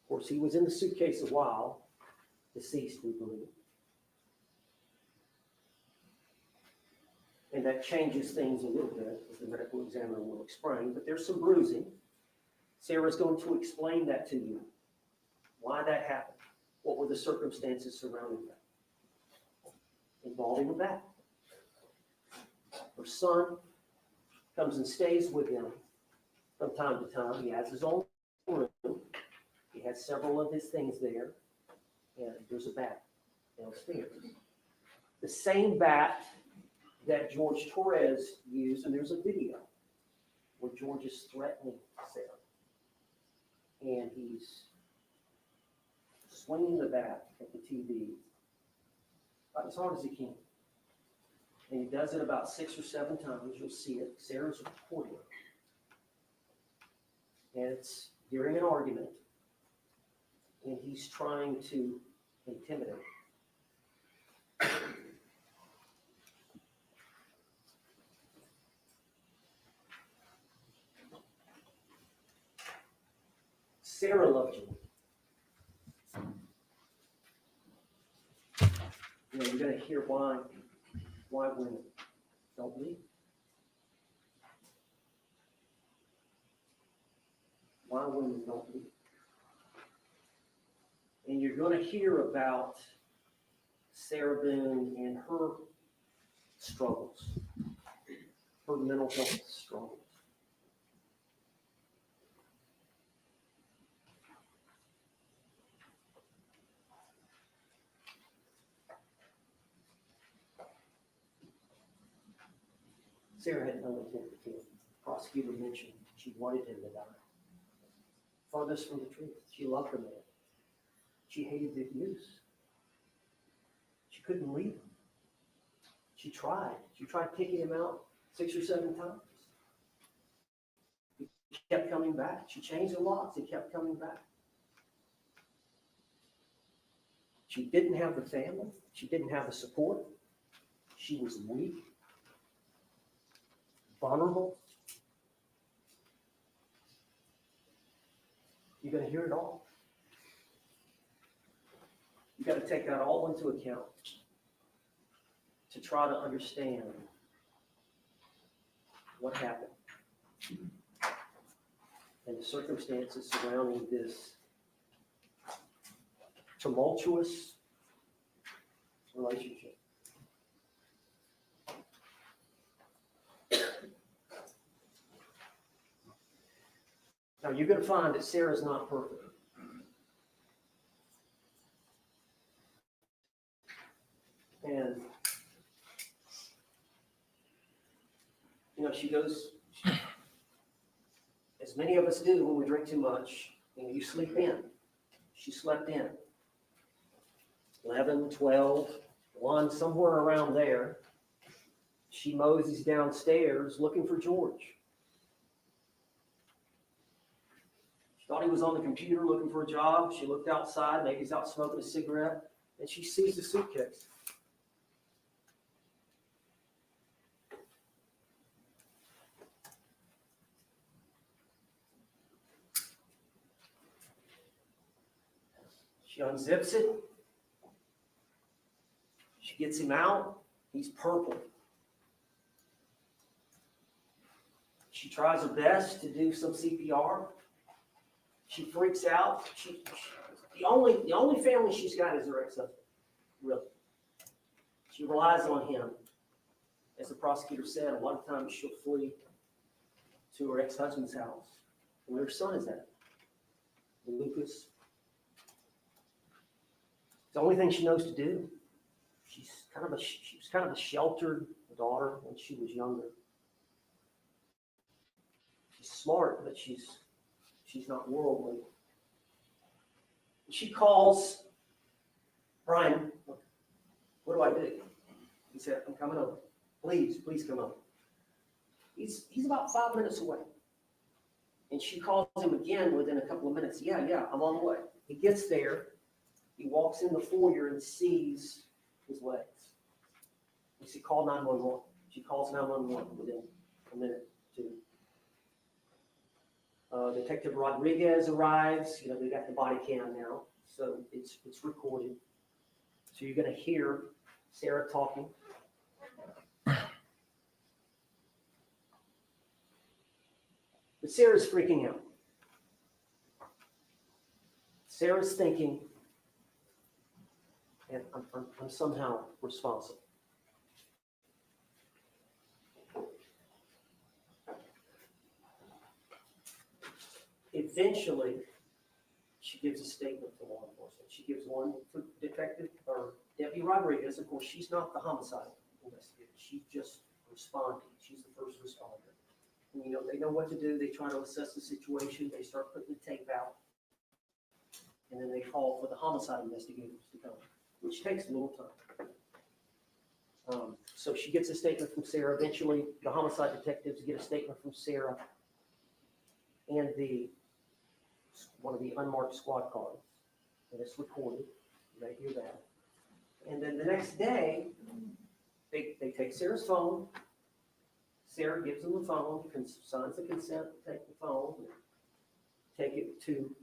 Of course, he was in the suitcase a while, deceased, we believe. And that changes things a little bit, as the medical examiner will explain, but there's some bruising. Sarah's going to explain that to you, why that happened, what were the circumstances surrounding that, involving the bat. Her son comes and stays with him from time to time. He has his own room. He has several of his things there, and there's a bat downstairs. The same bat that Jorge Torres used, and there's a video where George is threatening Sarah. And he's swinging the bat at the TV about as hard as he can. And he does it about 6 or 7 times. You'll see it. Sarah's recording it. And it's during an argument. And he's trying to intimidate. Sarah loved you. You know, you're going to hear why women don't leave. Why women don't leave. And you're going to hear about Sarah Boone and her struggles, her mental health struggles. Sarah had no intent to kill him. The prosecutor mentioned she wanted him to die. Farthest from the truth. She loved the man. She hated the abuse. She couldn't leave him. She tried. She tried kicking him out 6 or 7 times. He kept coming back. She changed the locks. He kept coming back. She didn't have the family. She didn't have the support. She was weak, vulnerable. You're going to hear it all. You've got to take that all into account to try to understand what happened and the circumstances surrounding this tumultuous relationship. Now, you're going to find that Sarah's not perfect. And, you know, she goes, as many of us do when we drink too much, you know, you sleep in. She slept in. 11, 12, 1, somewhere around there. She moseys downstairs looking for George. Thought he was on the computer looking for a job. She looked outside, maybe he's out smoking a cigarette, and she sees the suitcase. She unzips it. She gets him out. He's purple. She tries her best to do some CPR. She freaks out. The only family she's got is her ex-husband, really. She relies on him. As the prosecutor said, a lot of times she'll flee to her ex-husband's house, where her son is at, Lucas. It's the only thing she knows to do. She was kind of a sheltered daughter when she was younger. She's smart, but she's not worldly. She calls Brian. What do I do? He said, I'm coming over. Please come over. He's about 5 minutes away. And she calls him again within a couple of minutes. Yeah, I'm on the way. He gets there. He walks in the foyer and sees his legs. He said, call 911. She calls 911 within a minute or two. Detective Rodriguez arrives. They got the body cam now, so it's recorded. So you're going to hear Sarah talking. But Sarah's freaking out. Sarah's thinking, and I'm somehow responsible. Eventually, she gives a statement to law enforcement. She gives one for Detective or Deputy Rodriguez. Of course, she's not the homicide investigator. She's just responding. She's the first responder. And, they know what to do. They try to assess the situation. They start putting the tape out. And then they call for the homicide investigators to come, which takes a little time. So she gets a statement from Sarah. Eventually, the homicide detectives get a statement from Sarah and one of the unmarked squad cars. And it's recorded. They hear that. And then the next day, they take Sarah's phone. Sarah gives them the phone, signs the consent, take the phone, take it to,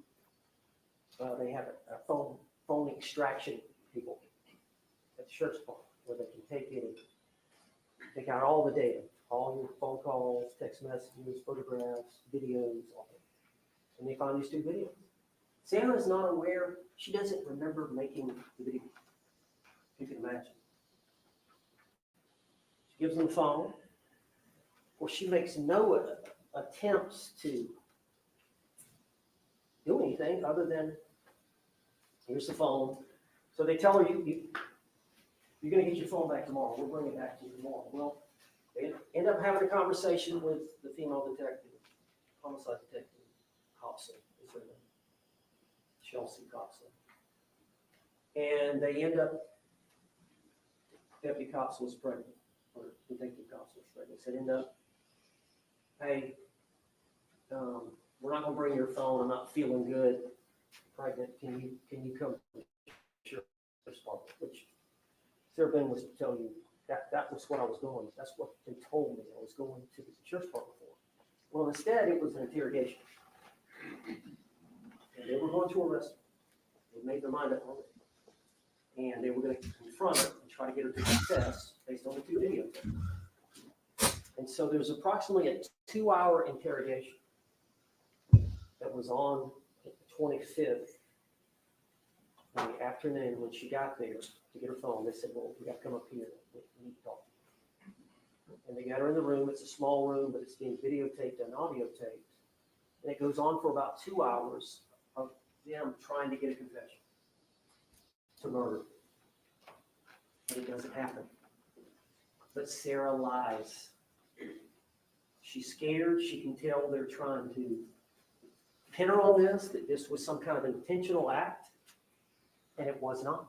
they have a phone extraction people at the sheriff's department where they can take it and take out all the data, all your phone calls, text messages, photographs, videos, all that. And they find these two videos. Sarah's not aware, she doesn't remember making the video. You can imagine. She gives them the phone. Well, she makes no attempts to do anything other than, here's the phone. So they tell her, you're going to get your phone back tomorrow. We'll bring it back to you tomorrow. Well, they end up having a conversation with the female detective, homicide detective, Hobson is her name, Chelsea Hobson. And they end up, Deputy Hobson was pregnant, or Detective Hobson was pregnant. They said, end up, hey, we're not going to bring your phone. I'm not feeling good. Pregnant. Can you come to the sheriff's department? Which Sarah Boone was to tell you that was what I was going. That's what they told me I was going to the sheriff's department for. Well, instead, it was an interrogation. And they were going to arrest her. They made their mind up on it. And they were going to confront her and try to get her to confess based on the two videos. And so there was approximately a 2-hour interrogation that was on the 25th in the afternoon. When she got there to get her phone, they said, well, we got to come up here. We need to talk. And they got her in the room. It's a small room, but it's being videotaped and audio taped. And it goes on for about 2 hours of them trying to get a confession to murder. And it doesn't happen. But Sarah lies. She's scared. She can tell they're trying to pin her on this, that this was some kind of intentional act, and it was not.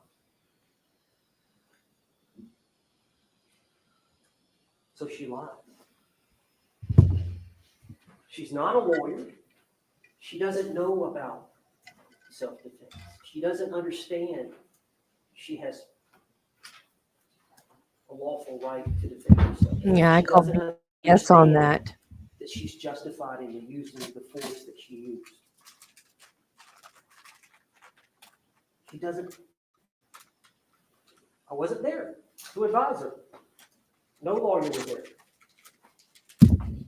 So she lies. She's not a lawyer. She doesn't know about self-defense. She doesn't understand she has a lawful right to defend herself. Yeah, I She call doesn't yes on understand that. that she's justified in using the force that she used. She doesn't. I wasn't there to advise her. No lawyer was there.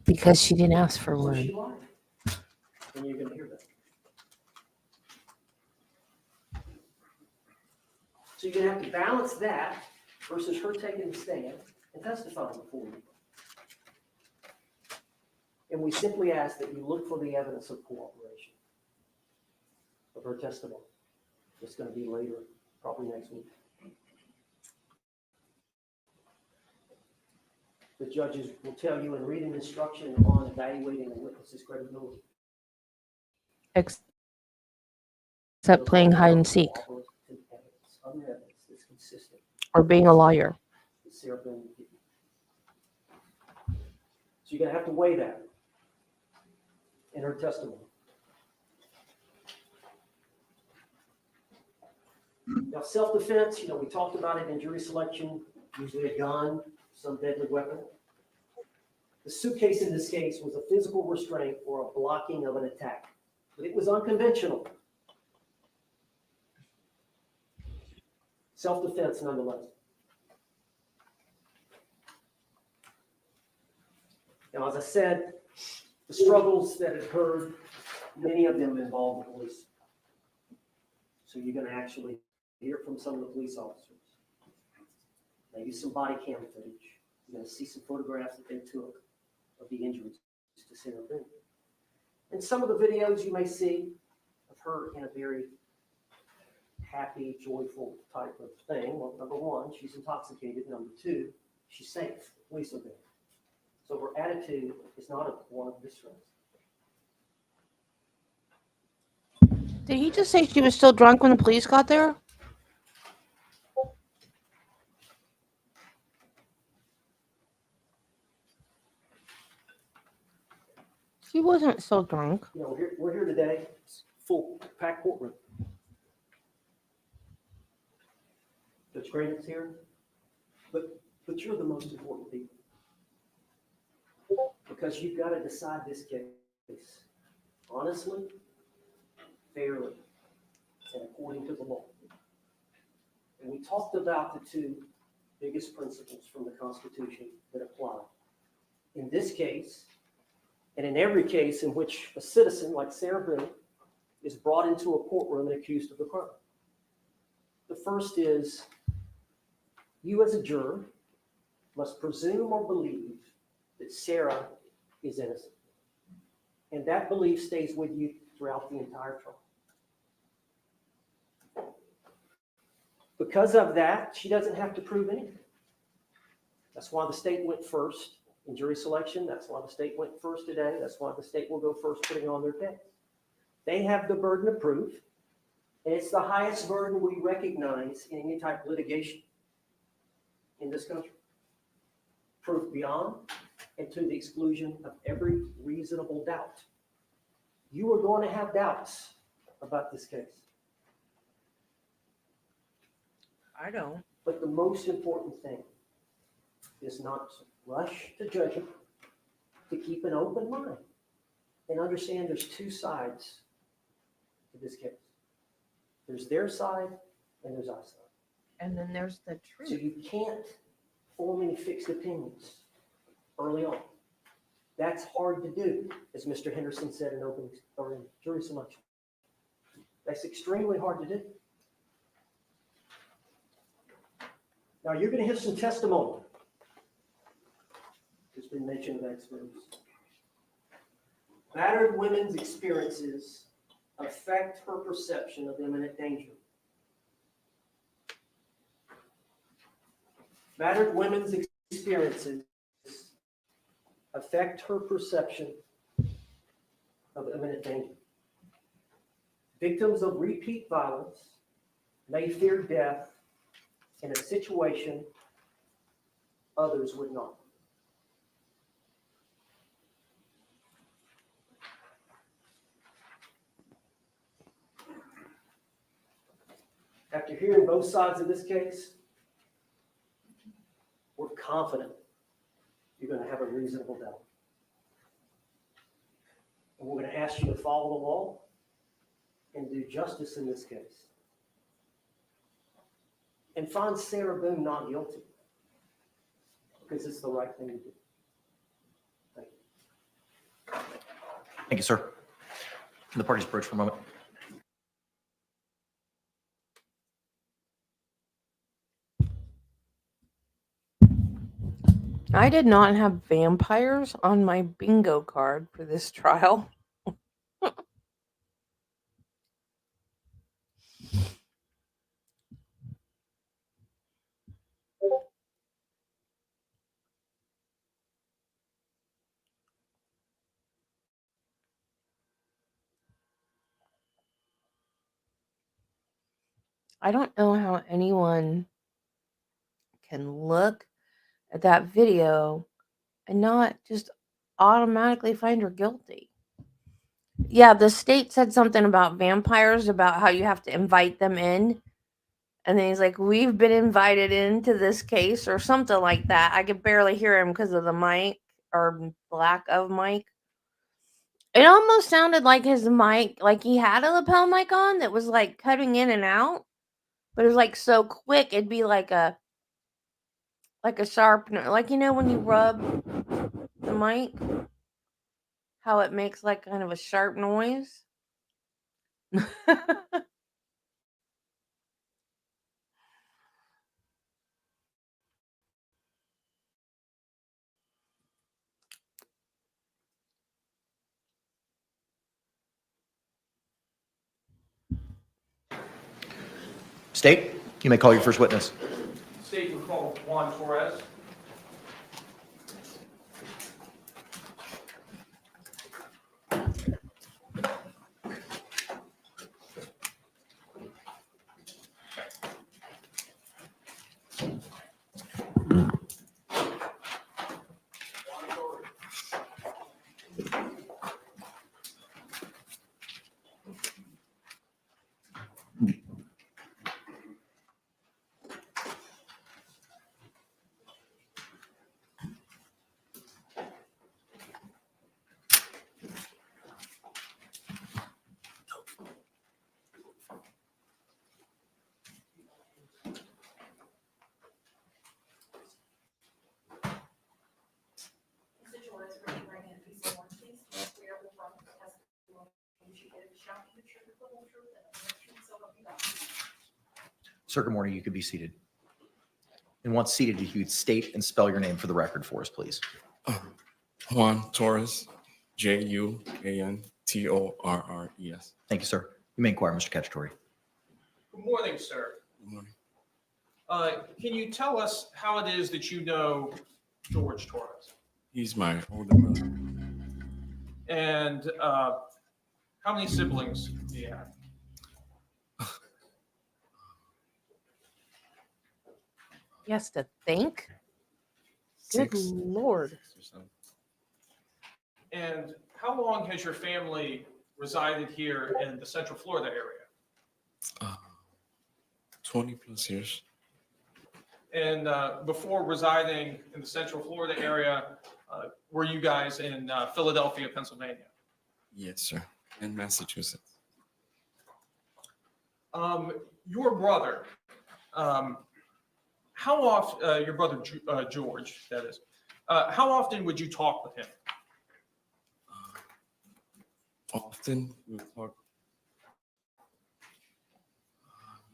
Because she didn't ask for So one. she lied. And you're going to hear that. So you're going to have to balance that versus her taking the stand and testifying before you. And we simply ask that you look for the evidence of cooperation of her testimony. It's going to be later, probably next week. The judges will tell you in reading instruction on evaluating a witness's credibility. Except playing hide and seek Other evidence that's consistent. or being a lawyer. So you're going to have to weigh that. in her testimony. Now, self-defense, we talked about it in jury selection, usually a gun, some deadly weapon. The suitcase in this case was a physical restraint or a blocking of an attack, but it was unconventional. Self-defense nonetheless. Now, as I said, the struggles that occurred, many of them involve the police. So you're going to actually hear from some of the police officers. Maybe some body cam footage. You're going to see some photographs that they took of the injuries to Sarah Boone. And some of the videos you may see of her in a very happy, joyful type of thing. Well, number one, she's intoxicated. Number two, she's safe. The police are there. So her attitude is not one of distress. Did he just say she was still drunk when the police got there? She wasn't so drunk. We're here today, it's full, packed courtroom. Judge Grant's here, but you're the most important people. Because you've got to decide this case honestly, fairly, and according to the law. And we talked about the two biggest principles from the Constitution that apply. In this case, and in every case in which a citizen like Sarah Boone is brought into a courtroom and accused of a crime. The first is, you as a juror must presume or believe that Sarah is innocent. And that belief stays with you throughout the entire trial. Because of that, she doesn't have to prove anything. That's why the state went first in jury selection. That's why the state went first today. That's why the state will go first putting on their case. They have the burden of proof, and it's the highest burden we recognize in any type of litigation in this country. Proof beyond and to the exclusion of every reasonable doubt. You are going to have doubts about this case. I don't. But the most important thing is not to rush to judgment, to keep an open mind and understand there's two sides to this case. There's their side and there's our side. And then there's the So truth. you can't form any fixed opinions early on. That's hard to do, as Mr. Henderson said in jury selection. That's extremely hard to do. Now you're going to hear some testimony. There's been mention of experts. Battered women's experiences affect her perception of imminent danger. Battered women's experiences affect her perception of imminent danger. Victims of repeat violence may fear death in a situation others would not. After hearing both sides of this case, we're confident you're going to have a reasonable doubt. And we're going to ask you to follow the law and do justice in this case. And find Sarah Boone not guilty. Because it's the right thing to do. Thank you. Thank you, sir. Can the parties approach for a moment? I did not have vampires on my bingo card for this trial. I don't know how anyone can look at that video and not just automatically find her guilty. Yeah, the state said something about vampires, about how you have to invite them in. And then he's like, "We've been invited into this case," or something like that. I could barely hear him because of the mic or lack of mic. It almost sounded like his mic, like he had a lapel mic on that was like cutting in and out, but it was like so quick. It'd be like a sharpener, like when you rub the mic, how it makes like kind of a sharp noise. State, you may call your first witness. State will call Juan Torres. Sir, good morning. You could be seated. And once seated, if you'd state and spell your name for the record for us, please. Juan Torres, Juantorres. Thank you, sir. You may inquire, Mr. Cacciatore. Good morning, sir. Good morning. Can you tell us how it is that you know George Torres? He's my older brother. And how many siblings do you have? He has to think. Good Six. Lord. And how long has your family resided here in the Central Florida area? 20 plus years. And before residing in the Central Florida area, were you guys in Philadelphia, Pennsylvania? Yes, sir. In Massachusetts. Your brother, how often, your brother George, that is, how often would you talk with him? Often we talk,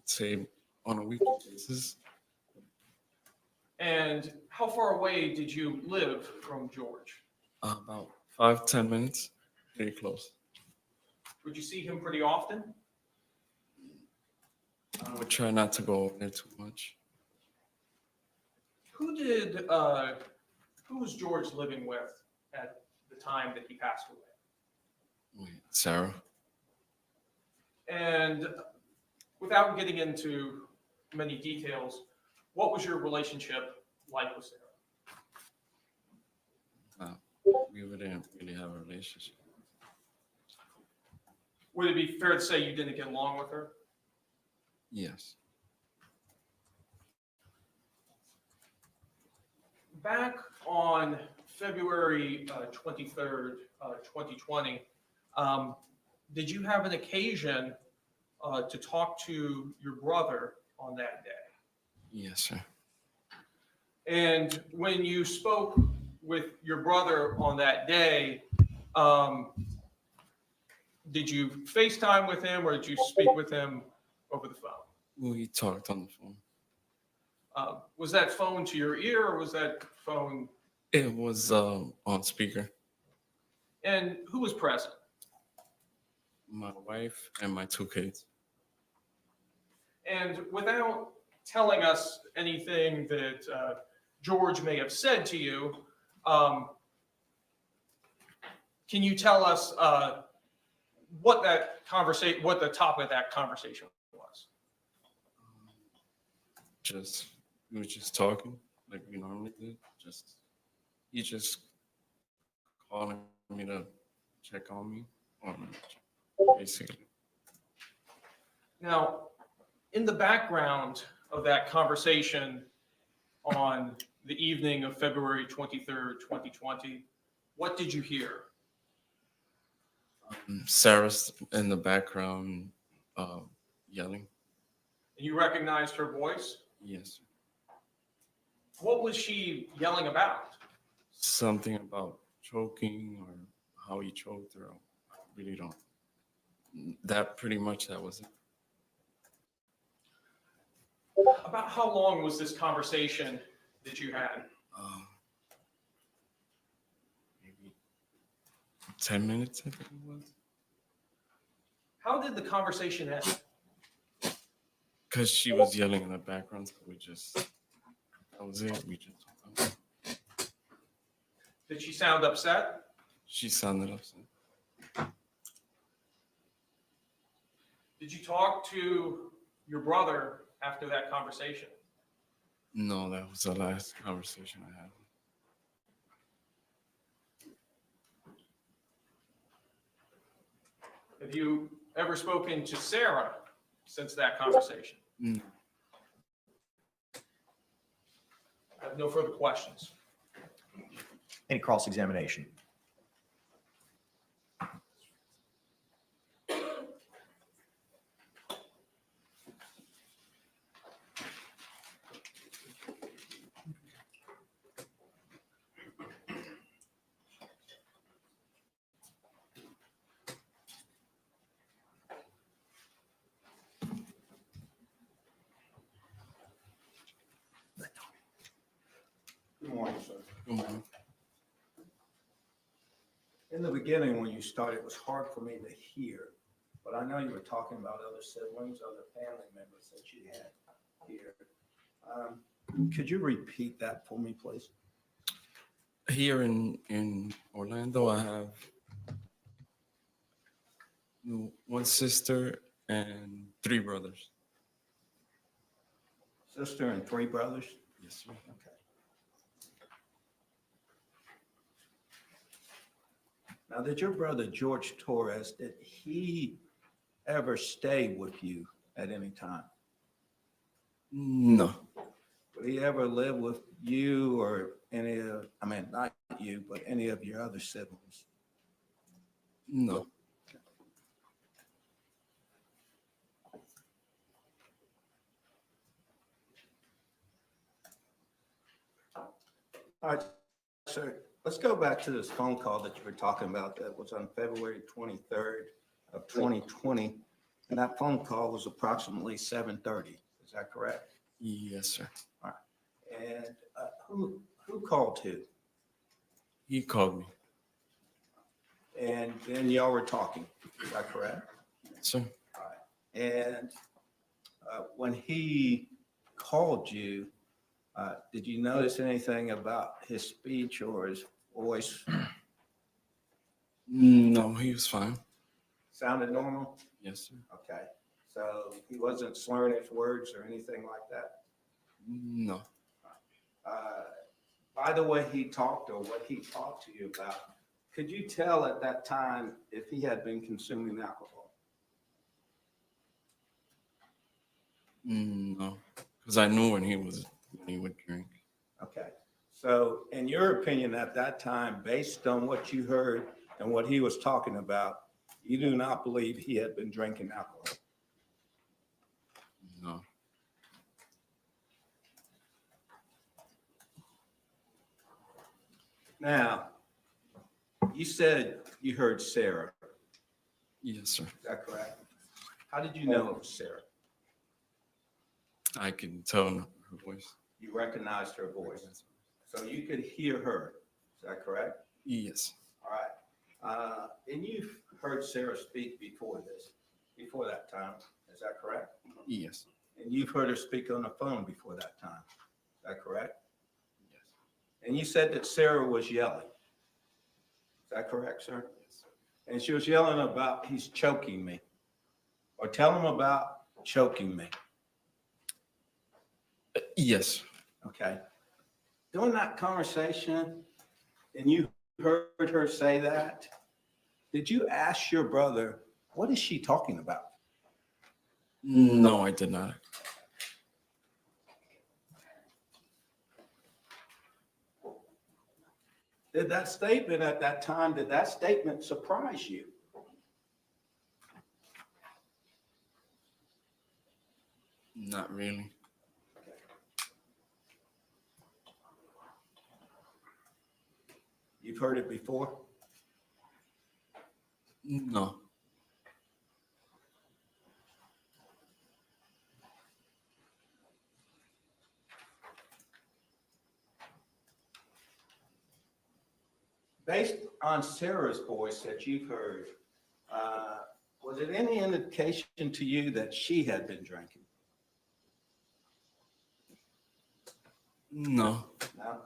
say, on a weekly basis. And how far away did you live from George? About 5-10 minutes. Very close. Would you see him pretty often? I would try not to go there too much. Who was George living with at the time that he passed away? Wait, Sarah. And without getting into many details, what was your relationship like with Sarah? We wouldn't really have a relationship. Would it be fair to say you didn't get along with her? Yes. Back on February 23rd, 2020, did you have an occasion to talk to your brother on that day? Yes, sir. And when you spoke with your brother on that day, did you FaceTime with him or did you speak with him over the phone? We talked on the phone. Was that phone to your ear or was that phone? It was on speaker. And who was present? My wife and my 2 kids. And without telling us anything that George may have said to you, can you tell us what the topic of that conversation was? We were just talking like we normally did. He just calling me to check on me basically. Now, in the background of that conversation on the evening of February 23rd, 2020, what did you hear? Sarah's in the background yelling. And you recognized her voice? Yes. What was she yelling about? Something about choking or how he choked her. I really don't. That was it. About how long was this conversation that you had? Maybe 10 minutes, I think it was. How did the conversation end? Because she was yelling in the background, so that was it. Did she sound upset? She sounded upset. Did you talk to your brother after that conversation? No, that was the last conversation I had. Have you ever spoken to Sarah since that conversation? No. I have no further questions. Any cross-examination? Good morning, sir. Good morning. In the beginning, when you started, it was hard for me to hear, but I know you were talking about other siblings, other family members that you had here. Could you repeat that for me, please? Here in Orlando, I have one sister and 3 brothers. Sister and 3 brothers? Yes, sir. Okay. Now, did your brother Jorge Torres, did he ever stay with you at any time? No, Would he ever live with you or any of, I mean, not you, but any of your other siblings? no. All right, sir, let's go back to this phone call that you were talking about that was on February 23rd of 2020. And that phone call was approximately 7:30. Is that correct? Yes, sir. And who called who? He called me. And then y'all were talking. Is that correct? Yes, sir. All right. And when he called you, did you notice anything about his speech or his voice? No, he was fine. Sounded normal? Yes, sir. Okay. So he wasn't slurring his words or anything like that? No. By the way he talked or what he talked to you about, could you tell at that time if he had been consuming alcohol? No, because I knew when he would drink. Okay. So in your opinion at that time, based on what you heard and what he was talking about, you do not believe he had been drinking alcohol? No. Now, you said you heard Sarah. Yes, sir. Is that correct? How did you know it was Sarah? I can tell her voice. You recognized her voice, so you could hear her. Is that correct? Yes. All right. And you've heard Sarah speak before that time. Is that correct? Yes. And you've heard her speak on the phone before that time. Is that correct? Yes. And you said that Sarah was yelling. Is that correct, sir? Yes. And she was yelling about, he's choking me. Or tell him about choking me. Yes. Okay. During that conversation, and you heard her say that, Did you ask your brother, what is she talking about? No, I did not. Did that statement at that time, did that statement surprise you? Not really. You've heard it before? No. Based on Sarah's voice that you've heard, was it any indication to you that she had been drinking? No. No?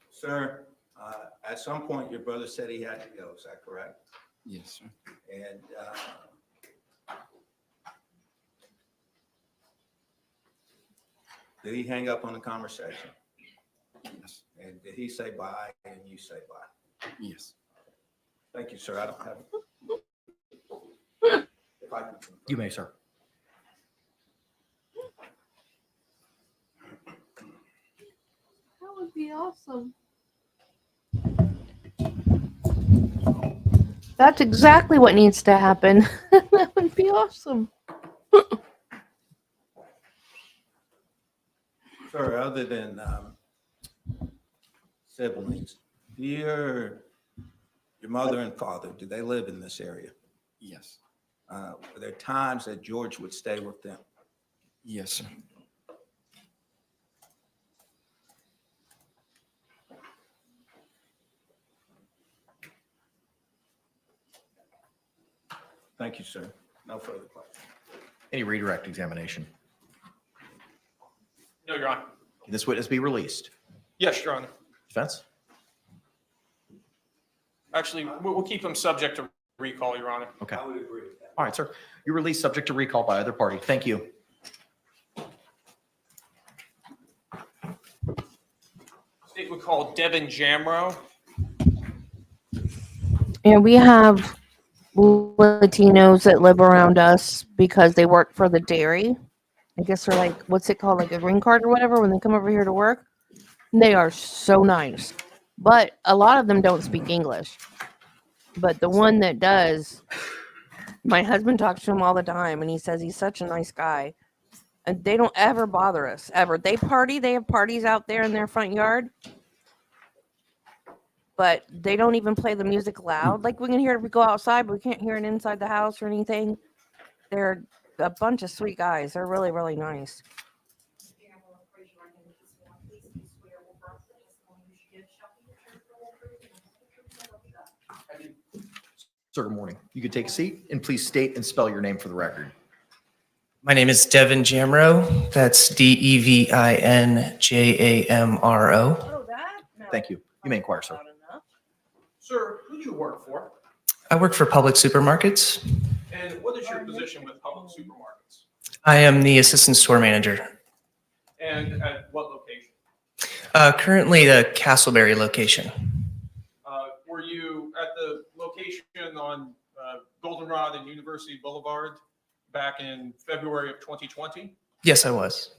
Sir, at some point, your brother said he had to go, is that correct? Yes, sir. And did he hang up on the conversation? Yes. And did he say bye and you say bye? Yes. Thank you, sir. I don't have. If I can confirm. You may, sir. That would be awesome. That's exactly what needs to happen. That would be awesome. Sir, other than siblings, your mother and father, do they live in this area? Yes. Were there times that George would stay with them? Yes, sir. Thank you, sir. No further questions. Any redirect examination? No, Your Honor. Can this witness be released? Yes, Your Honor. Defense? Actually, we'll keep him subject to recall, Your Honor. Okay. I would agree with that. All right, sir. You're released subject to recall by either party. Thank you. State would call Devin Jamro. And we have Latinos that live around us because they work for the dairy. I guess they're like, what's it called? Like a green card or whatever when they come over here to work. And they are so nice. But a lot of them don't speak English. But the one that does, my husband talks to him all the time and he says he's such a nice guy. And they don't ever bother us, ever. They party, they have parties out there in their front yard. But they don't even play the music loud. Like we can hear it if we go outside, but we can't hear it inside the house or anything. They're a bunch of sweet guys. They're really, really nice. Sir, good morning. You could take a seat and please state and spell your name for the record. My name is Devin Jamro. That's DEVINJAMRO. Oh, that? Thank you. You may inquire, sir. Sir, who do you work for? I work for Public Supermarkets. And what is your position with public supermarkets? I am the assistant store manager. And at what location? Currently the Castleberry location. Were you at the location on Goldenrod and University Boulevard back in February of 2020? Yes, I was.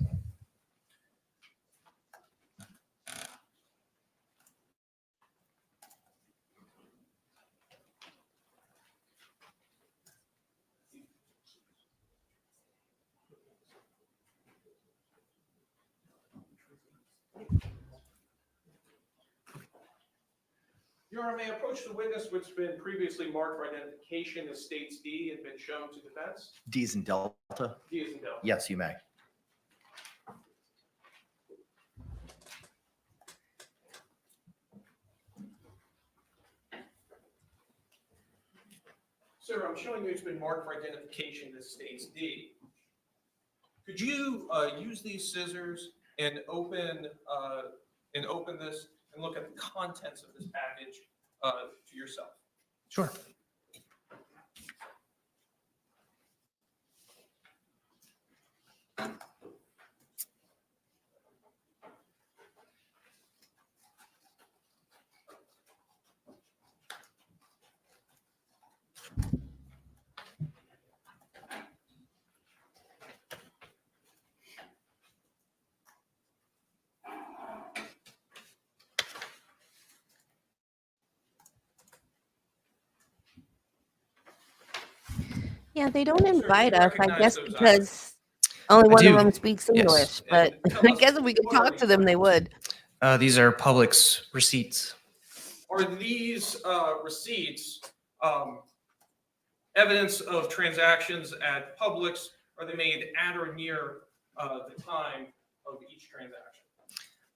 Your Honor, may I approach the witness which has been previously marked for identification as States D and been shown to defense? D is in Delta? D is in Delta. Yes, you may. Sir, I'm showing you it's been marked for identification as States D. Could you use these scissors and open this and look at the contents of this package to yourself? Sure. Yeah, they don't Sir, do you invite us, I recognize guess, those because only one of do, them speaks yes. English, but And tell I us, guess if we could what are talk to these them, they would. These are Publix receipts. Are these receipts evidence of transactions at Publix? Are they made at or near the time of each transaction?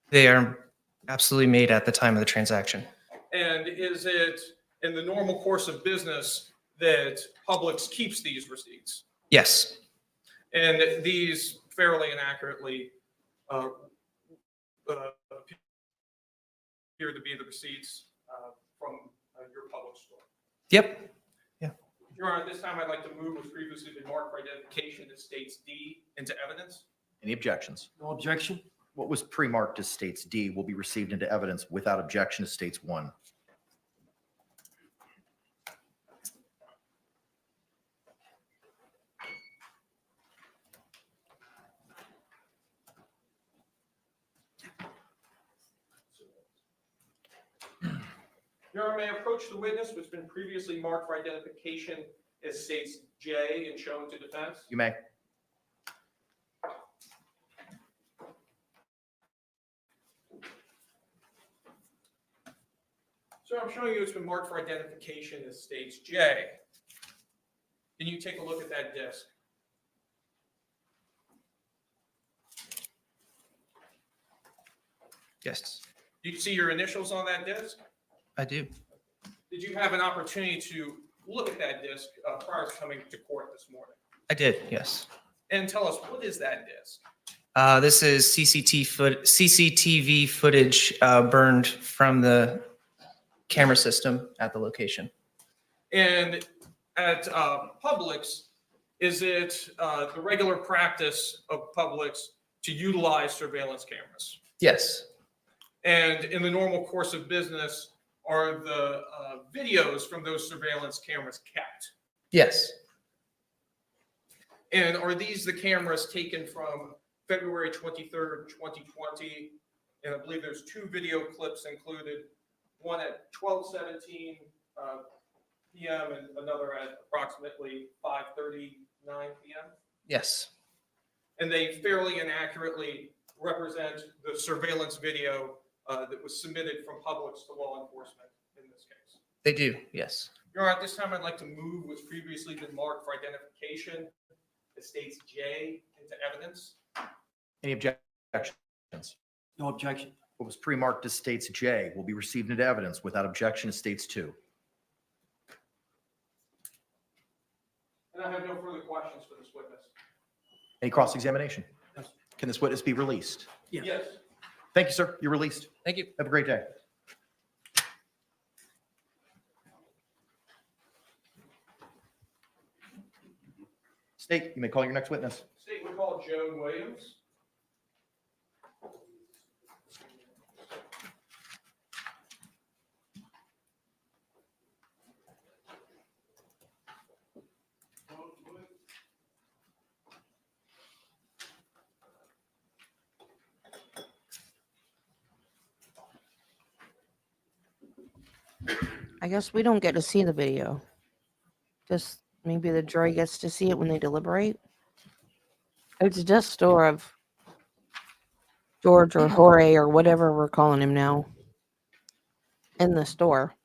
They are absolutely made at the time of the transaction. And is it in the normal course of business that Publix keeps these receipts? Yes, And these fairly and accurately appear to be the receipts from your Publix store. yep, Your Honor, at this time, I'd like to move what's previously been marked for identification as states D into evidence. Any objections? No objection? What was pre-marked as states D will be received into evidence without objection as states 1. Your Honor, may I approach the witness who's been previously marked for identification as states J and shown to defense? You may. Sir, I'm showing you it's been marked for identification as states J. Can you take a look at that disc? yes, Do you see your initials on that disc? I do. Did you have an opportunity to look at that disc prior to coming to court this morning? I did, yes. And tell us, what is that disc? This is CCTV footage burned from the camera system at the location. And at Publix, is it the regular practice of Publix to utilize surveillance cameras? Yes, And in the normal course of business, are the videos from those surveillance cameras kept? yes, And are these the cameras taken from February 23rd, 2020? And I believe there's 2 video clips included, one at 12:17 p.m. and another at approximately 5:39 p.m. yes, And they fairly and accurately represent the surveillance video that was submitted from Publix to law enforcement in this case. they do, yes. Your Honor, at this time, I'd like to move what's previously been marked for identification as states J into evidence. Any objections? No objection? What was pre-marked as states J will be received into evidence without objection as states 2. And I have no further questions for this witness. Any cross-examination? Can this witness be released? Yes. Thank you, sir. You're released. Thank you. Have a great day. State, you may call your next witness. State would call Joan Williams. I guess we don't get to see the video. Just maybe the jury gets to see it when they deliberate. It's just store of George or Jorge or whatever we're calling him now in the store.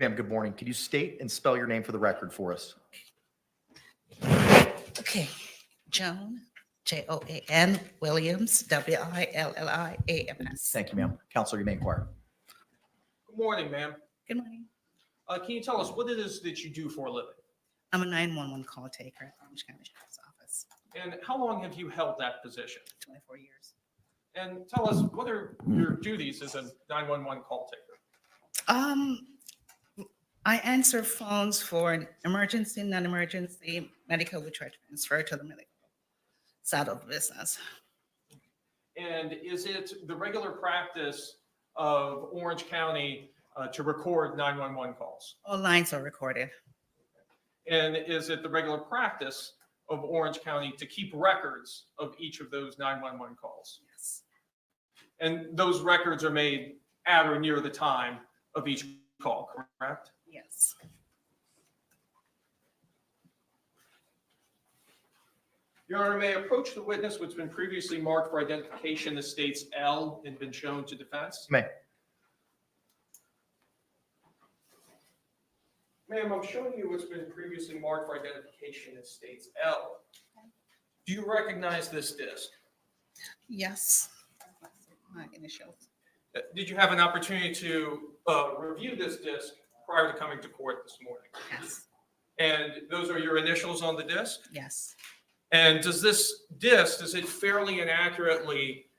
Ma'am, good morning. Could you state and spell your name for the record for us? Okay, Joan, Joan, Williams, Williams. Thank you, ma'am. Counselor, you may inquire. Good morning, ma'am. Good morning. Can you tell us what it is that you do for a living? I'm a 911 call taker at the Orange County Sheriff's Office, And how long have you held that position? 24 years. And tell us, what are your duties as a 911 call taker? I answer phones for an emergency, non-emergency, medical, which I transfer to the medical side of the business. And is it the regular practice of Orange County to record 911 calls? All lines are recorded. And is it the regular practice of Orange County to keep records of each of those 911 calls? Yes. And those records are made at or near the time of each call, correct? Yes. Your Honor, may I approach the witness who's been previously marked for identification as states L and been shown to defense? You may. Ma'am, I'm showing you what's been previously marked for identification as states L. Do you recognize this disc? Yes. My initials. Did you have an opportunity to review this disc prior to coming to court this morning? Yes. And those are your initials on the disc? Yes. And does this disc, does it fairly and accurately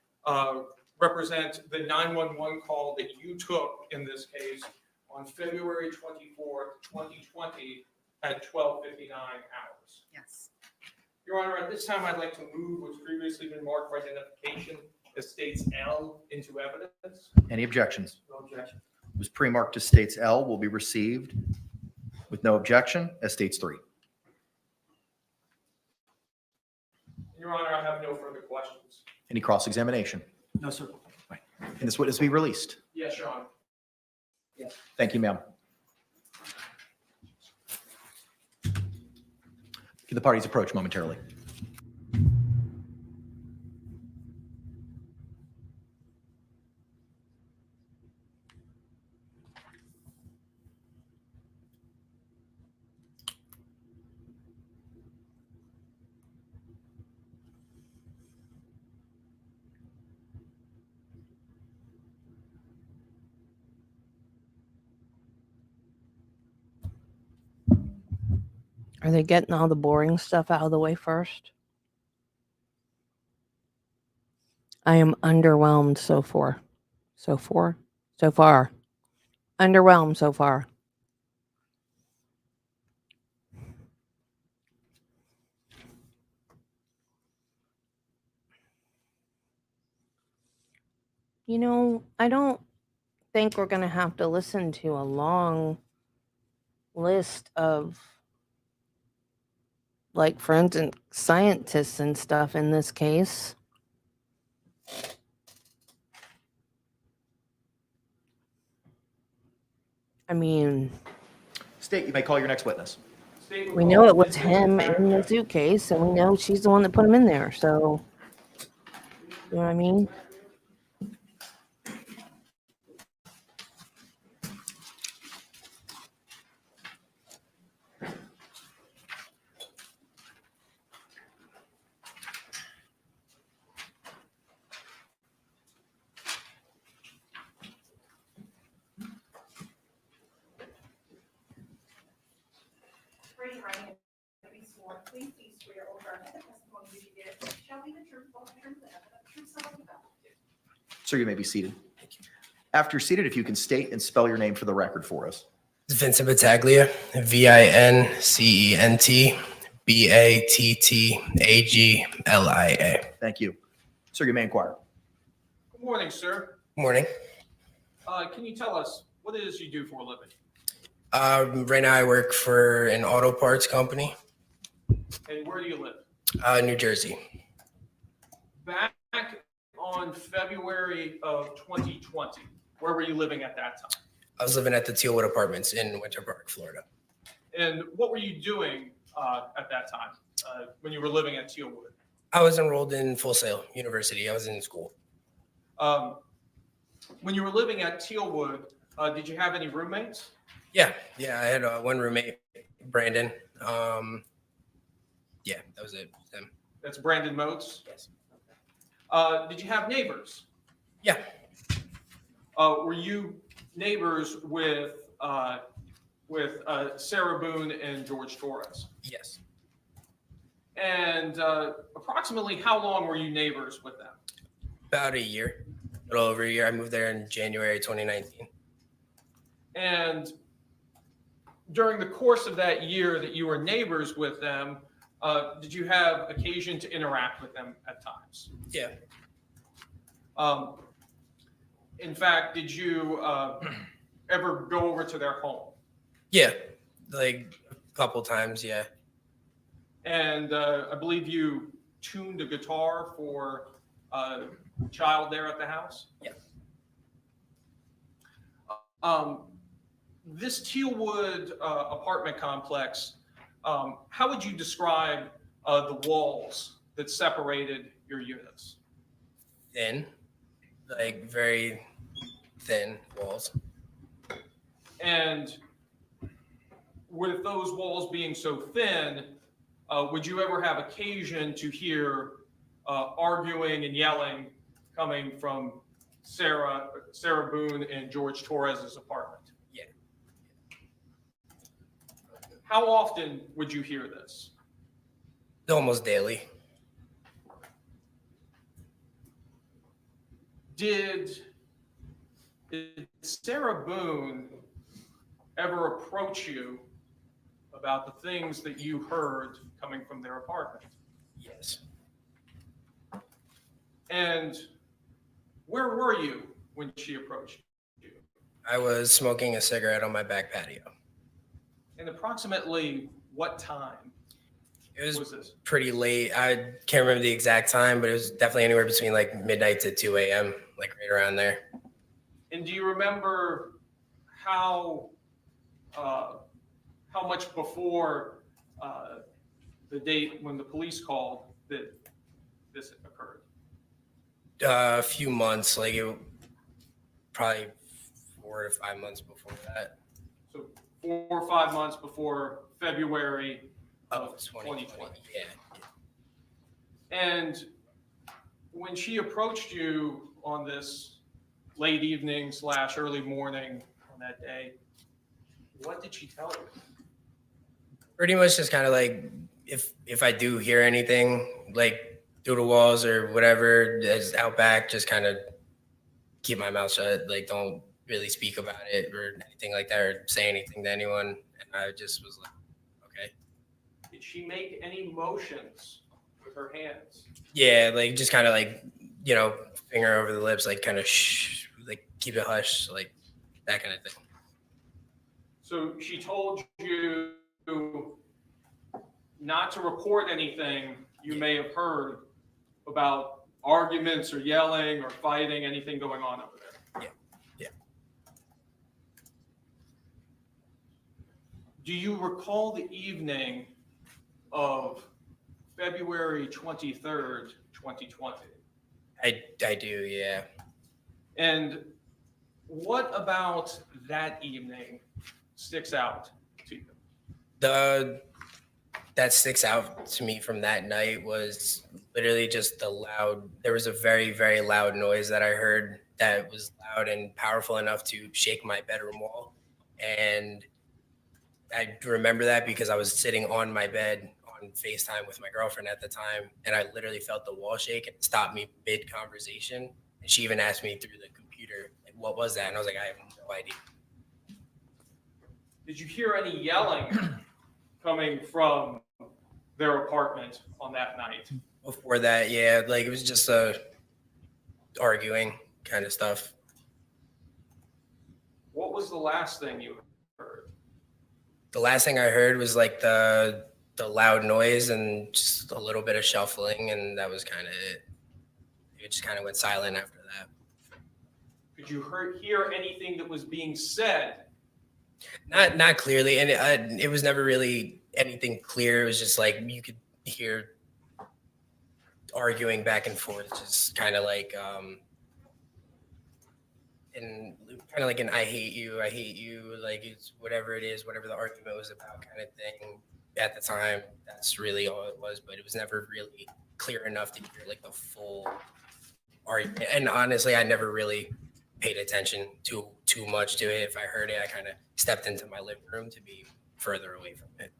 represent the 911 call that you took in this case on February 24th, 2020 at 12:59 hours? Yes. Your Honor, at this time, I'd like to move what's previously been marked for identification as states L into evidence. Any objections? No objection. It was pre-marked as states L will be received with no objection as states 3. Your Honor, I have no further questions. Any cross-examination? No, sir. Can this witness be released? Yes, Your Honor. Thank you, ma'am. Can the parties approach momentarily? Are they getting all the boring stuff out of the way first? I am underwhelmed so far. So far? Underwhelmed so far. You know, I don't think we're going to have to listen to a long list of, like, forensic scientists and stuff in this case. I mean, State, you may call your next witness. we know it was him in the suitcase, and we know she's the one that put him in there, so, you know what I mean? Raise your right hand and be sworn. Please be swear or affirm that the testimony you give shall be the truth, full truth, and the truth, so help you God. Sir, you may be seated. After you're seated, if you can state and spell your name for the record for us. Vincent Battaglia, Vincent Battaglia. Thank you. Sir, you may inquire. Good morning, sir. Morning. Can you tell us what it is you do for a living? Right now I work for an auto parts company, And where do you live? New Jersey. Back on February of 2020, where were you living at that time? I was living at the Tealwood Apartments in Winter Park, Florida. And what were you doing at that time when you were living at Tealwood? I was enrolled in Full Sail University. I was in school. When you were living at Tealwood, did you have any roommates? Yeah, I had one roommate, Brandon. Yeah, that was it. Him. That's Brandon Motes. Yes. Did you have neighbors? Yeah. Were you neighbors with with Sarah Boone and George Torres. Yes. And approximately how long were you neighbors with them? About a year, a little over a year. I moved there in January 2019. And during the course of that year that you were neighbors with them, did you have occasion to interact with them at times? Yeah. In fact, did you ever go over to their home? Yeah. Like a couple times. Yeah. And I believe you tuned a guitar for a child there at the house? Yeah. This Tealwood apartment complex, how would you describe the walls that separated your units? Thin, like very thin walls. And with those walls being so thin, would you ever have occasion to hear arguing and yelling coming from Sarah Boone and George Torres's apartment? Yeah. How often would you hear this? Almost daily. Did Sarah Boone ever approach you about the things that you heard coming from their apartment? Yes. And where were you when she approached you? I was smoking a cigarette on my back patio. And approximately what time It was was this? pretty late. I can't remember the exact time, but it was definitely anywhere between like midnight to 2 a.m., like right around there. And do you remember how much before the date when the police called that this occurred? A few months, like it probably 4 to 5 months before that. So 4 or 5 months before February Of 2020. Yeah. And when she approached you on this late evening / early morning on that day, what did she tell you? Pretty much just kind of like if I do hear anything like through the walls or whatever that's out back, just kind of keep my mouth shut. Like don't really speak about it or anything like that or say anything to anyone. And I just was like, okay. Did she make any motions with her hands? Yeah, like just kind of like, you know, finger over the lips, like kind of shh, like keep it hush, like that kind of thing. So she told you not to report anything you may have heard about arguments or yelling or fighting, anything going on over there. Yeah. Yeah. Do you recall the evening of February 23rd, 2020? I do, yeah. And what about that evening sticks out to you? That sticks out to me from that night was literally just there was a very, very loud noise that I heard that was loud and powerful enough to shake my bedroom wall. And I remember that because I was sitting on my bed on FaceTime with my girlfriend at the time, and I literally felt the wall shake and it stopped me mid-conversation. And she even asked me through the computer, like, what was that? And I was like, I have no idea. Did you hear any yelling coming from their apartment on that night? Before that, yeah, like it was just arguing kind of stuff. What was the last thing you heard? The last thing I heard was like the loud noise and just a little bit of shuffling, and that was kind of it. It just kind of went silent after that. Could you hear anything that was being said? Not clearly, and it was never really anything clear. It was just like you could hear arguing back and forth, just kind of like and kind of like an I hate you, like it's whatever it is, whatever the argument was about kind of thing. At the time, that's really all it was, but it was never really clear enough to hear like the full argument. And honestly, I never really paid attention too much to it. If I heard it, I kind of stepped into my living room to be further away from it.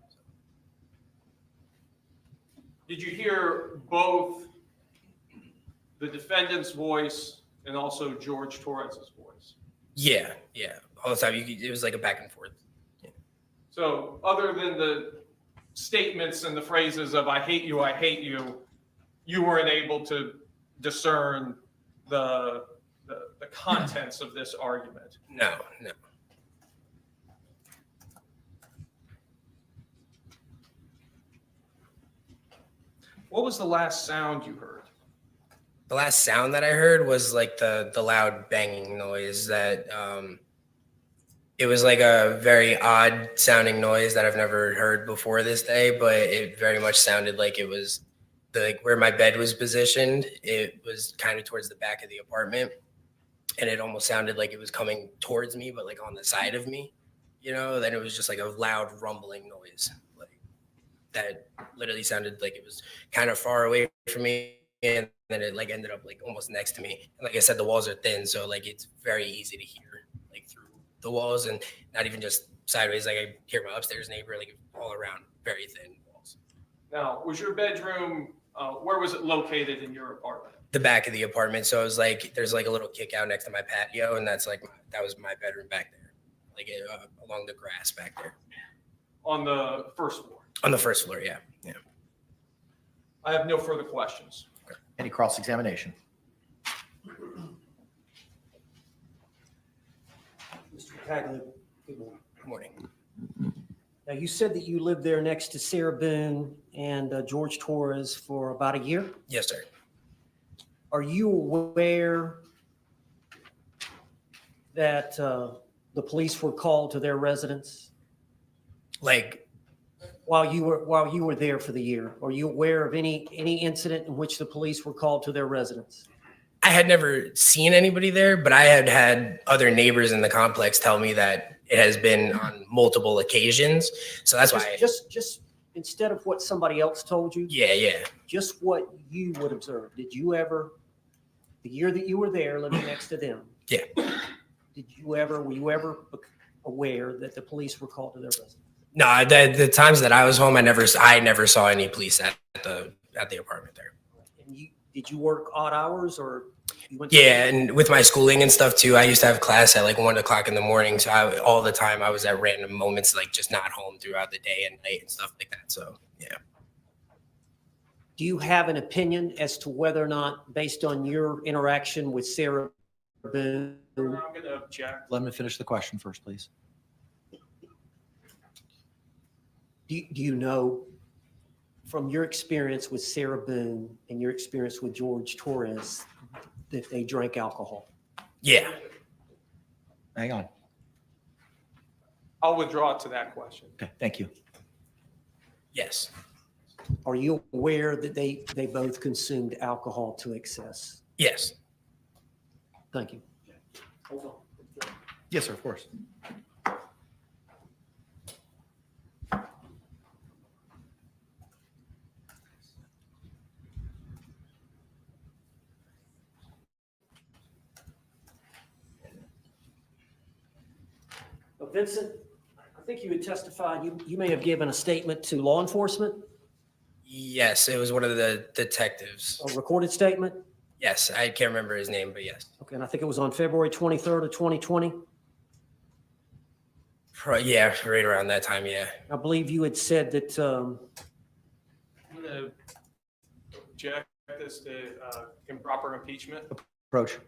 Did you hear both the defendant's voice and also George Torres's voice? Yeah, all the time. It was like a back and forth. So other than the statements and the phrases of I hate you, you weren't able to discern the contents of this argument. No. What was the last sound you heard? The last sound that I heard was like the loud banging noise that it was like a very odd sounding noise that I've never heard before this day, but it very much sounded like it was where my bed was positioned. It was kind of towards the back of the apartment, and it almost sounded like it was coming towards me, but like on the side of me, then it was just like a loud rumbling noise, like that literally sounded like it was kind of far away from me. And then it like ended up like almost next to me. And like I said, the walls are thin, so like it's very easy to hear like through the walls, and not even just sideways. Like I hear my upstairs neighbor, like all around, very thin walls. Now, was your bedroom, where was it located in your apartment? The back of the apartment. So it was like there's like a little kick out next to my patio, and that's like that was my bedroom back there, like along the grass back there. On the first floor? On the first floor, yeah. I have no further questions. Any cross-examination? Mr. Tagley, good morning. Good morning. Now, you said that you lived there next to Sarah Boone and George Torres for about a year. Yes, sir. Are you aware that the police were called to their residence Like, while you were there for the year? Are you aware of any incident in which the police were called to their residence? I had never seen anybody there, but I had had other neighbors in the complex tell me that it has been on multiple occasions. So that's why. Just instead of what somebody else told you, Yeah. just what you would observe. Did you ever, the year that you were there living next to them? Yeah. Were you ever aware that the police were called to their residence? No, the times that I was home, I never saw any police at the apartment there. And did you work odd hours, or you went? Yeah, and with my schooling and stuff too, I used to have class at like 1 o'clock in the morning. So all the time I was at random moments, like just not home throughout the day and night and stuff like that. So yeah. Do you have an opinion as to whether or not, based on your interaction with Sarah Boone? I'm going to object. Let me finish the question first, please. Do you know, from your experience with Sarah Boone and your experience with George Torres, that they drank alcohol? Yeah. Hang on. I'll withdraw to that question. Okay, thank you. Yes. Are you aware that they both consumed alcohol to excess? Yes. Thank you. Hold on. Yes, sir, of course. Vincent, I think you had testified, you may have given a statement to law enforcement, Yes, it was one of the detectives. a recorded statement. Yes, I can't remember his name, but yes. Okay, and I think it was on February 23rd of 2020. Yeah, right around that time. Yeah. I believe you had said that I'm going to object this to improper impeachment. Approach.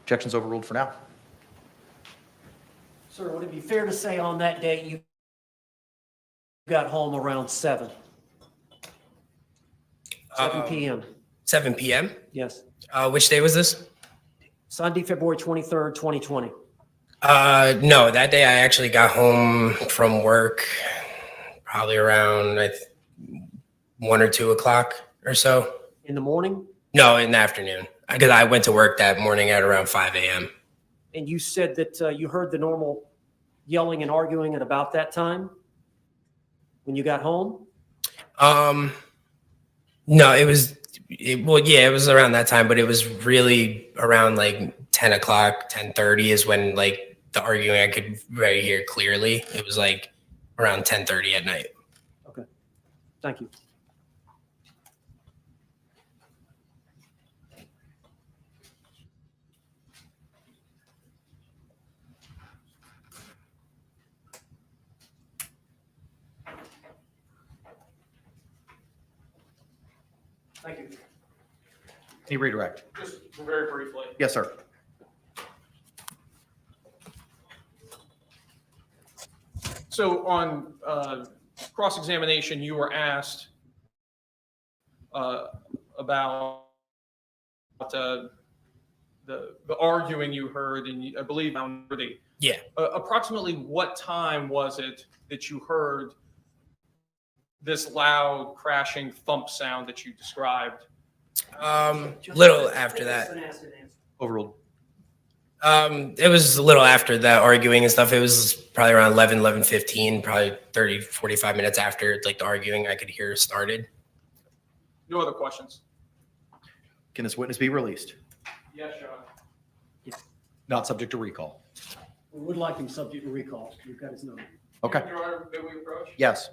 Objection's overruled for now. Sir, would it be fair to say on that date you got home around 7 p.m.? 7 p.m. Yes. Which day was this? Sunday, February 23rd, 2020. No, that day I actually got home from work probably around 1 or 2 o'clock or so. In the morning? No, in the afternoon, because I went to work that morning at around 5 a.m. And you said that you heard the normal yelling and arguing at about that time when you got home? No, well, yeah, it was around that time, but it was really around like 10 o'clock, 10:30 is when like the arguing I could very hear clearly. It was like around 10:30 at night. Okay, thank you. Thank you. Any redirect? Just very briefly. Yes, sir. So on cross-examination, you were asked about the arguing you heard, and I believe around 30. Yeah. Approximately what time was it that you heard this loud crashing thump sound that you described? Little after that. Overruled. It was a little after that arguing and stuff. It was probably around 11:15, probably 30, 45 minutes after like the arguing I could hear started. No other questions? Can this witness be released? Yes, John. Not subject to recall. We would like him subject to recall. You've got his number. Okay. Your Honor, may we approach? Yes.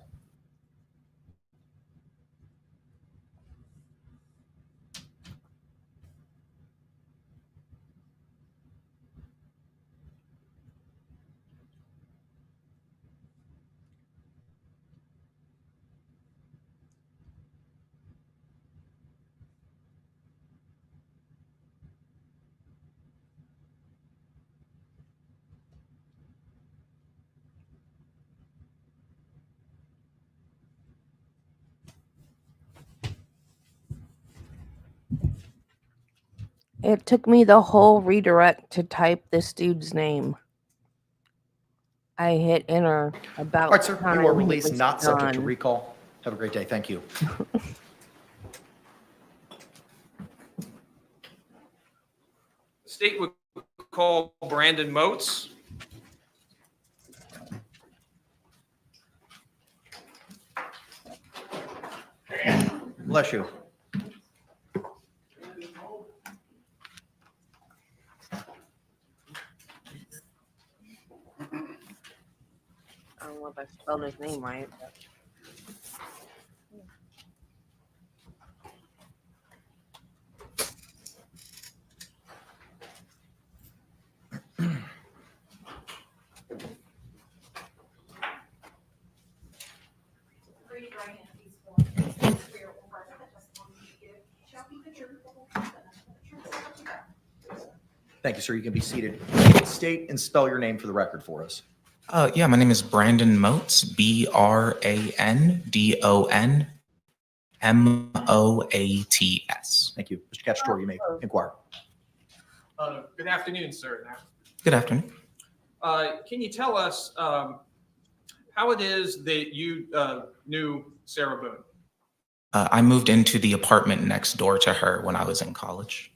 It took me the whole redirect to type this dude's name. I hit enter about All right, sir. the time You are he released, was not subject to done. recall. Have a great day. Thank you. The state would call Brandon Moats. Bless you. I don't know if I spelled his name right. But... Raise your right hand, please. Swear or affirm that the testimony you give shall be the truth, the whole truth, and nothing but the truth, so help you God. Thank you, sir. You can be seated. State and spell your name for the record for us. Yeah, my name is Brandon Moats, BRANDON Thank you. Mr. Cacciatore, you may inquire. Good afternoon, sir. Good afternoon. Can you tell us how it is that you knew Sarah Boone? I moved into the apartment next door to her when I was in college.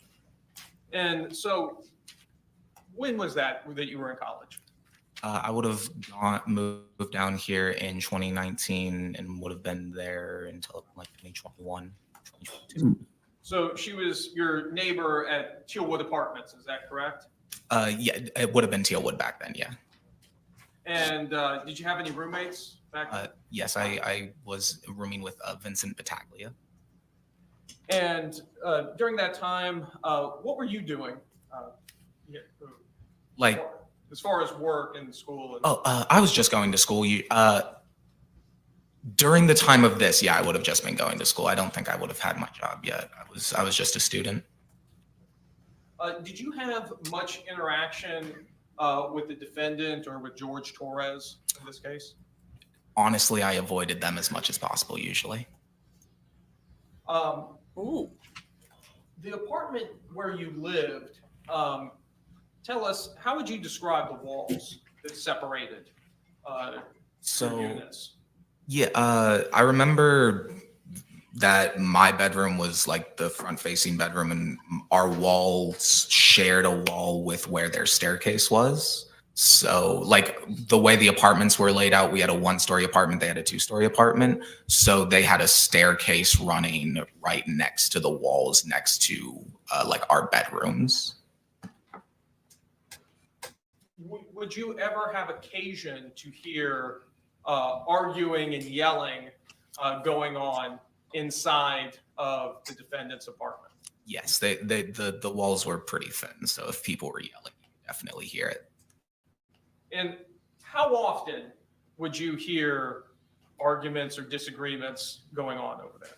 And so when was that you were in college? I would have moved down here in 2019 and would have been there until like 2021, 2022. So she was your neighbor at Tealwood Apartments, is that correct? Yeah, it would have been Tealwood back then, yeah. And did you have any roommates back then? Yes, I was rooming with Vincent Battaglia. And during that time, what were you doing? Yeah, Like, as far as work and school? And I was just going to school. During the time of this, yeah, I would have just been going to school. I don't think I would have had my job yet. I was just a student. Did you have much interaction with the defendant or with Jorge Torres in this case? Honestly, I avoided them as much as possible usually. Ooh. The apartment where you lived, tell us, how would you describe the walls that separated your So units? yeah, I remember that my bedroom was like the front facing bedroom, and our walls shared a wall with where their staircase was. So like the way the apartments were laid out, we had a 1-story apartment, they had a 2-story apartment. So they had a staircase running right next to the walls next to like our bedrooms. Would you ever have occasion to hear arguing and yelling going on inside of the defendant's apartment? Yes, the walls were pretty thin. So if people were yelling, you could definitely hear it. And how often would you hear arguments or disagreements going on over there?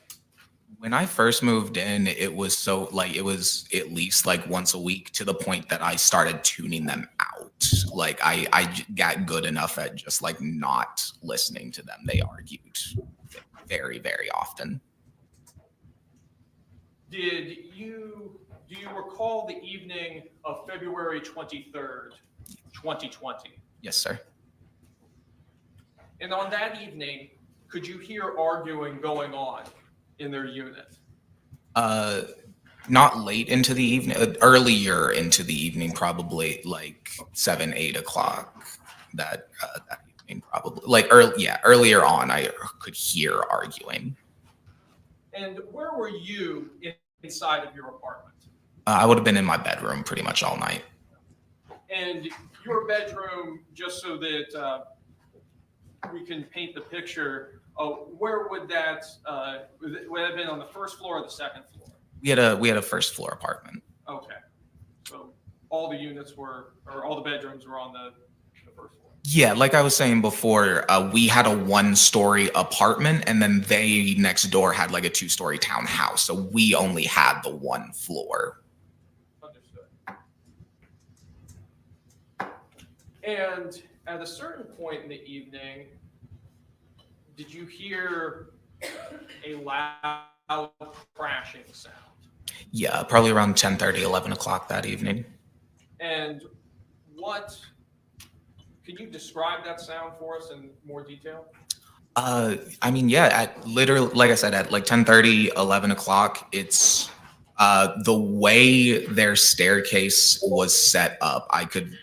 When I first moved in, it was so like it was at least like once a week, to the point that I started tuning them out. Like I got good enough at just like not listening to them. They argued very, very often. Do you recall the evening of February 23rd, 2020? Yes, sir. And on that evening, could you hear arguing going on in their unit? Not late into the evening, earlier into the evening, probably like 7, 8 o'clock that evening, probably like earlier on, I could hear arguing. And where were you inside of your apartment? I would have been in my bedroom pretty much all night. And your bedroom, just so that we can paint the picture, where would that would it have been, on the first floor or the second floor? We had a first floor apartment. Okay, so all the units were, or all the bedrooms were on the first floor. Yeah, like I was saying before, we had a 1-story apartment, and then they next door had like a 2-story townhouse. So we only had the 1 floor. Understood. And at a certain point in the evening, did you hear a loud crashing sound? Yeah, probably around 10:30, 11 o'clock that evening. And can you describe that sound for us in more detail? I mean, yeah, at literally, like I said, at like 10:30, 11 o'clock, it's the way their staircase was set up. I could,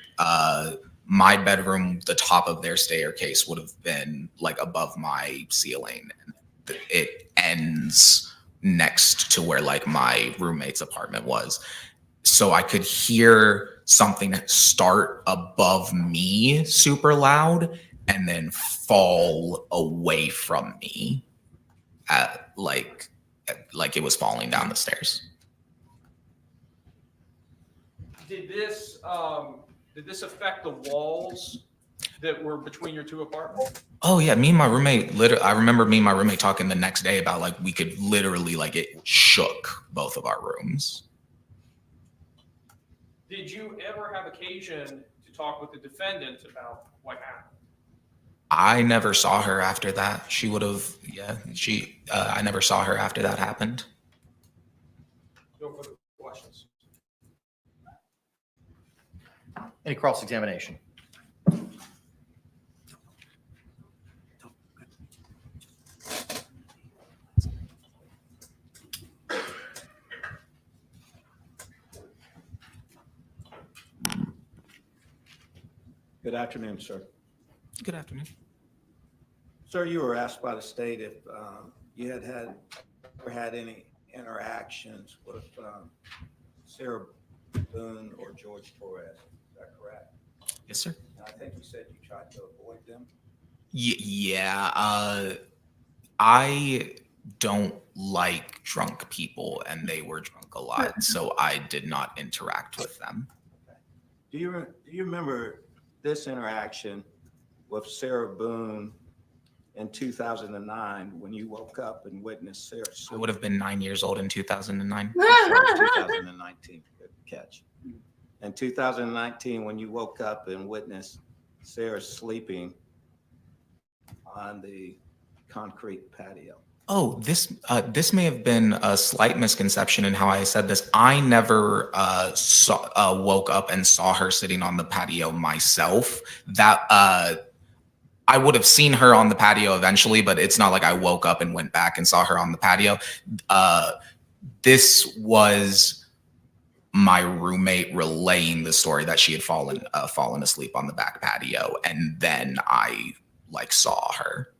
my bedroom, the top of their staircase would have been like above my ceiling. It ends next to where like my roommate's apartment was. So I could hear something start above me super loud and then fall away from me like it was falling down the stairs. Did this affect the walls that were between your 2 apartments? Oh yeah, me and my roommate, I remember me and my roommate talking the next day about like we could literally, like, it shook both of our rooms. Did you ever have occasion to talk with the defendant about what happened? I never saw her after that. She would have, I never saw her after that happened. No further questions. Any cross-examination? Good afternoon, sir. Good afternoon. Sir, you were asked by the state if you had any interactions with Sarah Boone or Jorge Torres. Is that correct? Yes, sir. And I think you said you tried to avoid them. Yeah, I don't like drunk people, and they were drunk a lot, so I did not interact with them. Okay. Do you remember this interaction with Sarah Boone in 2009 when you woke up and witnessed Sarah sleep? I would have been 9 years old in 2009. Sorry, 2019. Good catch. In 2019, when you woke up and witnessed Sarah sleeping on the concrete patio. Oh, this may have been a slight misconception in how I said this. I never woke up and saw her sitting on the patio myself. That I would have seen her on the patio eventually, but it's not like I woke up and went back and saw her on the patio. This was my roommate relaying the story that she had fallen asleep on the back patio, and then I like saw her.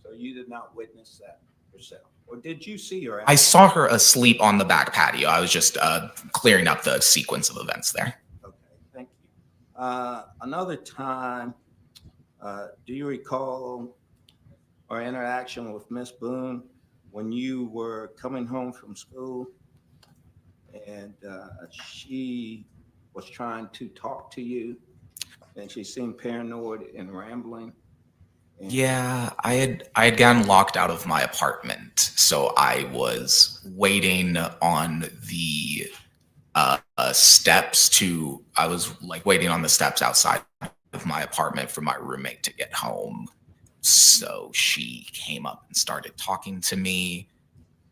So you did not witness that yourself, or did you see her? I saw her asleep on the back patio. I was just clearing up the sequence of events there. Okay, thank you. Another time, do you recall our interaction with Miss Boone when you were coming home from school and she was trying to talk to you and she seemed paranoid and rambling? And Yeah, I had gotten locked out of my apartment, so I was waiting on the steps to. I was like waiting on the steps outside of my apartment for my roommate to get home. So she came up and started talking to me.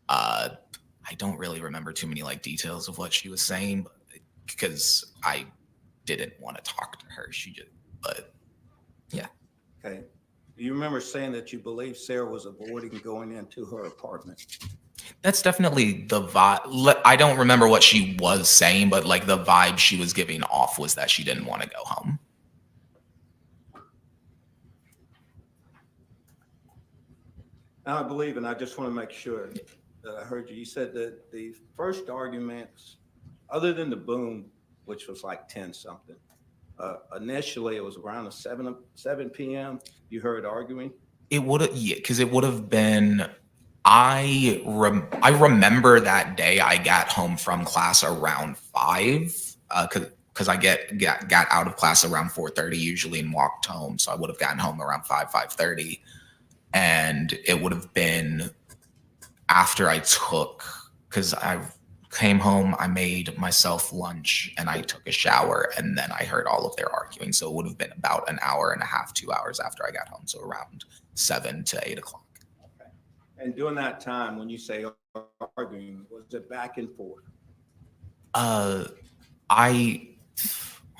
I don't really remember too many like details of what she was saying, but because I didn't want to talk to her, but yeah. okay. Do you remember saying that you believe Sarah was avoiding going into her apartment? That's definitely the vibe. I don't remember what she was saying, but like the vibe she was giving off was that she didn't want to go home. Now, I believe, and I just want to make sure that I heard you, you said that the first arguments, other than the boom, which was like 10 something, initially it was around 7 p.m. You heard arguing? It would have, yeah, because it would have been. I remember that day I got home from class around 5, because I got out of class around 4:30 usually and walked home, so I would have gotten home around 5:30, and it would have been after because I came home, I made myself lunch and I took a shower, and then I heard all of their arguing, so it would have been about an hour and a half, 2 hours after I got home, so around 7 to 8 o'clock. And during that time, when you say arguing, was it back and forth? I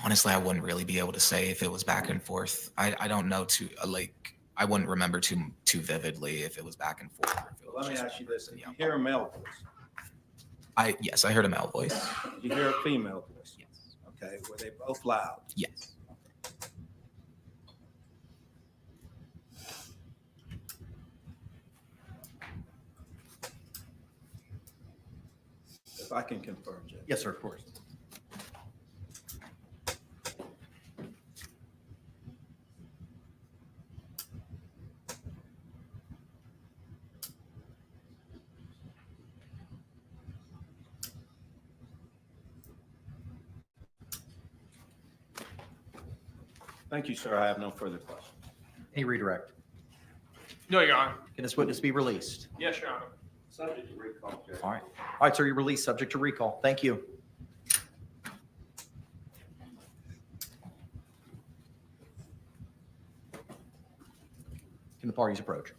honestly, I wouldn't really be able to say if it was back and forth. I don't know I wouldn't remember too vividly if it was back and forth. Or if it was Let me just ask you this: Did yeah. you hear a male voice? Yes, I heard a male voice. Did you hear a female voice? Yes. Okay, were they both loud? Yes. If I can confirm, Jay. Yes, sir, of course. Thank you, sir. I have no further questions. Any redirect? No, Your Honor. Can this witness be released? Yes, Your Honor. Subject to recall, Judge. All right. All right, sir, you're released subject to recall. Thank you. Can the parties approach?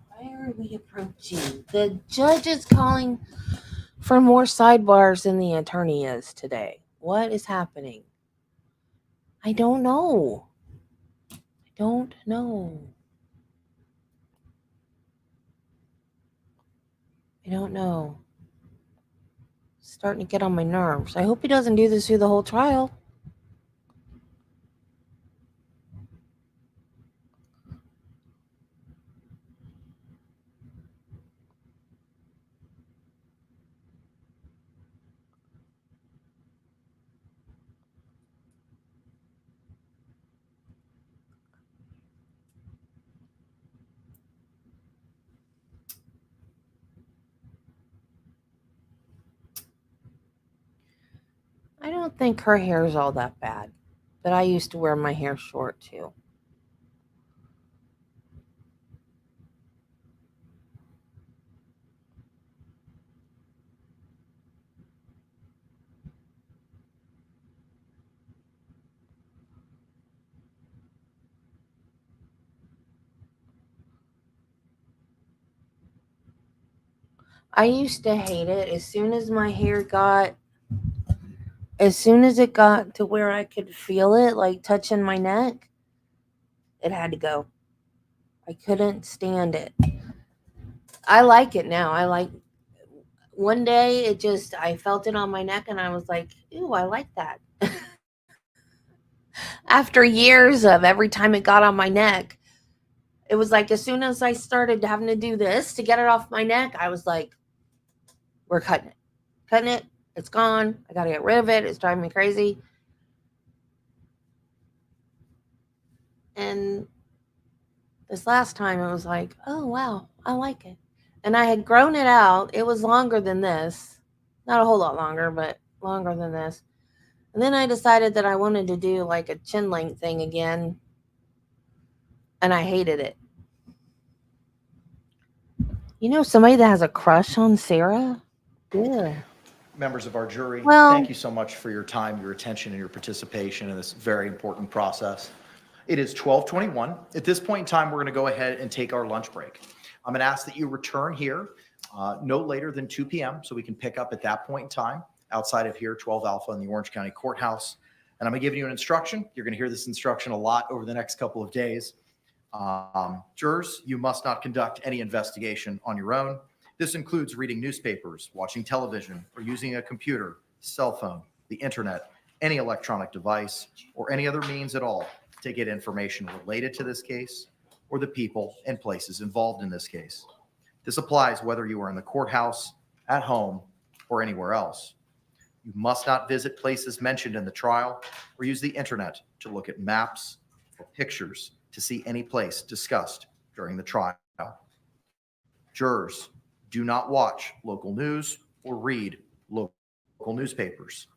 Why are we approaching? The judge is calling for more sidebars than the attorney is today. What is happening? I don't know. I don't know. I don't know. Starting to get on my nerves. I hope he doesn't do this through the whole trial. I don't think her hair is all that bad, but I used to wear my hair short too. I used to hate it. As soon as it got to where I could feel it, like touching my neck, it had to go. I couldn't stand it. I like it now. One day I felt it on my neck and I was like, ooh, I like that. After years of every time it got on my neck, it was like as soon as I started having to do this to get it off my neck, I was like, we're cutting it. Cutting it. It's gone. I got to get rid of it. It's driving me crazy. And this last time it was like, oh, wow, I like it. And I had grown it out. It was longer than this. Not a whole lot longer, but longer than this. And then I decided that I wanted to do like a chin length thing again. And I hated it. You know, somebody that has a crush on Sarah? Yeah. Members of our jury, Well- thank you so much for your time, your attention, and your participation in this very important process. It is 12:21. At this point in time, we're going to go ahead and take our lunch break. I'm going to ask that you return here no later than 2 p.m. so we can pick up at that point in time outside of here, 12 Alpha in the Orange County Courthouse. And I'm going to give you an instruction. You're going to hear this instruction a lot over the next couple of days. Jurors, you must not conduct any investigation on your own. This includes reading newspapers, watching television, or using a computer, cell phone, the internet, any electronic device, or any other means at all to get information related to this case or the people and places involved in this case. This applies whether you are in the courthouse, at home, or anywhere else. You must not visit places mentioned in the trial or use the internet to look at maps or pictures to see any place discussed during the trial. Jurors, do not watch local news or read local newspapers.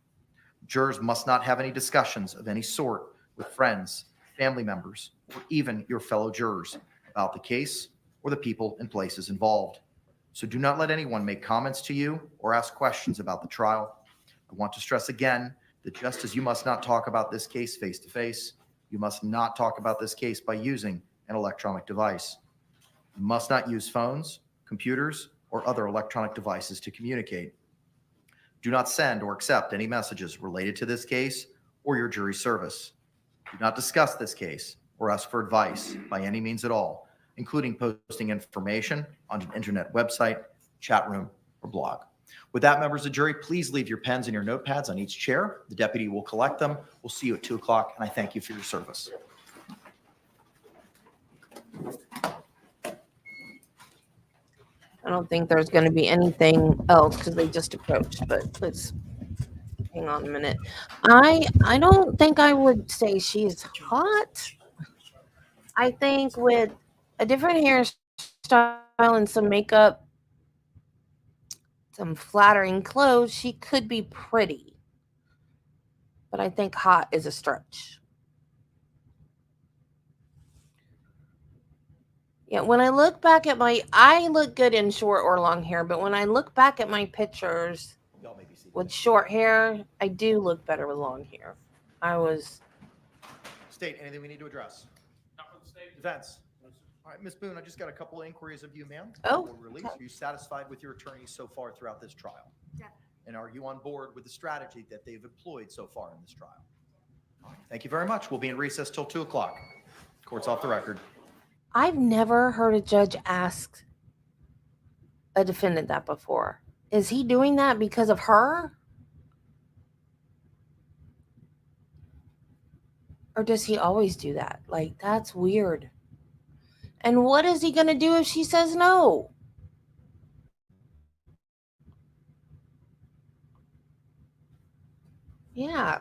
Jurors must not have any discussions of any sort with friends, family members, or even your fellow jurors about the case or the people and places involved. So do not let anyone make comments to you or ask questions about the trial. I want to stress again that just as you must not talk about this case face-to-face, you must not talk about this case by using an electronic device. You must not use phones, computers, or other electronic devices to communicate. Do not send or accept any messages related to this case or your jury service. Do not discuss this case or ask for advice by any means at all, including posting information on an internet website, chat room, or blog. With that, members of the jury, please leave your pens and your notepads on each chair. The deputy will collect them. We'll see you at 2 o'clock, and I thank you for your service. I don't think there's going to be anything else because they just approached, but let's hang on a minute. I don't think I would say she's hot. I think with a different hairstyle and some makeup, some flattering clothes, she could be pretty. But I think hot is a stretch. Yeah, when I look back at I look good in short or long hair, but when I look back at my pictures with short hair, I do look better with long hair. State, anything we need to address? Not from the state. Defense? All right, Ms. Boone, I just got a couple of inquiries of you, ma'am. Oh, before release. Are you satisfied with your attorneys so far throughout this trial? Yeah. And are you on board with the strategy that they've employed so far in this trial? All right, thank you very much. We'll be in recess till 2 o'clock. Court's off the record. I've never heard a judge ask a defendant that before. Is he doing that because of her? Or does he always do that? Like, that's weird. And what is he going to do if she says no? Yeah.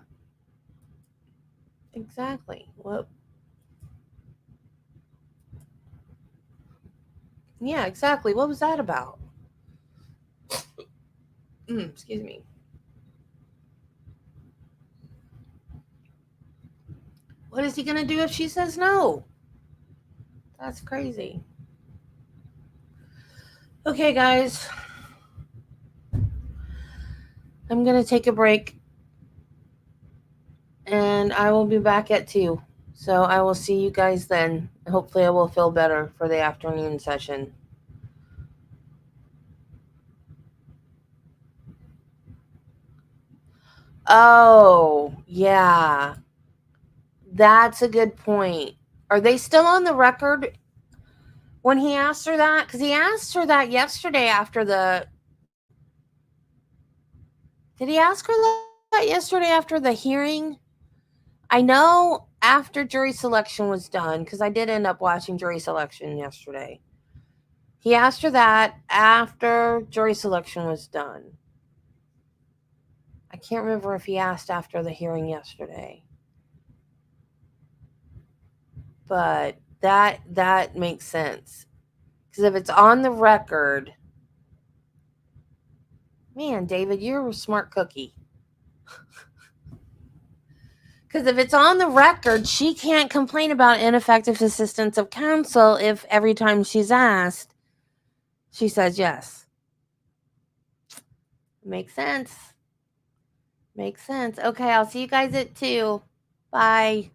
Exactly. Well, yeah, exactly. What was that about? Excuse me. What is he going to do if she says no? That's crazy. Okay, guys. I'm going to take a break. And I will be back at 2. So I will see you guys then. Hopefully I will feel better for the afternoon session. Oh, yeah. That's a good point. Are they still on the record when he asked her that? Because he asked her that yesterday after the. Did he ask her that yesterday after the hearing? I know after jury selection was done, because I did end up watching jury selection yesterday. He asked her that after jury selection was done. I can't remember if he asked after the hearing yesterday. But that makes sense. Because if it's on the record, man, David, you're a smart cookie. Because if it's on the record, she can't complain about ineffective assistance of counsel if every time she's asked, she says yes. Makes sense. Makes sense. Okay, I'll see you guys at 2. Bye.